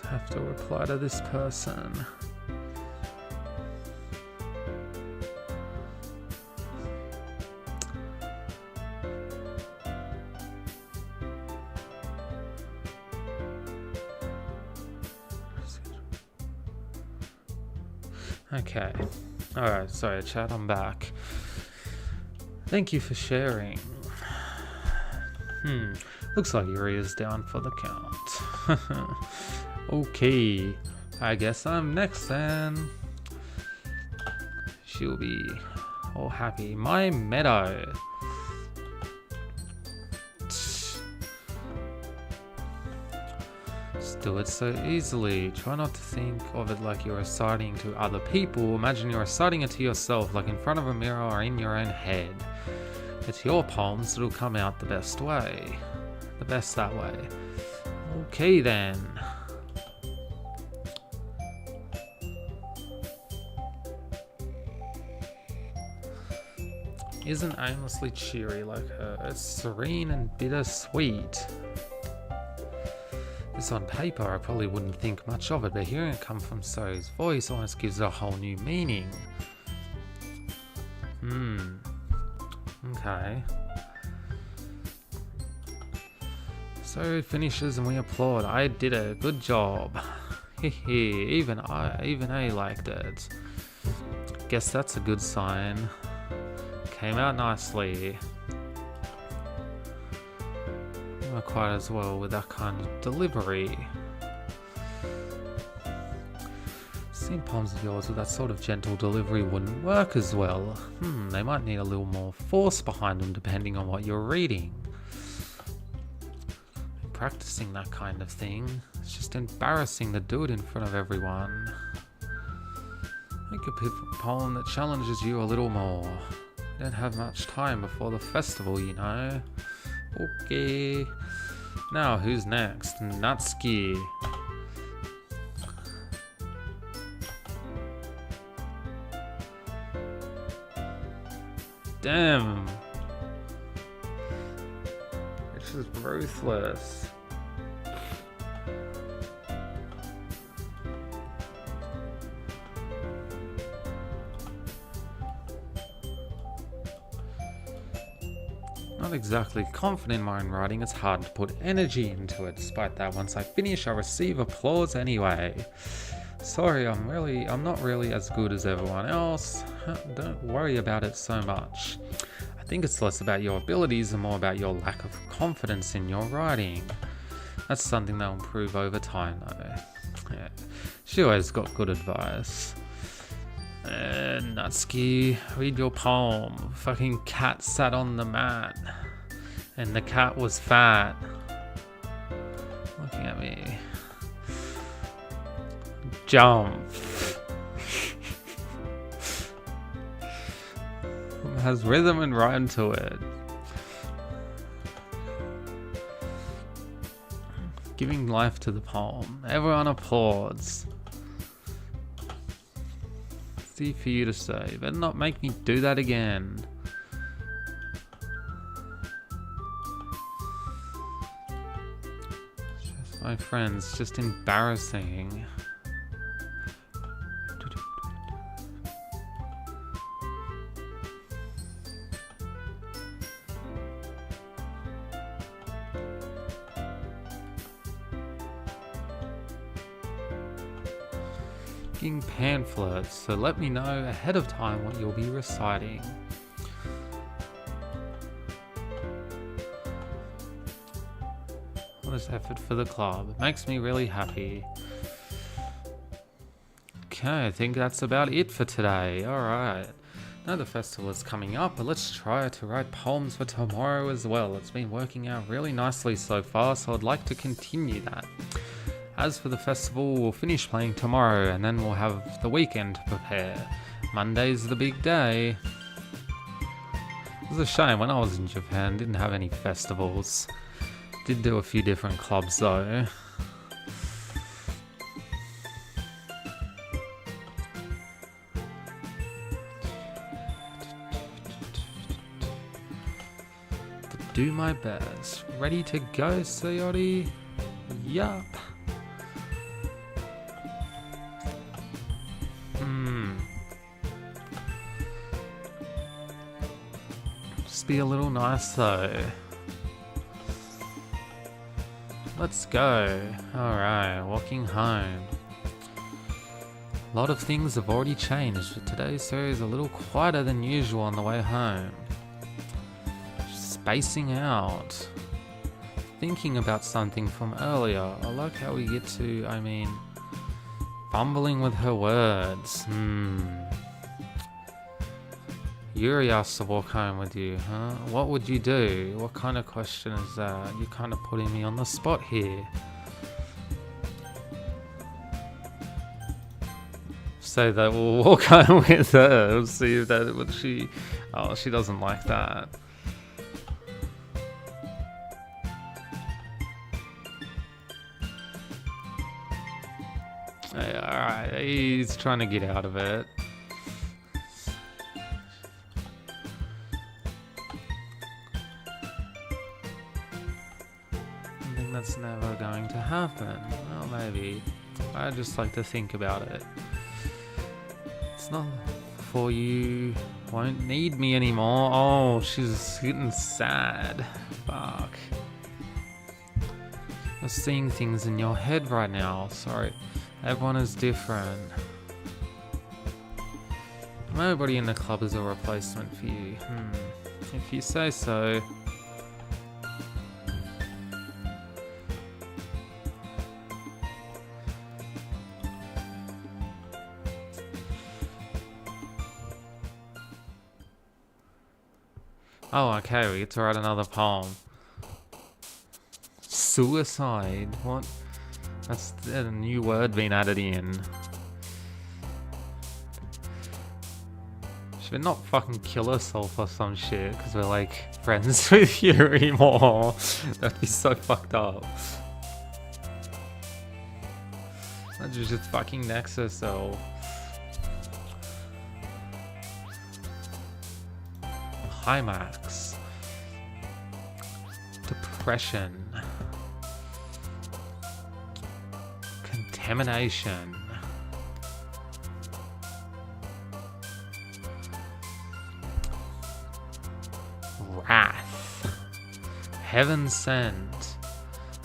Have to reply to this person. Okay. Alright, sorry chat, I'm back. Thank you for sharing. Looks like Yuri is down for the count. Okay, I guess I'm next then. She'll be all happy. My meadow. Just do it so easily. Try not to think of it like you're reciting to other people. Imagine you're reciting it to yourself, like in front of a mirror or in your own head. It's your poems, it'll come out the best way. The best that way. Okay then. Isn't aimlessly cheery like her. It's serene and bittersweet. This on paper I probably wouldn't think much of it, but hearing it come from So's voice almost gives it a whole new meaning. Okay. So finishes and we applaud. I did a good job. Hehe, even I liked it. Guess that's a good sign. Came out nicely. Not quite as well with that kind of delivery. Seen poems of yours with that sort of gentle delivery wouldn't work as well. They might need a little more force behind them depending on what you're reading. Practicing that kind of thing. It's just embarrassing to do it in front of everyone. Make a poem that challenges you a little more. Don't have much time before the festival, you know. Okay. Now, who's next? Natsuki. Damn. This is ruthless. Not exactly confident in my own writing, it's hard to put energy into it. Despite that, once I finish, I receive applause anyway. Sorry, I'm not really as good as everyone else. Don't worry about it so much. I think it's less about your abilities and more about your lack of confidence in your writing. That's something that'll improve over time, though. Yeah. She always got good advice. Natsuki, read your poem. Fucking cat sat on the mat. And the cat was fat. Looking at me. Jump. It has rhythm and rhyme to it. Giving life to the poem. Everyone applauds. It's easy for you to say. Better not make me do that again. Just my friends, just embarrassing. Pamphlets, so let me know ahead of time what you'll be reciting. All this effort for the club. It makes me really happy. Okay, I think that's about it for today. Alright. Now the festival is coming up, but let's try to write poems for tomorrow as well. It's been working out really nicely so far, so I'd like to continue that. As for the festival, we'll finish playing tomorrow and then we'll have the weekend to prepare. Monday's the big day. It was a shame, when I was in Japan, didn't have any festivals. Did do a few different clubs though. Do my best. Ready to go, Sayori? Yup. Just be a little nice though. Let's go. Alright, walking home. A lot of things have already changed, but today's series is a little quieter than usual on the way home. Spacing out. Thinking about something from earlier. I like how we get to, fumbling with her words. Yuri asked to walk home with you, huh? What would you do? What kind of question is that? You're kind of putting me on the spot here. Say that we'll walk home with her. We'll see if that would she. Oh, she doesn't like that. Alright, he's trying to get out of it. I think that's never going to happen. Well, maybe. I just like to think about it. It's not for you. Won't need me anymore. Oh, she's getting sad. Fuck. You're seeing things in your head right now. Sorry. Everyone is different. Nobody in the club is a replacement for you. If you say so. Oh, okay, we get to write another poem. Suicide? What? That's a new word being added in. She better not fucking kill herself or some shit, because we're like friends with Yuri more. That'd be so fucked up. That just fucking necks herself. Climax. Depression. Contamination. Wrath. Heaven sent.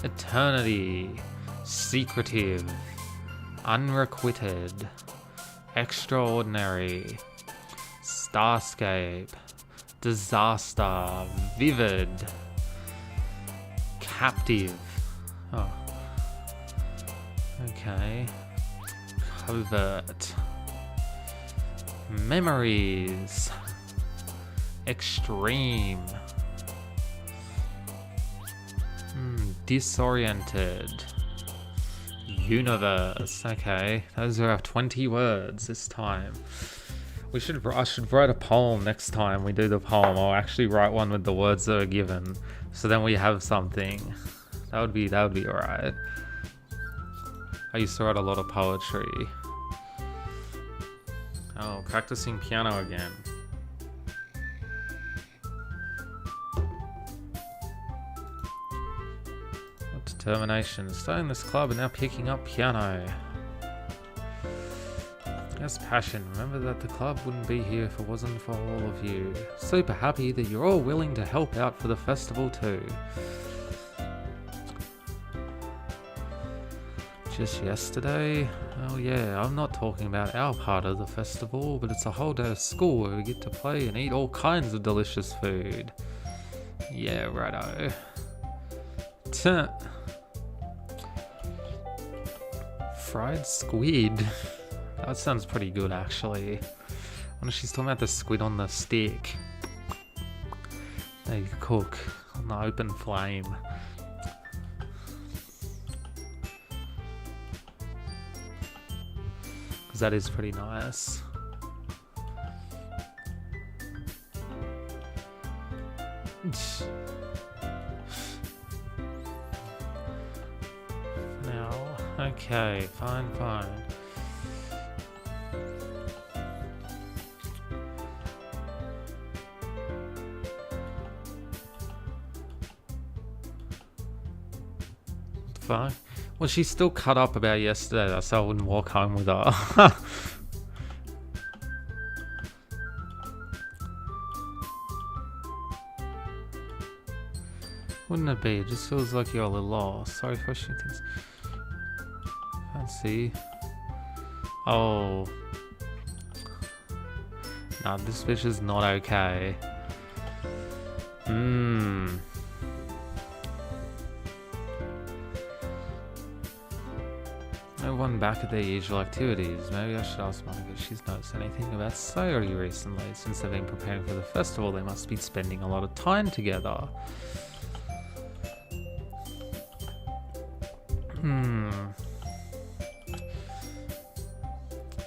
Eternity. Secretive. Unrequited. Extraordinary. Starscape. Disaster. Vivid. Captive. Oh. Okay. Covert. Memories. Extreme. Disoriented. Universe. Okay, those are our 20 words this time. I should write a poem next time we do the poem. I'll actually write one with the words that are given, so then we have something. That would be alright. I used to write a lot of poetry. Oh, practicing piano again. What determination. Starting this club and now picking up piano. Yes, passion. Remember that the club wouldn't be here if it wasn't for all of you. Super happy that you're all willing to help out for the festival too. Just yesterday? Oh yeah, I'm not talking about our part of the festival, but it's a whole day of school where we get to play and eat all kinds of delicious food. Yeah, righto. Tuh. Fried squid. That sounds pretty good, actually. I wonder if she's talking about the squid on the stick. They cook on the open flame. Because that is pretty nice. Now, okay, fine. Fine. Well, she's still cut up about yesterday, though, so I wouldn't walk home with her. Wouldn't it be? It just feels like you're a little lost. Sorry for questioning things. Can't see. Oh. Nah, this bitch is not okay. No one back at their usual activities. Maybe I should ask Monica if she's noticed anything about Sayori recently. Since they've been preparing for the festival, they must be spending a lot of time together.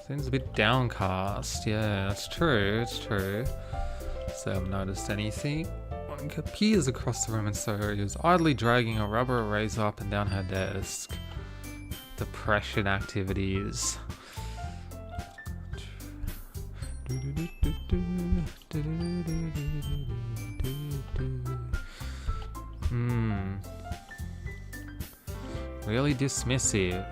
Seems a bit downcast. Yeah, that's true. It's true. So I haven't noticed anything. Monica peers across the room and Sayori is idly dragging a rubber eraser up and down her desk. Depression activities. Really dismissive.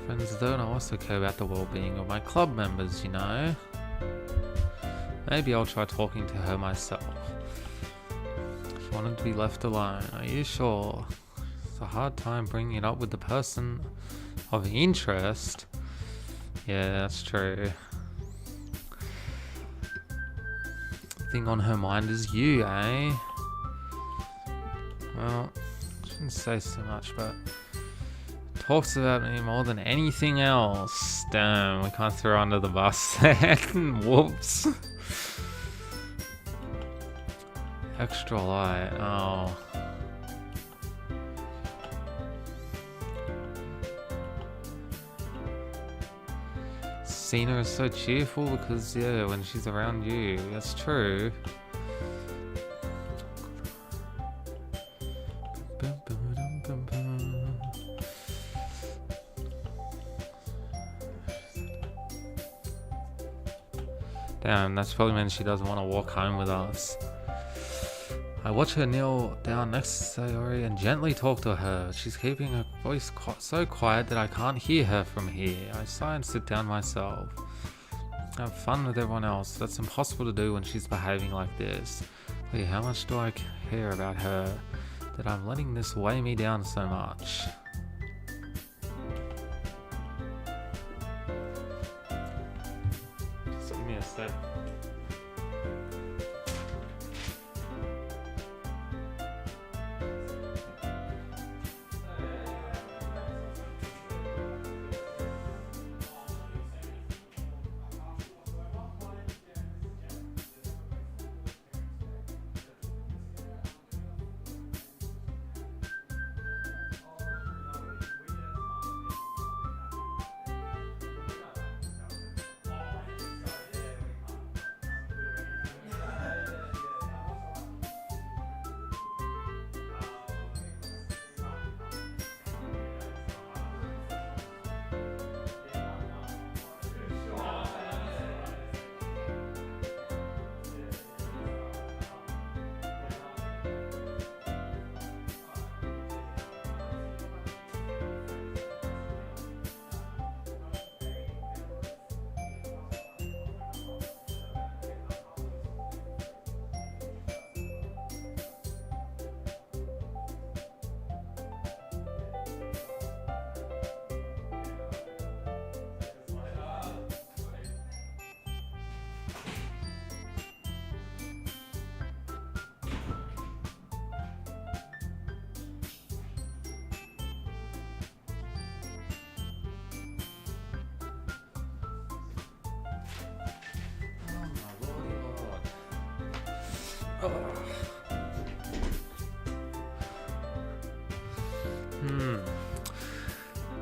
Friends don't also care about the well-being of my club members, you know. Maybe I'll try talking to her myself. She wanted to be left alone. Are you sure? It's a hard time bringing it up with the person of interest. Yeah, that's true. The thing on her mind is you, eh? Well, I shouldn't say so much, but talks about me more than anything else. Damn, we can't throw her under the bus then. Whoops. Extra light. Oh. Cena is so cheerful because, yeah, when she's around you, that's true. Damn, that's probably means she doesn't want to walk home with us. I watch her kneel down next to Sayori and gently talk to her. She's keeping her voice so quiet that I can't hear her from here. I sigh and sit down myself. Have fun with everyone else. That's impossible to do when she's behaving like this. Hey, how much do I care about her? that I'm letting this weigh me down so much. Just give me a sec.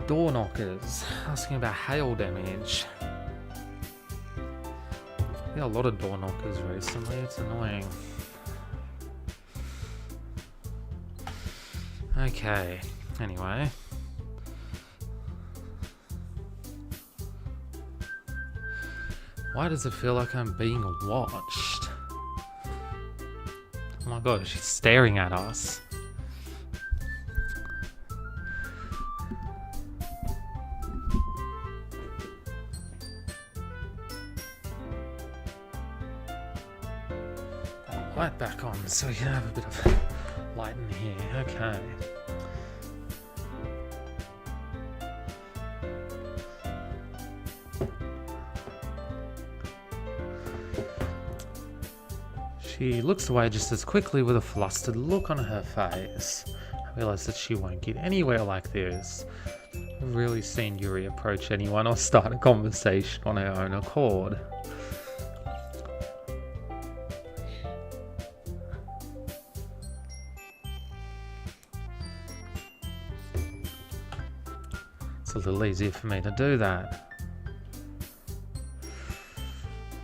Door knockers asking about hail damage. Yeah, a lot of door knockers recently. It's annoying. Okay. Anyway. Why does it feel like I'm being watched? Oh my god, she's staring at us. Light back on so we can have a bit of light in here. Okay. She looks away just as quickly with a flustered look on her face. I realise that she won't get anywhere like this. I've really seen Yuri approach anyone or start a conversation on her own accord. It's a little easier for me to do that.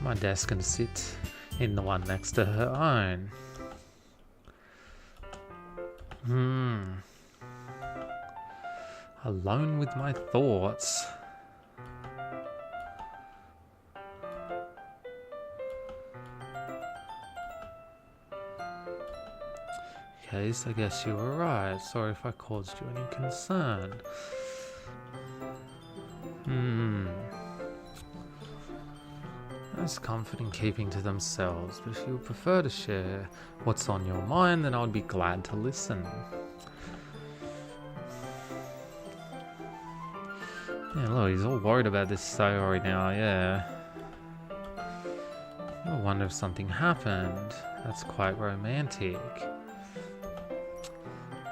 My desk can sit in the one next to her own. Alone with my thoughts. Okay, so I guess you were right. Sorry if I caused you any concern. There's comfort in keeping to themselves, but if you would prefer to share what's on your mind, then I would be glad to listen. Yeah, look, he's all worried about this Sayori now, yeah. I wonder if something happened. That's quite romantic.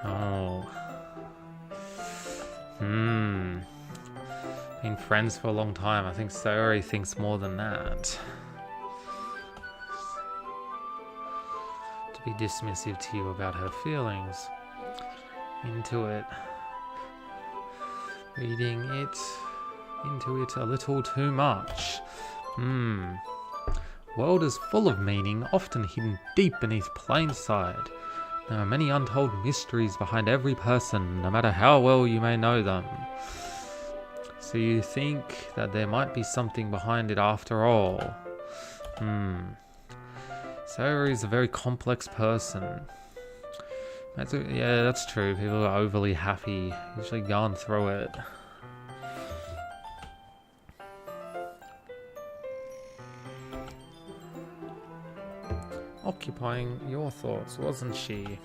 Oh. Been friends for a long time. I think Sayori thinks more than that. To be dismissive to you about her feelings. Into it. Reading it into it a little too much. World is full of meaning, often hidden deep beneath plain sight. There are many untold mysteries behind every person, no matter how well you may know them. So you think that there might be something behind it after all. Sayori is a very complex person. Yeah, that's true. People are overly happy, usually gone through it. Occupying your thoughts, wasn't she?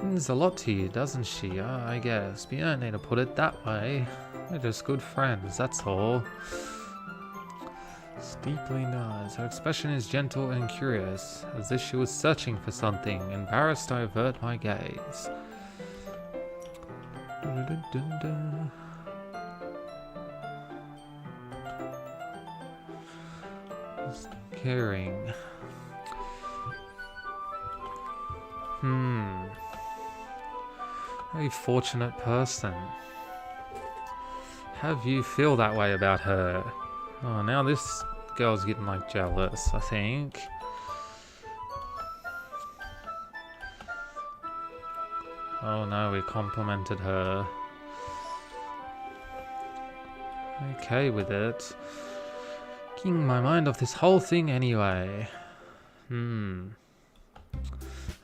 Means a lot to you, doesn't she? I guess. But you don't need to put it that way. We're just good friends, that's all. Steeply nods. Her expression is gentle and curious, as if she was searching for something. Embarrassed, I avert my gaze. Caring. Very fortunate person. Have you feel that way about her? Oh, now this girl's getting like jealous, I think. Oh no, we complimented her. Okay with it. Getting my mind off this whole thing anyway.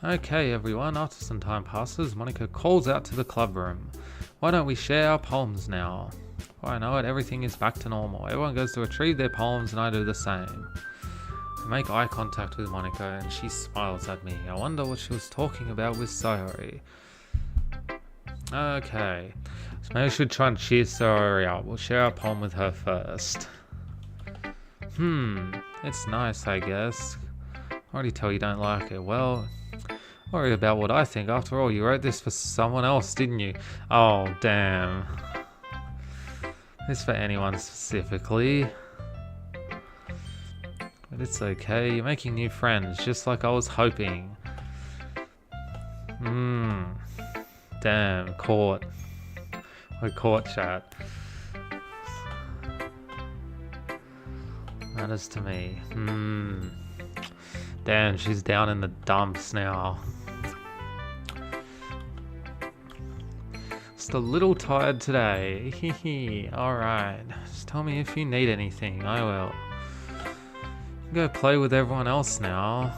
Okay everyone, after some time passes, Monica calls out to the club room. Why don't we share our poems now? Before I know it, everything is back to normal. Everyone goes to retrieve their poems and I do the same. I make eye contact with Monica and she smiles at me. I wonder what she was talking about with Sayori. Okay, so maybe I should try and cheer Sayori up. We'll share our poem with her first. It's nice, I guess. I already tell you don't like it. Well, worry about what I think. After all, you wrote this for someone else, didn't you? Oh, damn. This for anyone specifically. But it's okay. You're making new friends, just like I was hoping. Damn, caught. We're caught, chat. Matters to me. Damn, she's down in the dumps now. Just a little tired today. Hehe. Alright. Just tell me if you need anything. I will. Go play with everyone else now.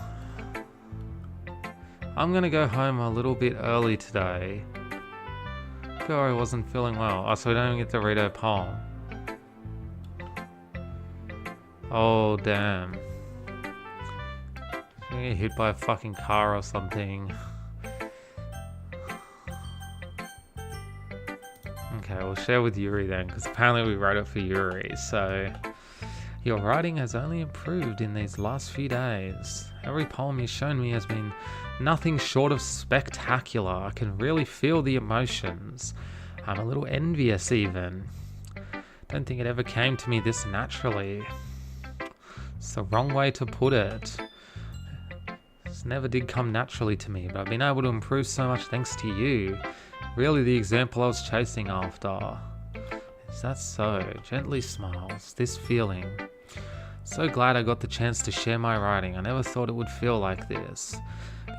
I'm gonna go home a little bit early today. I wasn't feeling well. Oh, so we don't even get to read her poem. Oh, damn. She's gonna get hit by a fucking car or something. Okay, we'll share with Yuri then, because apparently we wrote it for Yuri, so... Your writing has only improved in these last few days. Every poem you've shown me has been nothing short of spectacular. I can really feel the emotions. I'm a little envious even. Don't think it ever came to me this naturally. It's the wrong way to put it. This never did come naturally to me, but I've been able to improve so much thanks to you. Really the example I was chasing after. Is that so? Gently smiles. This feeling. So glad I got the chance to share my writing. I never thought it would feel like this.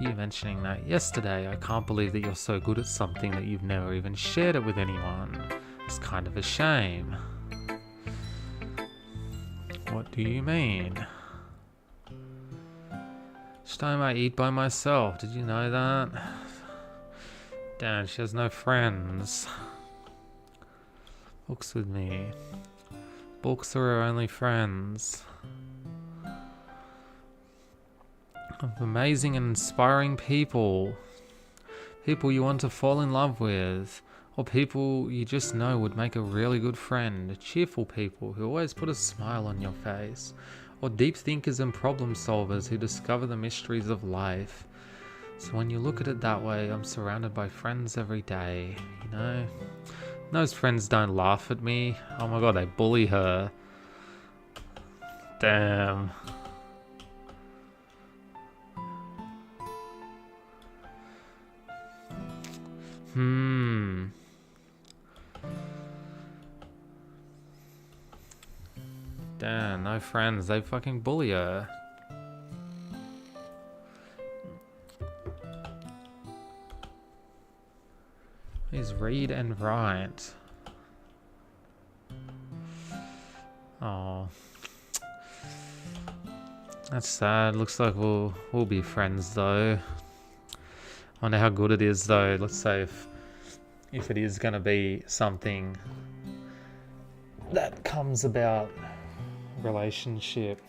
You mentioning that yesterday, I can't believe that you're so good at something that you've never even shared it with anyone. It's kind of a shame. What do you mean? Each time I eat by myself, did you know that? Damn, she has no friends. Books with me. Books are her only friends. Of amazing and inspiring people. People you want to fall in love with. Or people you just know would make a really good friend. Cheerful people who always put a smile on your face. Or deep thinkers and problem solvers who discover the mysteries of life. So when you look at it that way, I'm surrounded by friends every day, you know? Those friends don't laugh at me. Oh my god, they bully her. Damn. Damn, no friends. They fucking bully her. Please read and write. Oh. That's sad. Looks like we'll be friends though. Wonder how good it is though. Let's say if it is gonna be something that comes about relationship.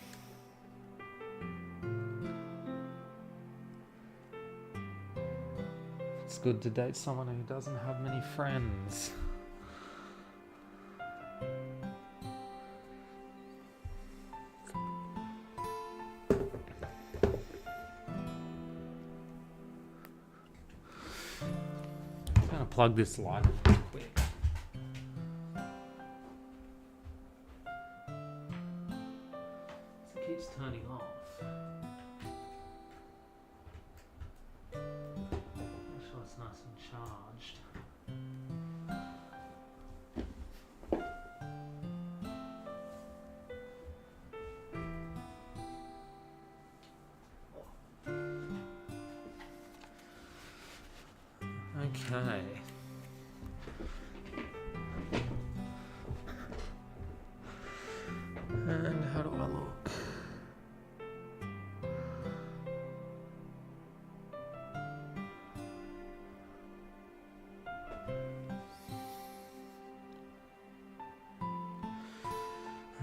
it's good to date someone who doesn't have many friends. I'm gonna plug this light in quick. It keeps turning off. Make sure it's nice and charged. Okay. And how do I look?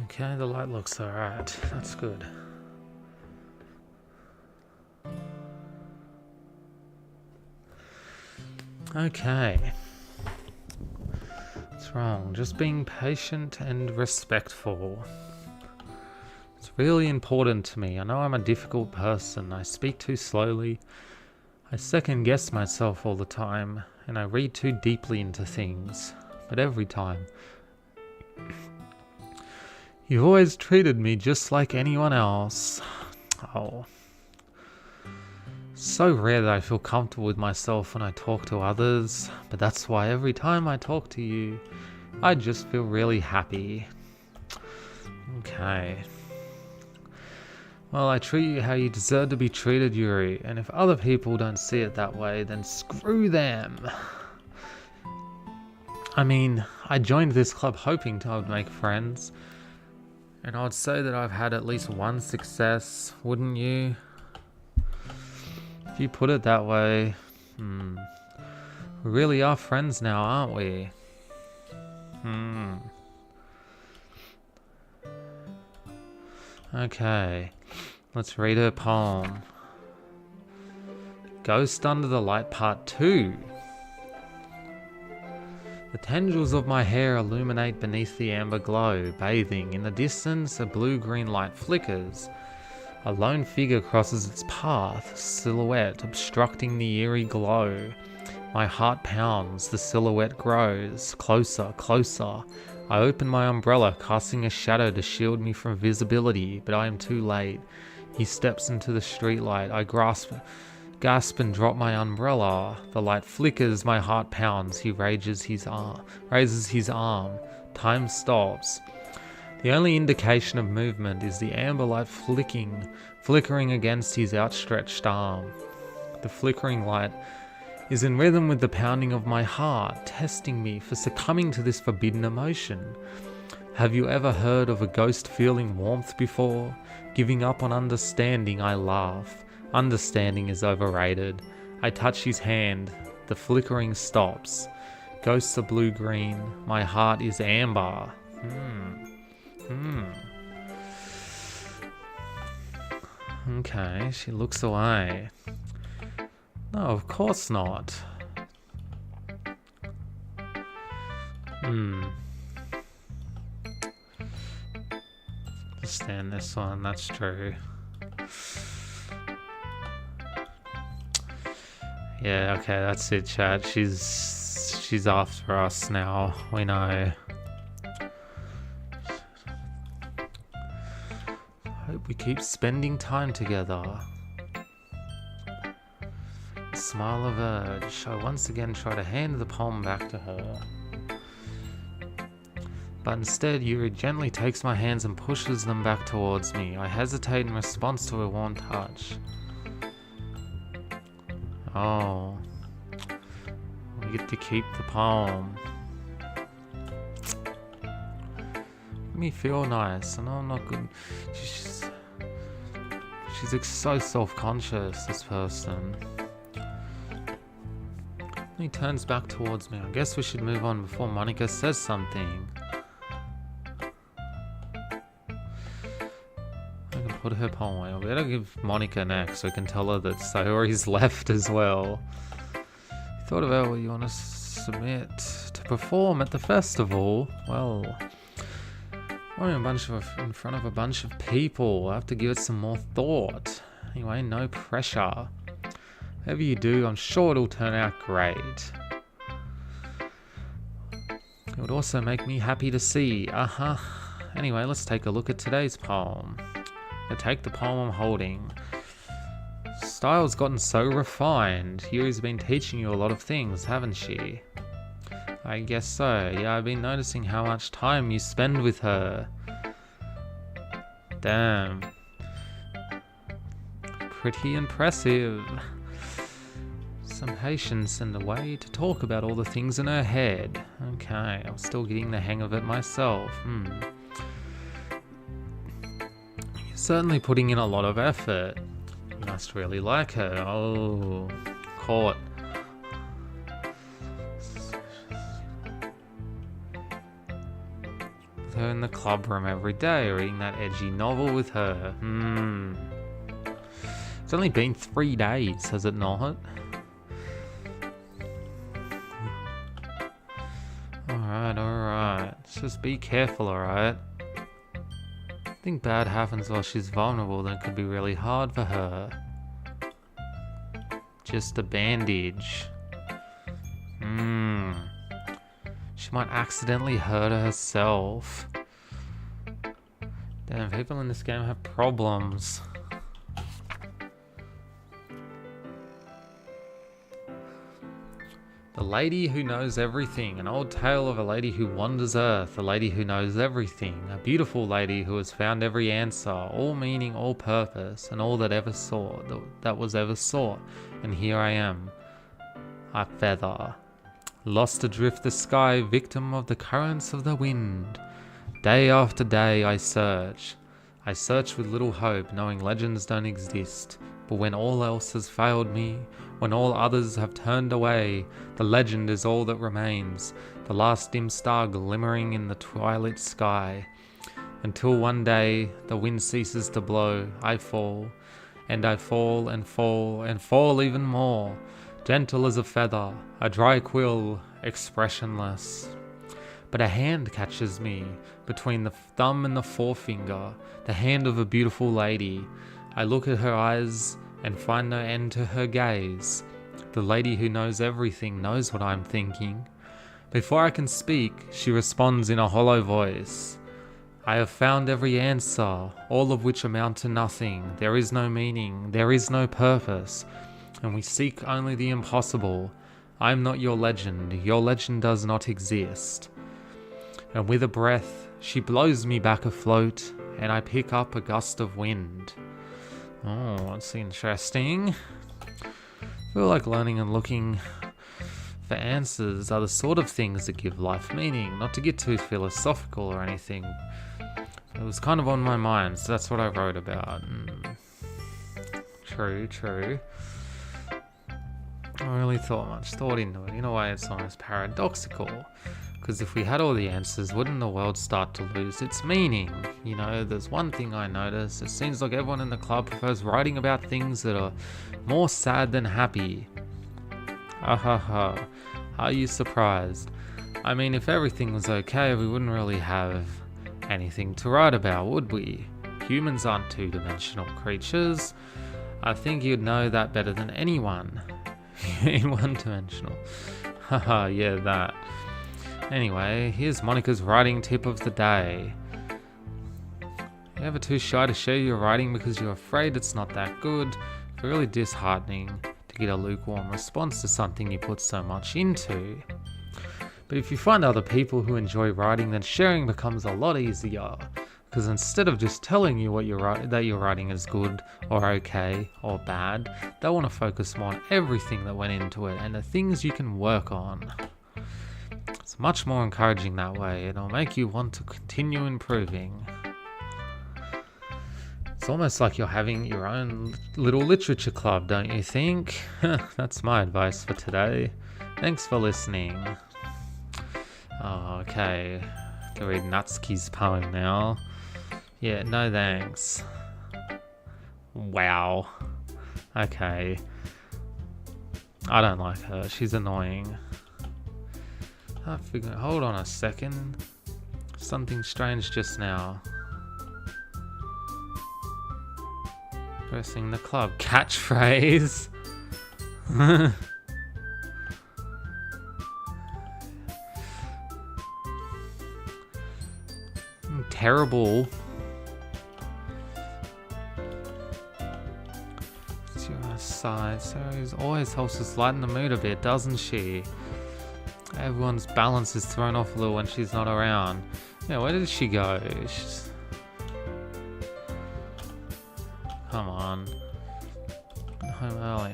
Okay, the light looks alright. That's good. Okay. What's wrong? Just being patient and respectful. It's really important to me. I know I'm a difficult person. I speak too slowly. I second guess myself all the time, and I read too deeply into things. But every time, you've always treated me just like anyone else. Oh. So rare that I feel comfortable with myself when I talk to others, but that's why every time I talk to you, I just feel really happy. Okay. Well, I treat you how you deserve to be treated, Yuri, and if other people don't see it that way, then screw them. I mean, I joined this club hoping I would make friends, and I would say that I've had at least one success, wouldn't you? If you put it that way, we really are friends now, aren't we? Okay, let's read her poem. Ghost Under the Light Part 2. The tendrils of my hair illuminate beneath the amber glow, bathing. In the distance, a blue-green light flickers. A lone figure crosses its path, silhouette obstructing the eerie glow. My heart pounds, the silhouette grows, closer, closer. I open my umbrella, casting a shadow to shield me from visibility, but I am too late. He steps into the streetlight. I gasp and drop my umbrella. The light flickers, my heart pounds. He raises his arm. Time stops. The only indication of movement is the amber light flickering against his outstretched arm. The flickering light is in rhythm with the pounding of my heart, testing me for succumbing to this forbidden emotion. Have you ever heard of a ghost feeling warmth before? Giving up on understanding, I laugh. Understanding is overrated. I touch his hand. The flickering stops. Ghosts are blue-green. My heart is amber. Okay, she looks away. No, of course not. Understand this one, that's true. Yeah, okay, that's it, chat. She's after us now, we know. Hope we keep spending time together. Smile of urge. I once again try to hand the poem back to her. But instead, Yuri gently takes my hands and pushes them back towards me. I hesitate in response to her warm touch. Oh. We get to keep the poem. Make me feel nice. I know I'm not good. She's so self-conscious, this person. He turns back towards me. I guess we should move on before Monica says something. I can put her poem away. We better give Monica next so we can tell her that Sayori's left as well. He thought about what you want to submit to perform at the festival? Well, I'm in front of a bunch of people. I have to give it some more thought. Anyway, no pressure. Whatever you do, I'm sure it'll turn out great. It would also make me happy to see. Anyway, let's take a look at today's poem. I'll take the poem I'm holding. Style's gotten so refined. Yuri's been teaching you a lot of things, haven't she? I guess so. Yeah, I've been noticing how much time you spend with her. Damn. Pretty impressive. Some patience and a way to talk about all the things in her head. Okay, I'm still getting the hang of it myself. You're certainly putting in a lot of effort. You must really like her. Oh, caught. With her in the club room every day, reading that edgy novel with her. It's only been 3 days, has it not? Alright. Just be careful, alright? I think bad happens while she's vulnerable, then it could be really hard for her. Just a bandage. She might accidentally hurt herself. Damn, people in this game have problems. The Lady Who Knows Everything, an old tale of a lady who wanders earth, a lady who knows everything, a beautiful lady who has found every answer, all meaning, all purpose, and all that was ever sought, and here I am, a feather, lost adrift the sky, victim of the currents of the wind. Day after day I search with little hope, knowing legends don't exist. But when all else has failed me, when all others have turned away, the legend is all that remains, the last dim star glimmering in the twilight sky. Until one day the wind ceases to blow, I fall, and I fall and fall and fall even more, gentle as a feather, a dry quill, expressionless. But a hand catches me between the thumb and the forefinger, the hand of a beautiful lady. I look at her eyes and find no end to her gaze. The lady who knows everything knows what I'm thinking. Before I can speak, she responds in a hollow voice. I have found every answer, all of which amount to nothing. There is no meaning, there is no purpose, and we seek only the impossible. I am not your legend does not exist. And with a breath, she blows me back afloat, and I pick up a gust of wind. Oh, that's interesting. I feel like learning and looking for answers are the sort of things that give life meaning. Not to get too philosophical or anything. It was kind of on my mind, so that's what I wrote about. True. I really thought much thought into it. In a way, it's almost paradoxical. Because if we had all the answers, wouldn't the world start to lose its meaning? You know, there's one thing I noticed. It seems like everyone in the club prefers writing about things that are more sad than happy. Are you surprised? I mean, if everything was okay, we wouldn't really have anything to write about, would we? Humans aren't two-dimensional creatures. I think you'd know that better than anyone. In one-dimensional. Yeah, that. Anyway, here's Monica's writing tip of the day. You ever too shy to share your writing because you're afraid it's not that good? It's really disheartening to get a lukewarm response to something you put so much into. But if you find other people who enjoy writing, then sharing becomes a lot easier. Because instead of just telling you that your writing is good or okay or bad, they want to focus more on everything that went into it and the things you can work on. It's much more encouraging that way. It'll make you want to continue improving. It's almost like you're having your own little literature club, don't you think? That's my advice for today. Thanks for listening. Oh, okay. To read Natsuki's poem now. Yeah, no thanks. Wow. Okay. I don't like her. She's annoying. I figure. Hold on a second. Something strange just now. Dressing the club. Catchphrase. Terrible. To her side. Sarah always helps us lighten the mood a bit, doesn't she? Everyone's balance is thrown off a little when she's not around. Yeah, where did she go? Come on. Home early.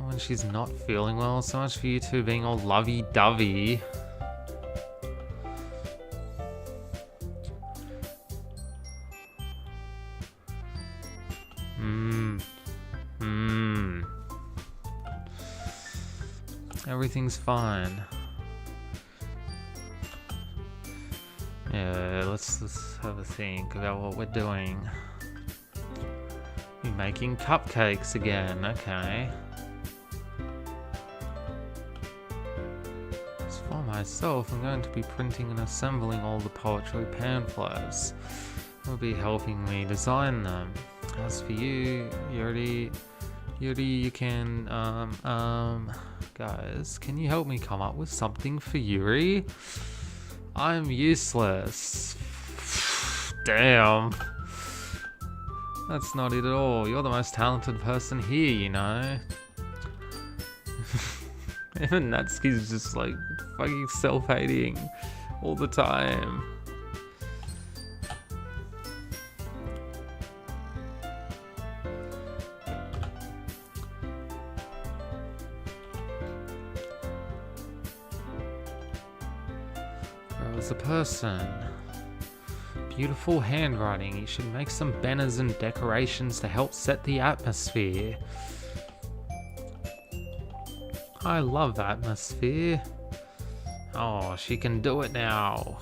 When she's not feeling well, so much for you two being all lovey-dovey. Everything's fine. Yeah, let's have a think about what we're doing. You're making cupcakes again, okay. As for myself, I'm going to be printing and assembling all the poetry pamphlets. You'll be helping me design them. As for you, Yuri, you can, guys, can you help me come up with something for Yuri? I'm useless. Damn. That's not it at all. You're the most talented person here, you know. Even Natsuki's just like fucking self-hating all the time. Grow as a person. Beautiful handwriting. You should make some banners and decorations to help set the atmosphere. I love atmosphere. Oh, she can do it now.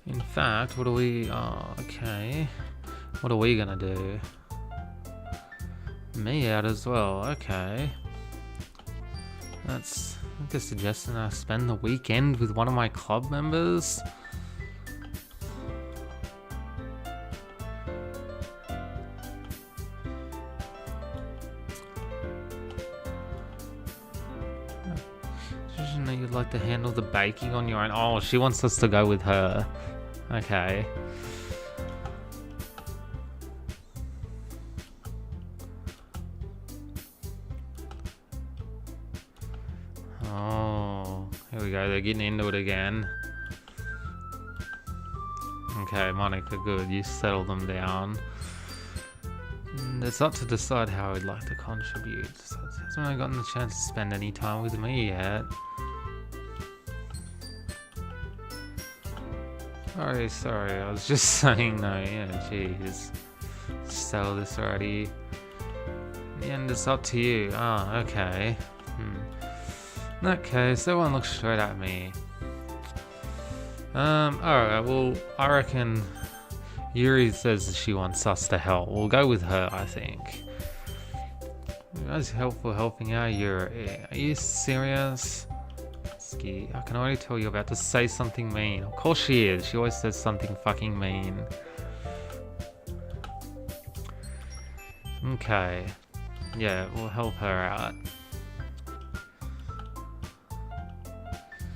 In fact, what are we... Oh, okay. What are we gonna do? Me out as well, okay. That's like a suggestion I spend the weekend with one of my club members. You'd like to handle the baking on your own. Oh, she wants us to go with her. Okay. Oh, here we go. They're getting into it again. Okay, Monica, good. You settle them down. It's up to decide how I'd like to contribute. So it hasn't really gotten the chance to spend any time with me yet. Sorry, I was just saying no, yeah, jeez. Settle this already. In the end, it's up to you. Oh, okay. In that case, everyone looks straight at me. Alright, well, I reckon Yuri says she wants us to help. We'll go with her, I think. You guys helpful helping out, Yuri. Are you serious? I can already tell you're about to say something mean. Of course she is. She always says something fucking mean. Okay. Yeah, we'll help her out.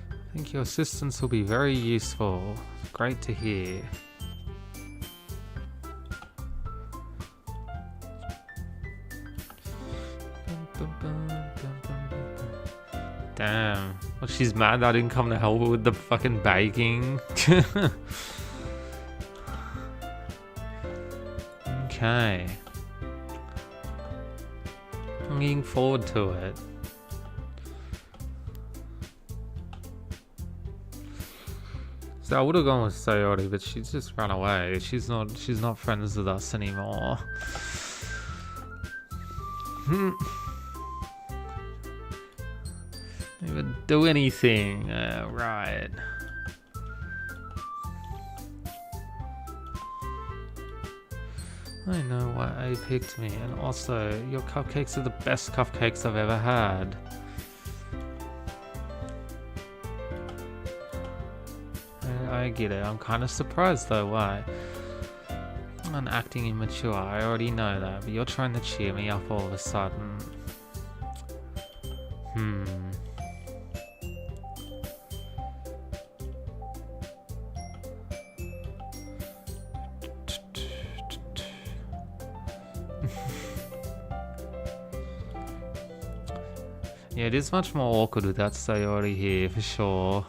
I think your assistance will be very useful. Great to hear. Damn. Well, she's mad that I didn't come to help her with the fucking baking. Okay. I'm looking forward to it. So I would have gone with Sayori, but she's just run away. She's not friends with us anymore. Even do anything. Right. I know why A picked me, and also, your cupcakes are the best cupcakes I've ever had. I get it. I'm kind of surprised though, why? I'm acting immature, I already know that, but you're trying to cheer me up all of a sudden. Yeah, it is much more awkward with that Sayori here, for sure.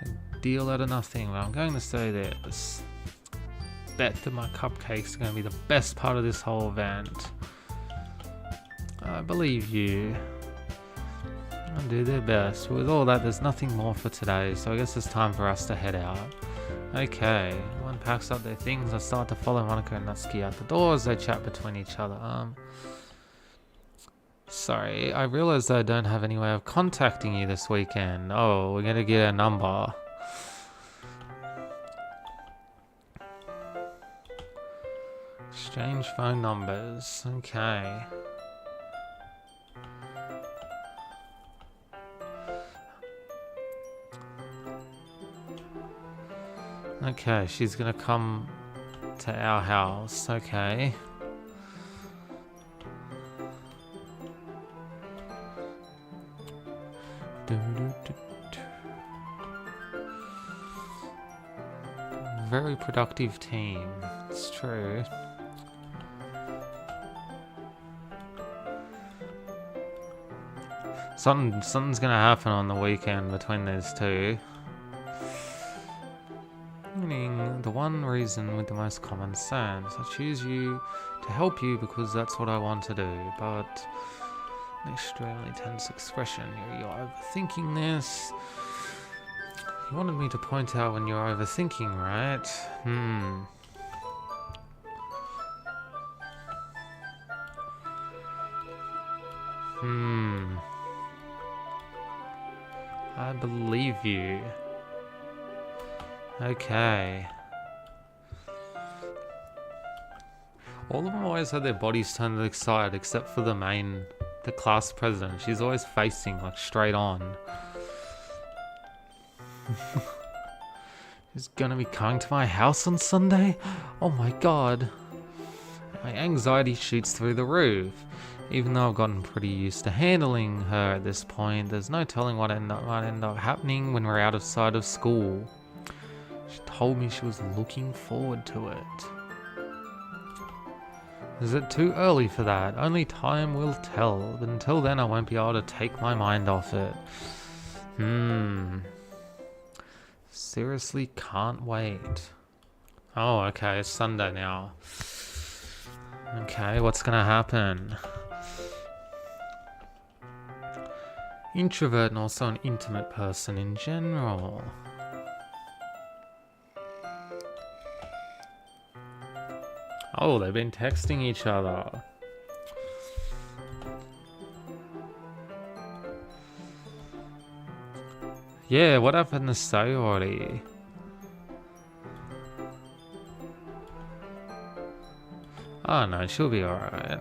A deal out of nothing, but I'm going to say this. Bet that my cupcakes are going to be the best part of this whole event. I believe you. I'll do their best. With all that, there's nothing more for today, so I guess it's time for us to head out. Okay, one packs up their things. I start to follow Monica and Natsuki out the door as they chat between each other. Sorry, I realized I don't have any way of contacting you this weekend. Oh, we're gonna get a number. Exchange phone numbers. Okay. Okay, she's gonna come to our house. Okay. Very productive team. It's true. Something's gonna happen on the weekend between these two. Meaning the one reason with the most common sense. I choose you to help you because that's what I want to do, but an extremely tense expression. You're overthinking this. You wanted me to point out when you're overthinking, right? I believe you. Okay. All of them always had their bodies turned to the side except for the class president. She's always facing like straight on. She's gonna be coming to my house on Sunday? Oh my god. My anxiety shoots through the roof. Even though I've gotten pretty used to handling her at this point, there's no telling what might end up happening when we're out of sight of school. She told me she was looking forward to it. Is it too early for that? Only time will tell. But until then, I won't be able to take my mind off it. Seriously can't wait. Oh, okay, it's Sunday now. Okay, what's gonna happen? Introvert and also an intimate person in general. Oh, they've been texting each other. Yeah, what happened to Sayori? Oh no, she'll be alright.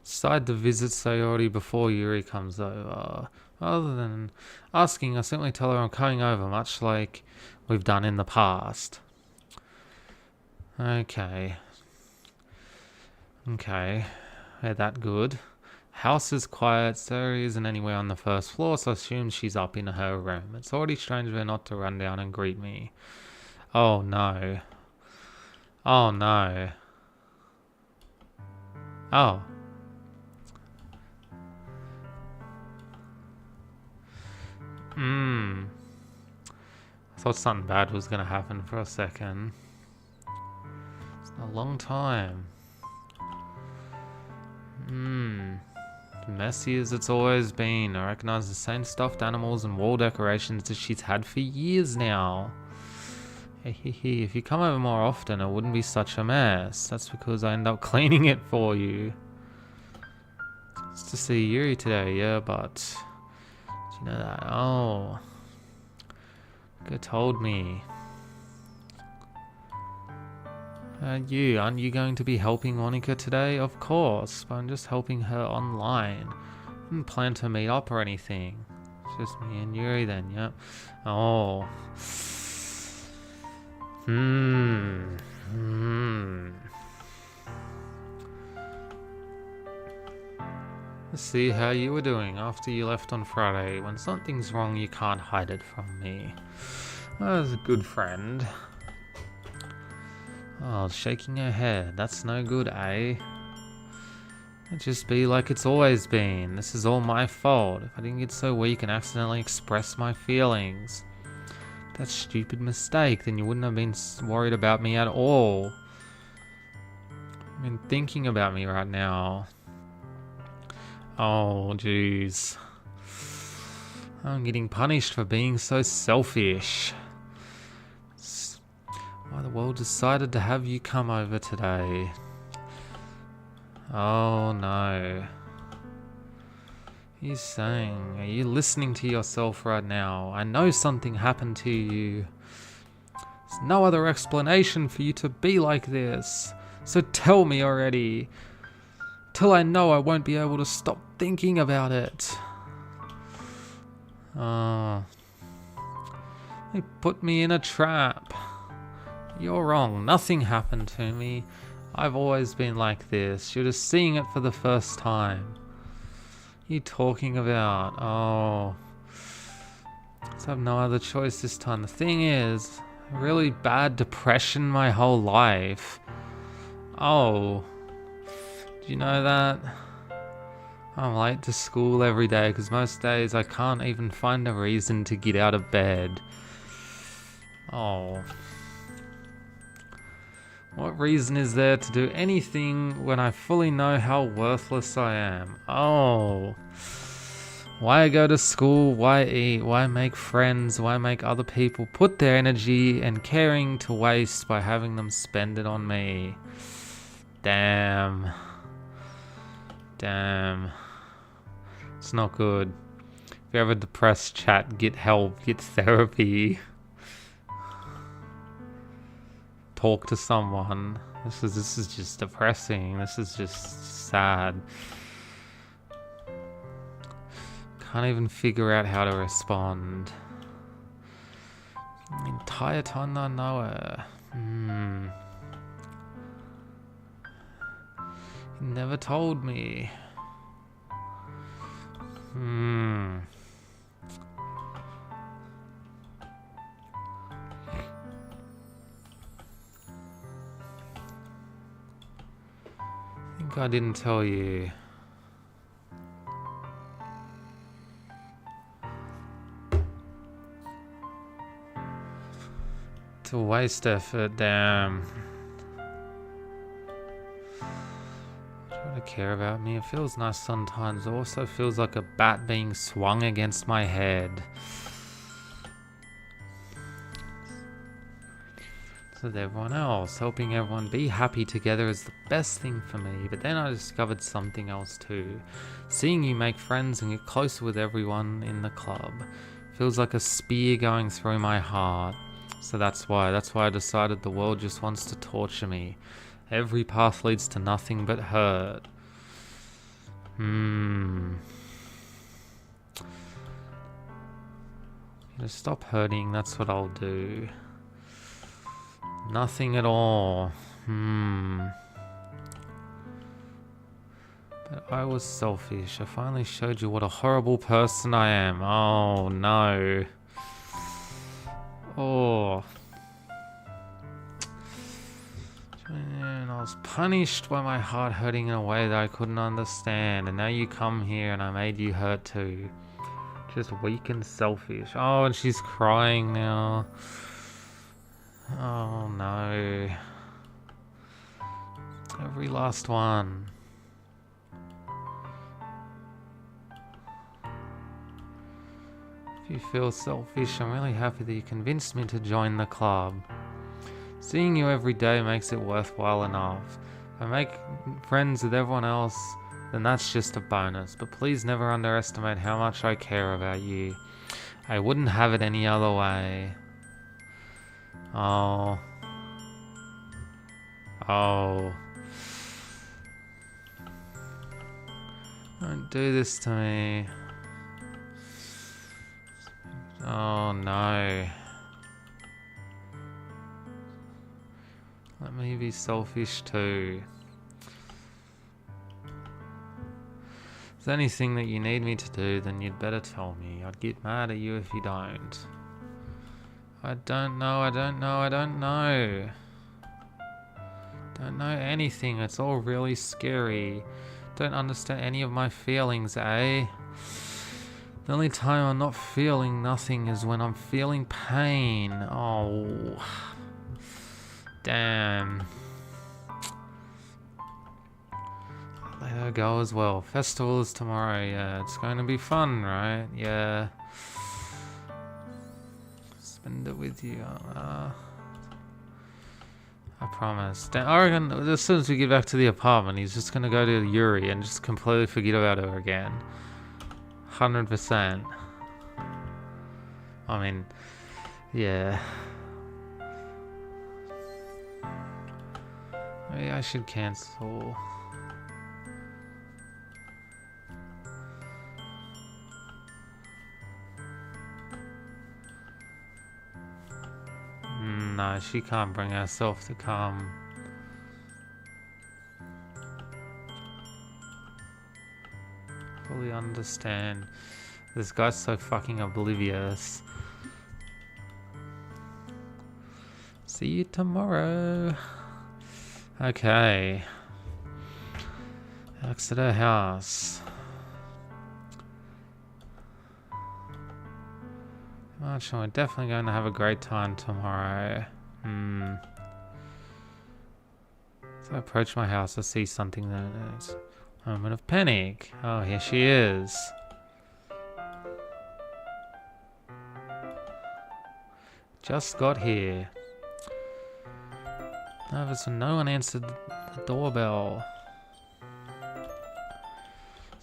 Decide to visit Sayori before Yuri comes over. Rather than asking, I simply tell her I'm coming over, much like we've done in the past. Okay. Okay. They're that good. House is quiet, Sayori isn't anywhere on the first floor, so I assume she's up in her room. It's already strange of her not to run down and greet me. Oh no. Oh no. Oh. I thought something bad was gonna happen for a second. It's been a long time. Messy as it's always been. I recognize the same stuffed animals and wall decorations that she's had for years now. Hehehe, if you come over more often, it wouldn't be such a mess. That's because I end up cleaning it for you. It's to see Yuri today, yeah, but... Do you know that? Oh. Go told me. Aren't you going to be helping Monica today? Of course, but I'm just helping her online. I didn't plan to meet up or anything. It's just me and Yuri then, yep. Oh. Let's see how you were doing after you left on Friday. When something's wrong, you can't hide it from me. I was a good friend. Oh, shaking her head. That's no good, eh? It'd just be like it's always been. This is all my fault. If I didn't get so weak and accidentally express my feelings. That stupid mistake, then you wouldn't have been worried about me at all. I've been thinking about me right now. Oh, jeez. I'm getting punished for being so selfish. Why the world decided to have you come over today. Oh no. He's saying, are you listening to yourself right now? I know something happened to you. There's no other explanation for you to be like this. So tell me already. Till I know I won't be able to stop thinking about it. Oh. They put me in a trap. You're wrong. Nothing happened to me. I've always been like this. You're just seeing it for the first time. What are you talking about? Oh. I have no other choice this time. The thing is, really bad depression my whole life. Oh. Do you know that? I'm late to school every day because most days I can't even find a reason to get out of bed. Oh. What reason is there to do anything when I fully know how worthless I am? Oh. Why go to school? Why eat? Why make friends? Why make other people put their energy and caring to waste by having them spend it on me? Damn. Damn. It's not good. If you're ever depressed, chat, get help, get therapy. Talk to someone. This is just depressing. This is just sad. Can't even figure out how to respond. The entire time I know her. He never told me. I think I didn't tell you. It's a waste effort, damn. Try to care about me. It feels nice sometimes. It also feels like a bat being swung against my head. With everyone else, helping everyone be happy together is the best thing for me. But then I discovered something else too. Seeing you make friends and get closer with everyone in the club feels like a spear going through my heart. So that's why I decided the world just wants to torture me. Every path leads to nothing but hurt. Just stop hurting, that's what I'll do. Nothing at all. But I was selfish. I finally showed you what a horrible person I am. Oh no. Oh. And I was punished by my heart hurting in a way that I couldn't understand. And now you come here and I made you hurt too. Just weak and selfish. Oh, and she's crying now. Oh no. Every last one. If If you feel selfish, I'm really happy that you convinced me to join the club. Seeing you every day makes it worthwhile enough. If I make friends with everyone else, then that's just a bonus. But please never underestimate how much I care about you. I wouldn't have it any other way. Oh. Oh. Don't do this to me. Oh no. Let me be selfish too. If there's anything that you need me to do, then you'd better tell me. I'd get mad at you if you don't. I don't know. Don't know anything. It's all really scary. Don't understand any of my feelings, eh? The only time I'm not feeling nothing is when I'm feeling pain. Oh. Damn. Let her go as well. Festival is tomorrow, yeah. It's going to be fun, right? Yeah. Spend it with you. I promise. I reckon as soon as we get back to the apartment, he's just going to go to Yuri and just completely forget about her again. 100%. I mean, yeah. Maybe I should cancel. No, she can't bring herself to come. Fully understand. This guy's so fucking oblivious. See you tomorrow. Okay. Exeter House. March, we're definitely going to have a great time tomorrow. As I approach my house, I see something that is a moment of panic. Oh, here she is. Just got here. Nervous when no one answered the doorbell.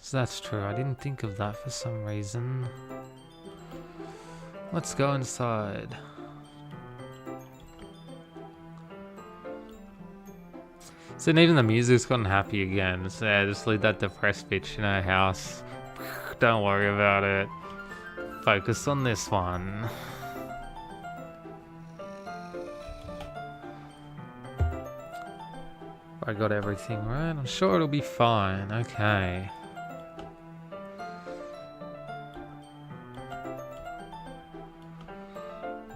So that's true, I didn't think of that for some reason. Let's go inside. So even the music's gotten happy again. So yeah, just leave that depressed bitch in her house. Don't worry about it. Focus on this one. I got everything right. I'm sure it'll be fine. Okay.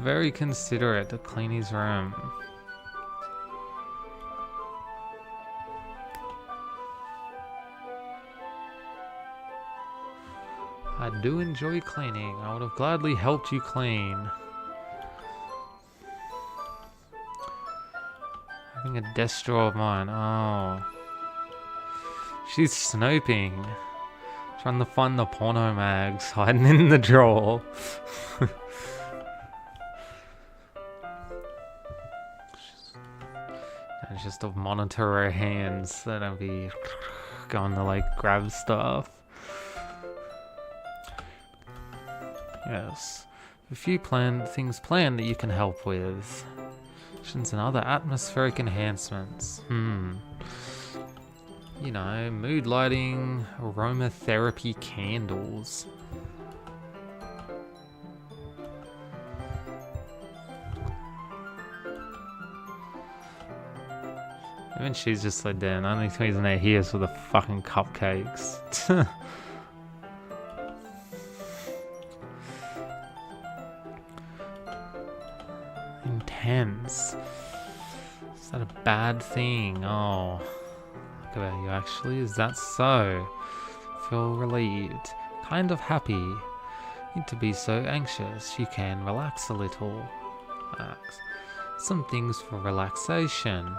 Very considerate to clean his room. I do enjoy cleaning. I would have gladly helped you clean. Having a desk drawer of mine. Oh. She's snooping. Trying to find the porno mags hiding in the drawer. And just to monitor her hands. So don't be going to like grab stuff. Yes. A few things planned that you can help with. And other atmospheric enhancements. You know, mood lighting, aromatherapy candles. Even she's just like, damn, only reason they're here is for the fucking cupcakes. Intense. Is that a bad thing? Oh. Look about you actually. Is that so? Feel relieved. Kind of happy. Need to be so anxious. You can relax a little. Relax. Some things for relaxation.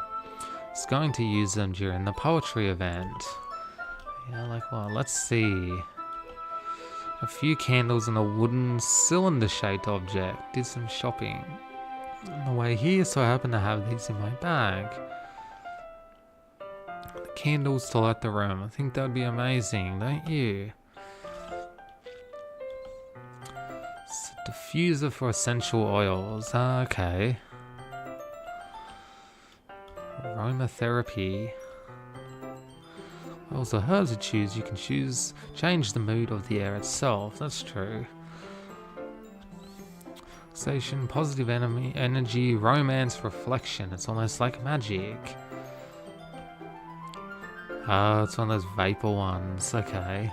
It's going to use them during the poetry event. Yeah, like what? Let's see. A few candles and a wooden cylinder-shaped object. Did some shopping on the way here, so I happen to have these in my bag. The candles to light the room. I think that'd be amazing, don't you? It's a diffuser for essential oils. Okay. Aromatherapy. Oils or herbs to choose. You can change the mood of the air itself. That's true. Station, positive energy, romance, reflection. It's almost like magic. Oh, it's one of those vapor ones. Okay.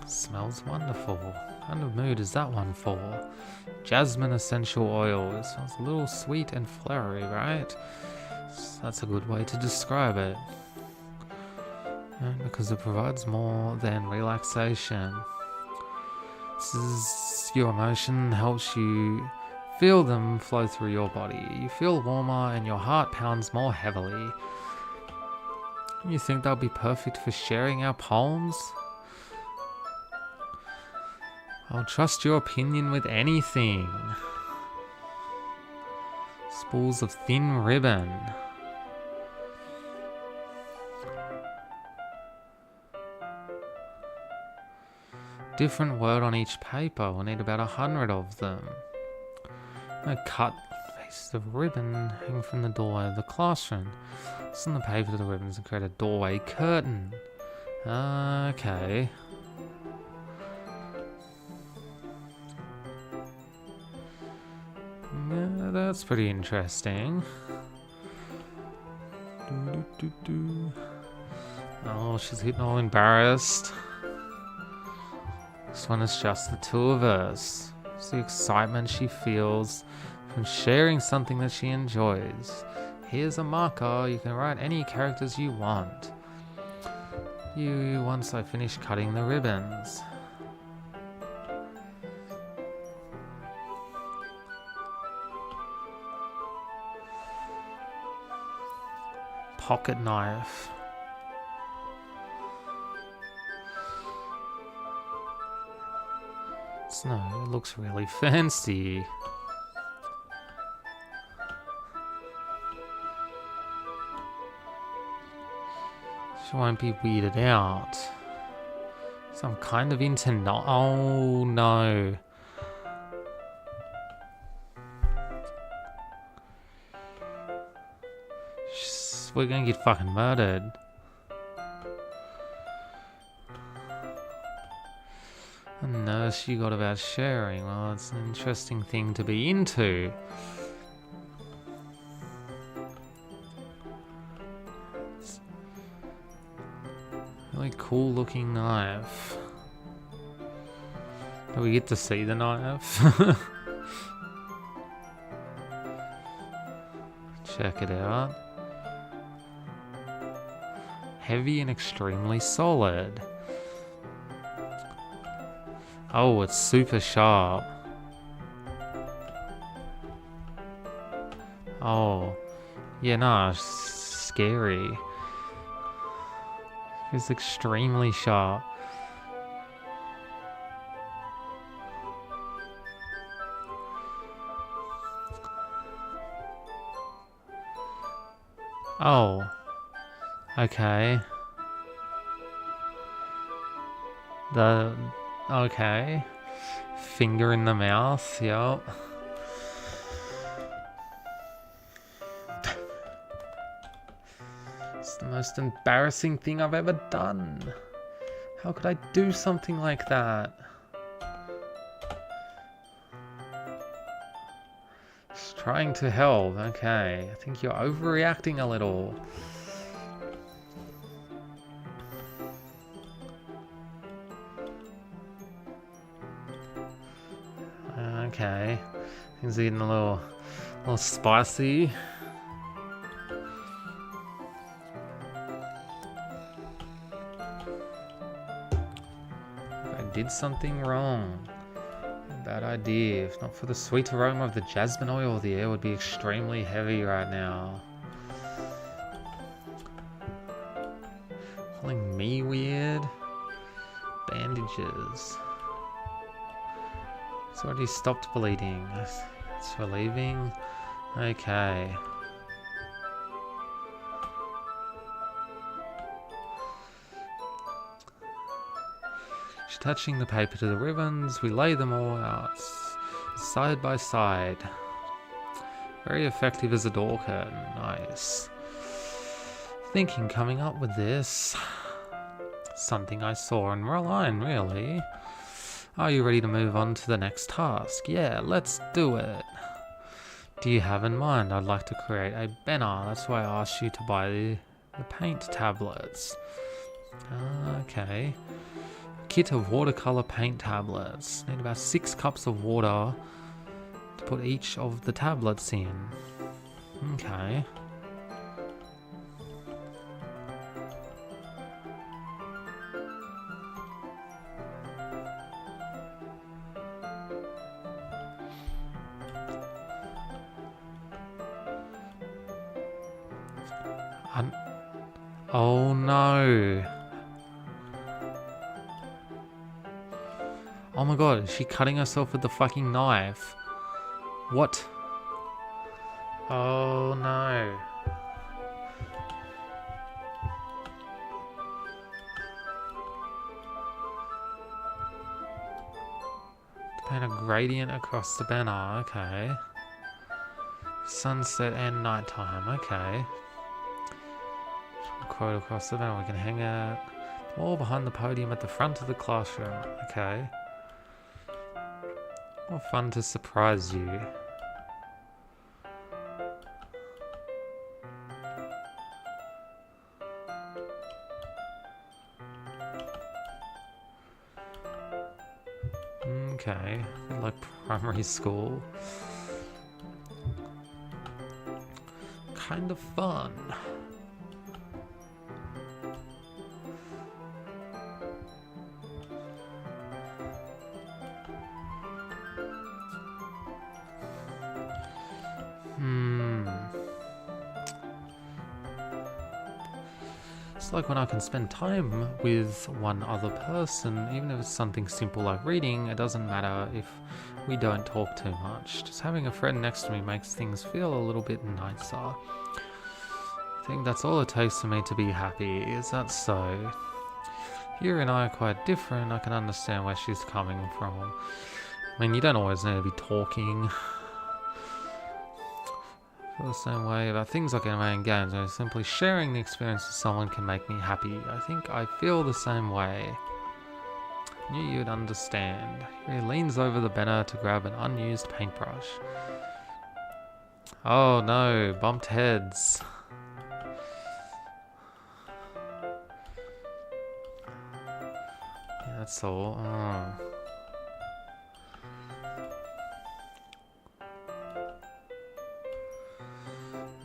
Smells wonderful. What kind of mood is that one for? Jasmine essential oil. It smells a little sweet and flowery, right? That's a good way to describe it. And because it provides more than relaxation. This is your emotion, helps you feel them flow through your body. You feel warmer and your heart pounds more heavily. You think they'll be perfect for sharing our poems? I'll trust your opinion with anything. Spools of thin ribbon. Different word on each paper. We'll need about 100 of them. A cut piece of ribbon hanging from the doorway of the classroom. Listen the paper to the ribbons and create a doorway curtain. Okay. Yeah, that's pretty interesting. Oh, she's getting all embarrassed. This one is just the two of us. It's the excitement she feels from sharing something that she enjoys. Here's a marker. You can write any characters you want. Once I finish cutting the ribbons. Pocket knife. No, it looks really fancy. She won't be weirded out. So I'm kind of into oh no. We're gonna get fucking murdered. A nurse you got about sharing. Well, it's an interesting thing to be into. It's a really cool looking knife. Do we get to see the knife? Check it out. Heavy and extremely solid. Oh, it's super sharp. Oh, yeah, no, it's scary. It's extremely sharp. Oh, okay. Okay. Finger in the mouth, yep. It's the most embarrassing thing I've ever done. How could I do something like that? Just trying to help, okay. I think you're overreacting a little. Okay, things are getting a little spicy. I did something wrong. A bad idea. If not for the sweet aroma of the jasmine oil, the air would be extremely heavy right now. Calling me weird? Bandages. It's already stopped bleeding. It's relieving. Okay. Attaching the paper to the ribbons, we lay them all out side by side. Very effective as a door curtain. Nice. Thinking coming up with this. Something I saw in real line, really. Are you ready to move on to the next task? Yeah, let's do it. Do you have in mind? I'd like to create a banner. That's why I asked you to buy the paint tablets. Okay. Kit of watercolor paint tablets. Need about 6 cups of water to put each of the tablets in. Okay. Oh no. Oh my god, is she cutting herself with the fucking knife? What? Oh no. To paint a gradient across the banner, okay. Sunset and nighttime, okay. Quote across the banner, we can hang it all behind the podium at the front of the classroom, okay. More fun to surprise you. Okay, like primary school. Kind of fun. It's like when I can spend time with one other person, even if it's something simple like reading, it doesn't matter if we don't talk too much. Just having a friend next to me makes things feel a little bit nicer. I think that's all it takes for me to be happy. Is that so? You and I are quite different. I can understand where she's coming from. I mean, you don't always need to be talking. I feel the same way about things like anime and games, where simply sharing the experience with someone can make me happy. I think I feel the same way. I knew you'd understand. He leans over the banner to grab an unused paintbrush. Oh no, bumped heads. Yeah, that's all. Oh.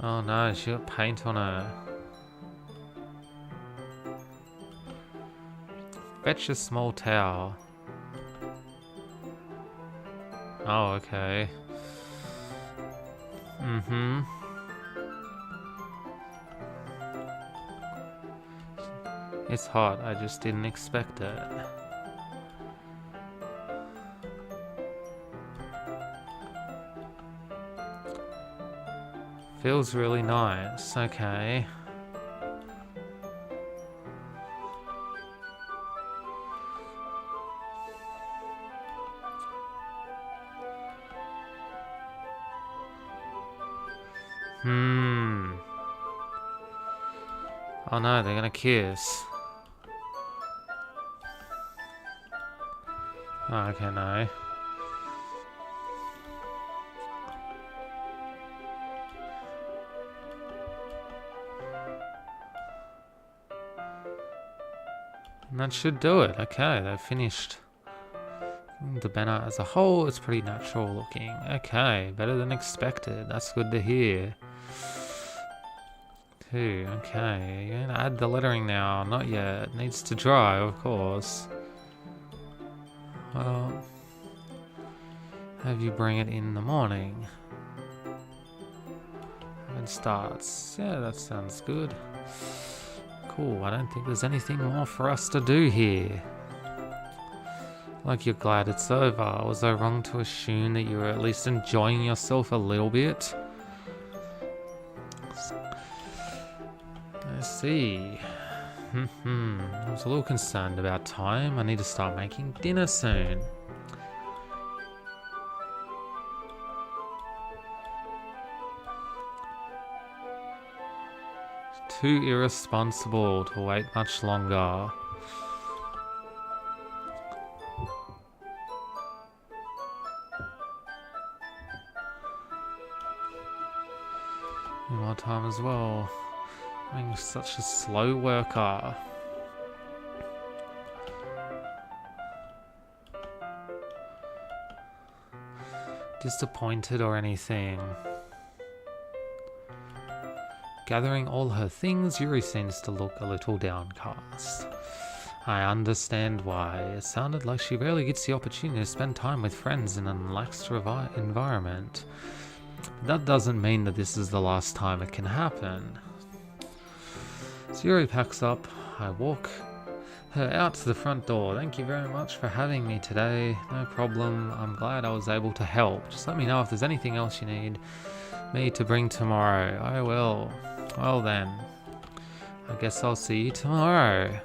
Oh no, she got paint on her. Fetch a small towel. Oh, okay. Mm-hmm. It's hot, I just didn't expect it. Feels really nice, okay. Oh no, they're gonna kiss. Oh, okay, no. And that should do it. Okay, they've finished the banner as a whole. It's pretty natural looking. Okay, better than expected. That's good to hear. 2, okay. You're gonna add the lettering now. Not yet. It needs to dry, of course. Well, have you bring it in the morning. It starts. Yeah, that sounds good. Cool, I don't think there's anything more for us to do here. Like you're glad it's over. Was I wrong to assume that you were at least enjoying yourself a little bit? I see. I was a little concerned about time. I need to start making dinner soon. Too irresponsible to wait much longer. More time as well. Being such a slow worker. Disappointed or anything. Gathering all her things, Yuri seems to look a little downcast. I understand why. It sounded like she rarely gets the opportunity to spend time with friends in an relaxed environment. That doesn't mean that this is the last time it can happen. So Yuri packs up. I walk her out to the front door. Thank you very much for having me today. No problem. I'm glad I was able to help. Just let me know if there's anything else you need me to bring tomorrow. I will. Well then, I guess I'll see you tomorrow.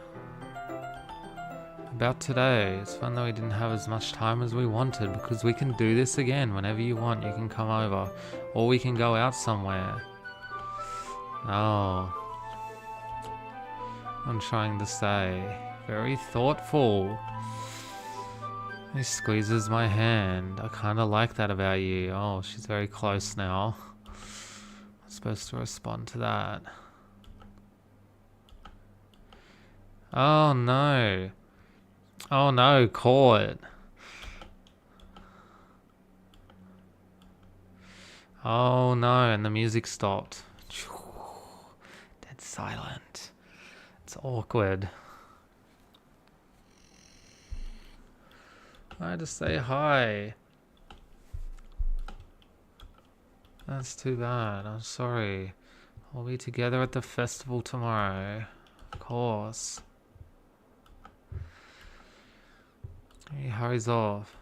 About today, it's fun that we didn't have as much time as we wanted, because we can do this again whenever you want. You can come over, or we can go out somewhere. Oh, I'm trying to say, very thoughtful. He squeezes my hand. I kind of like that about you. Oh, she's very close now. I'm supposed to respond to that. Oh no. Oh no, caught. Oh no, and the music stopped. Dead silent. It's awkward. I had to say hi. That's too bad. I'm sorry. We'll be together at the festival tomorrow. Of course. He hurries off.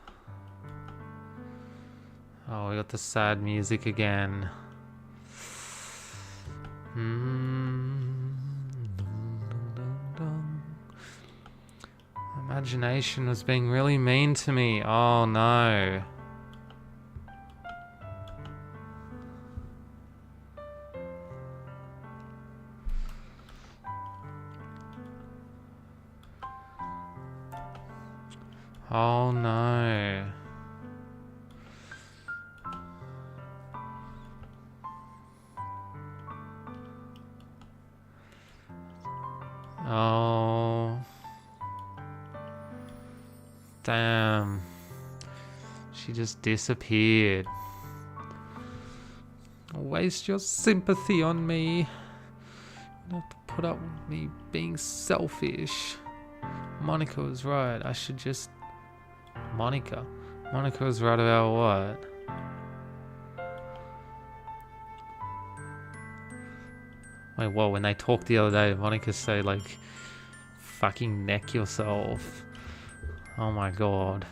Oh, we got the sad music again. Imagination was being really mean to me. Oh no. Oh no. Oh. Damn. She just disappeared. Waste your sympathy on me. You don't have to put up with me being selfish. Monica was right. I should just... Monica was right about what? Wait, what? When they talked the other day, Monica said, like, fucking neck yourself. Oh my god.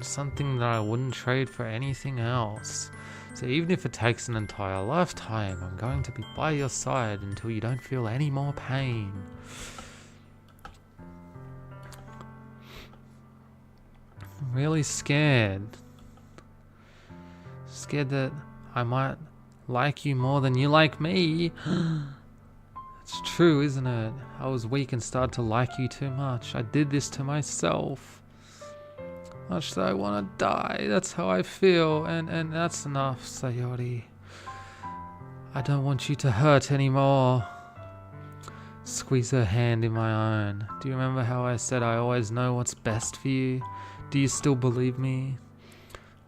Something that I wouldn't trade for anything else. So even if it takes an entire lifetime, I'm going to be by your side until you don't feel any more pain. I'm really scared. Scared that I might like you more than you like me. It's true, isn't it? I was weak and started to like you too much. I did this to myself. Much that I want to die. That's how I feel. And that's enough, Sayori. I don't want you to hurt anymore. Squeeze her hand in my own. Do you remember how I said I always know what's best for you? Do you still believe me?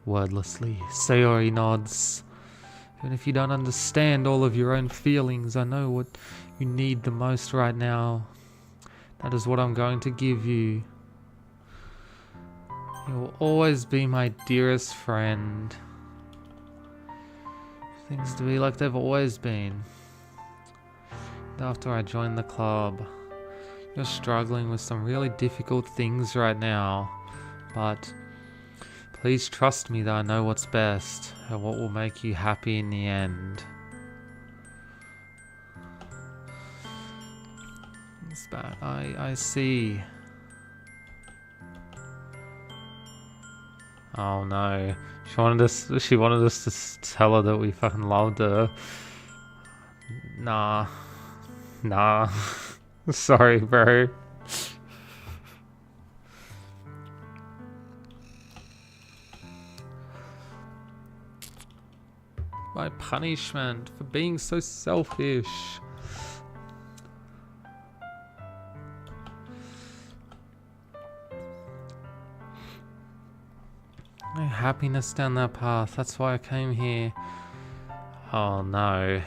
Wordlessly, Sayori nods. Even if you don't understand all of your own feelings, I know what you need the most right now. That is what I'm going to give you. You will always be my dearest friend. Things to be like they've always been. after I joined the club. You're struggling with some really difficult things right now, but please trust me that I know what's best and what will make you happy in the end. It's bad. I see. Oh no. She wanted us to tell her that we fucking loved her. Nah. Nah. Sorry, bro. My punishment for being so selfish. No happiness down that path. That's why I came here. Oh no.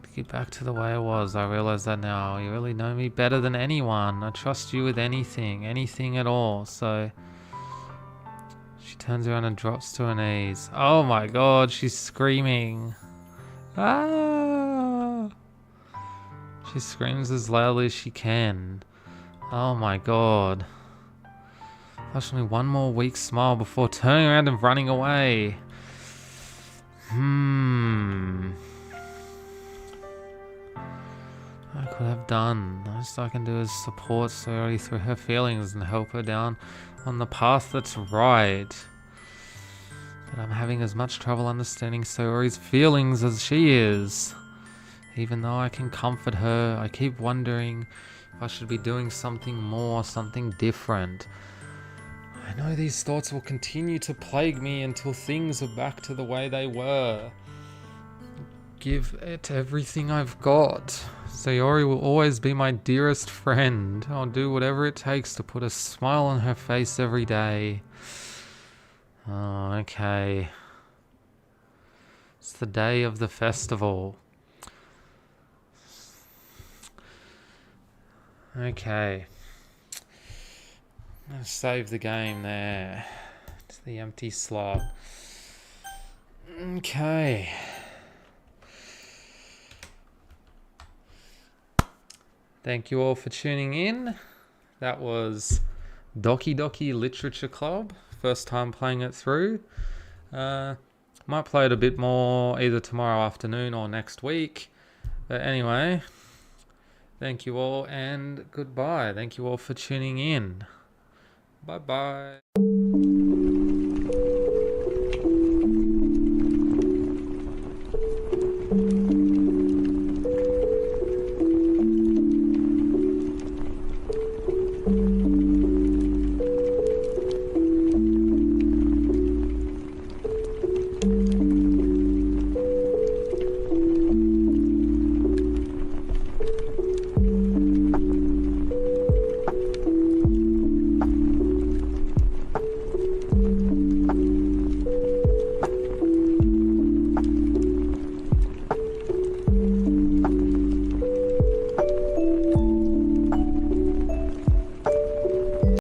To get back to the way I was. I realize that now. You really know me better than anyone. I trust you with anything at all. So she turns around and drops to her knees. Oh my god, she's screaming. Ah! She screams as loudly as she can. Oh my god. Actually, one more weak smile before turning around and running away. I could have done. The most I can do is support Sayori through her feelings and help her down on the path that's right. But I'm having as much trouble understanding Sayori's feelings as she is. Even though I can comfort her, I keep wondering if I should be doing something more, something different. I know these thoughts will continue to plague me until things are back to the way they were. Give it everything I've got. Sayori will always be my dearest friend. I'll do whatever it takes to put a smile on her face every day. Oh, okay. It's the day of the festival. Okay. I'm gonna save the game there. To the empty slot. Okay. Thank you all for tuning in. That was Doki Doki Literature Club. First time playing it through. Might play it a bit more either tomorrow afternoon or next week. But anyway, thank you all and goodbye. Thank you all for tuning in. Bye bye.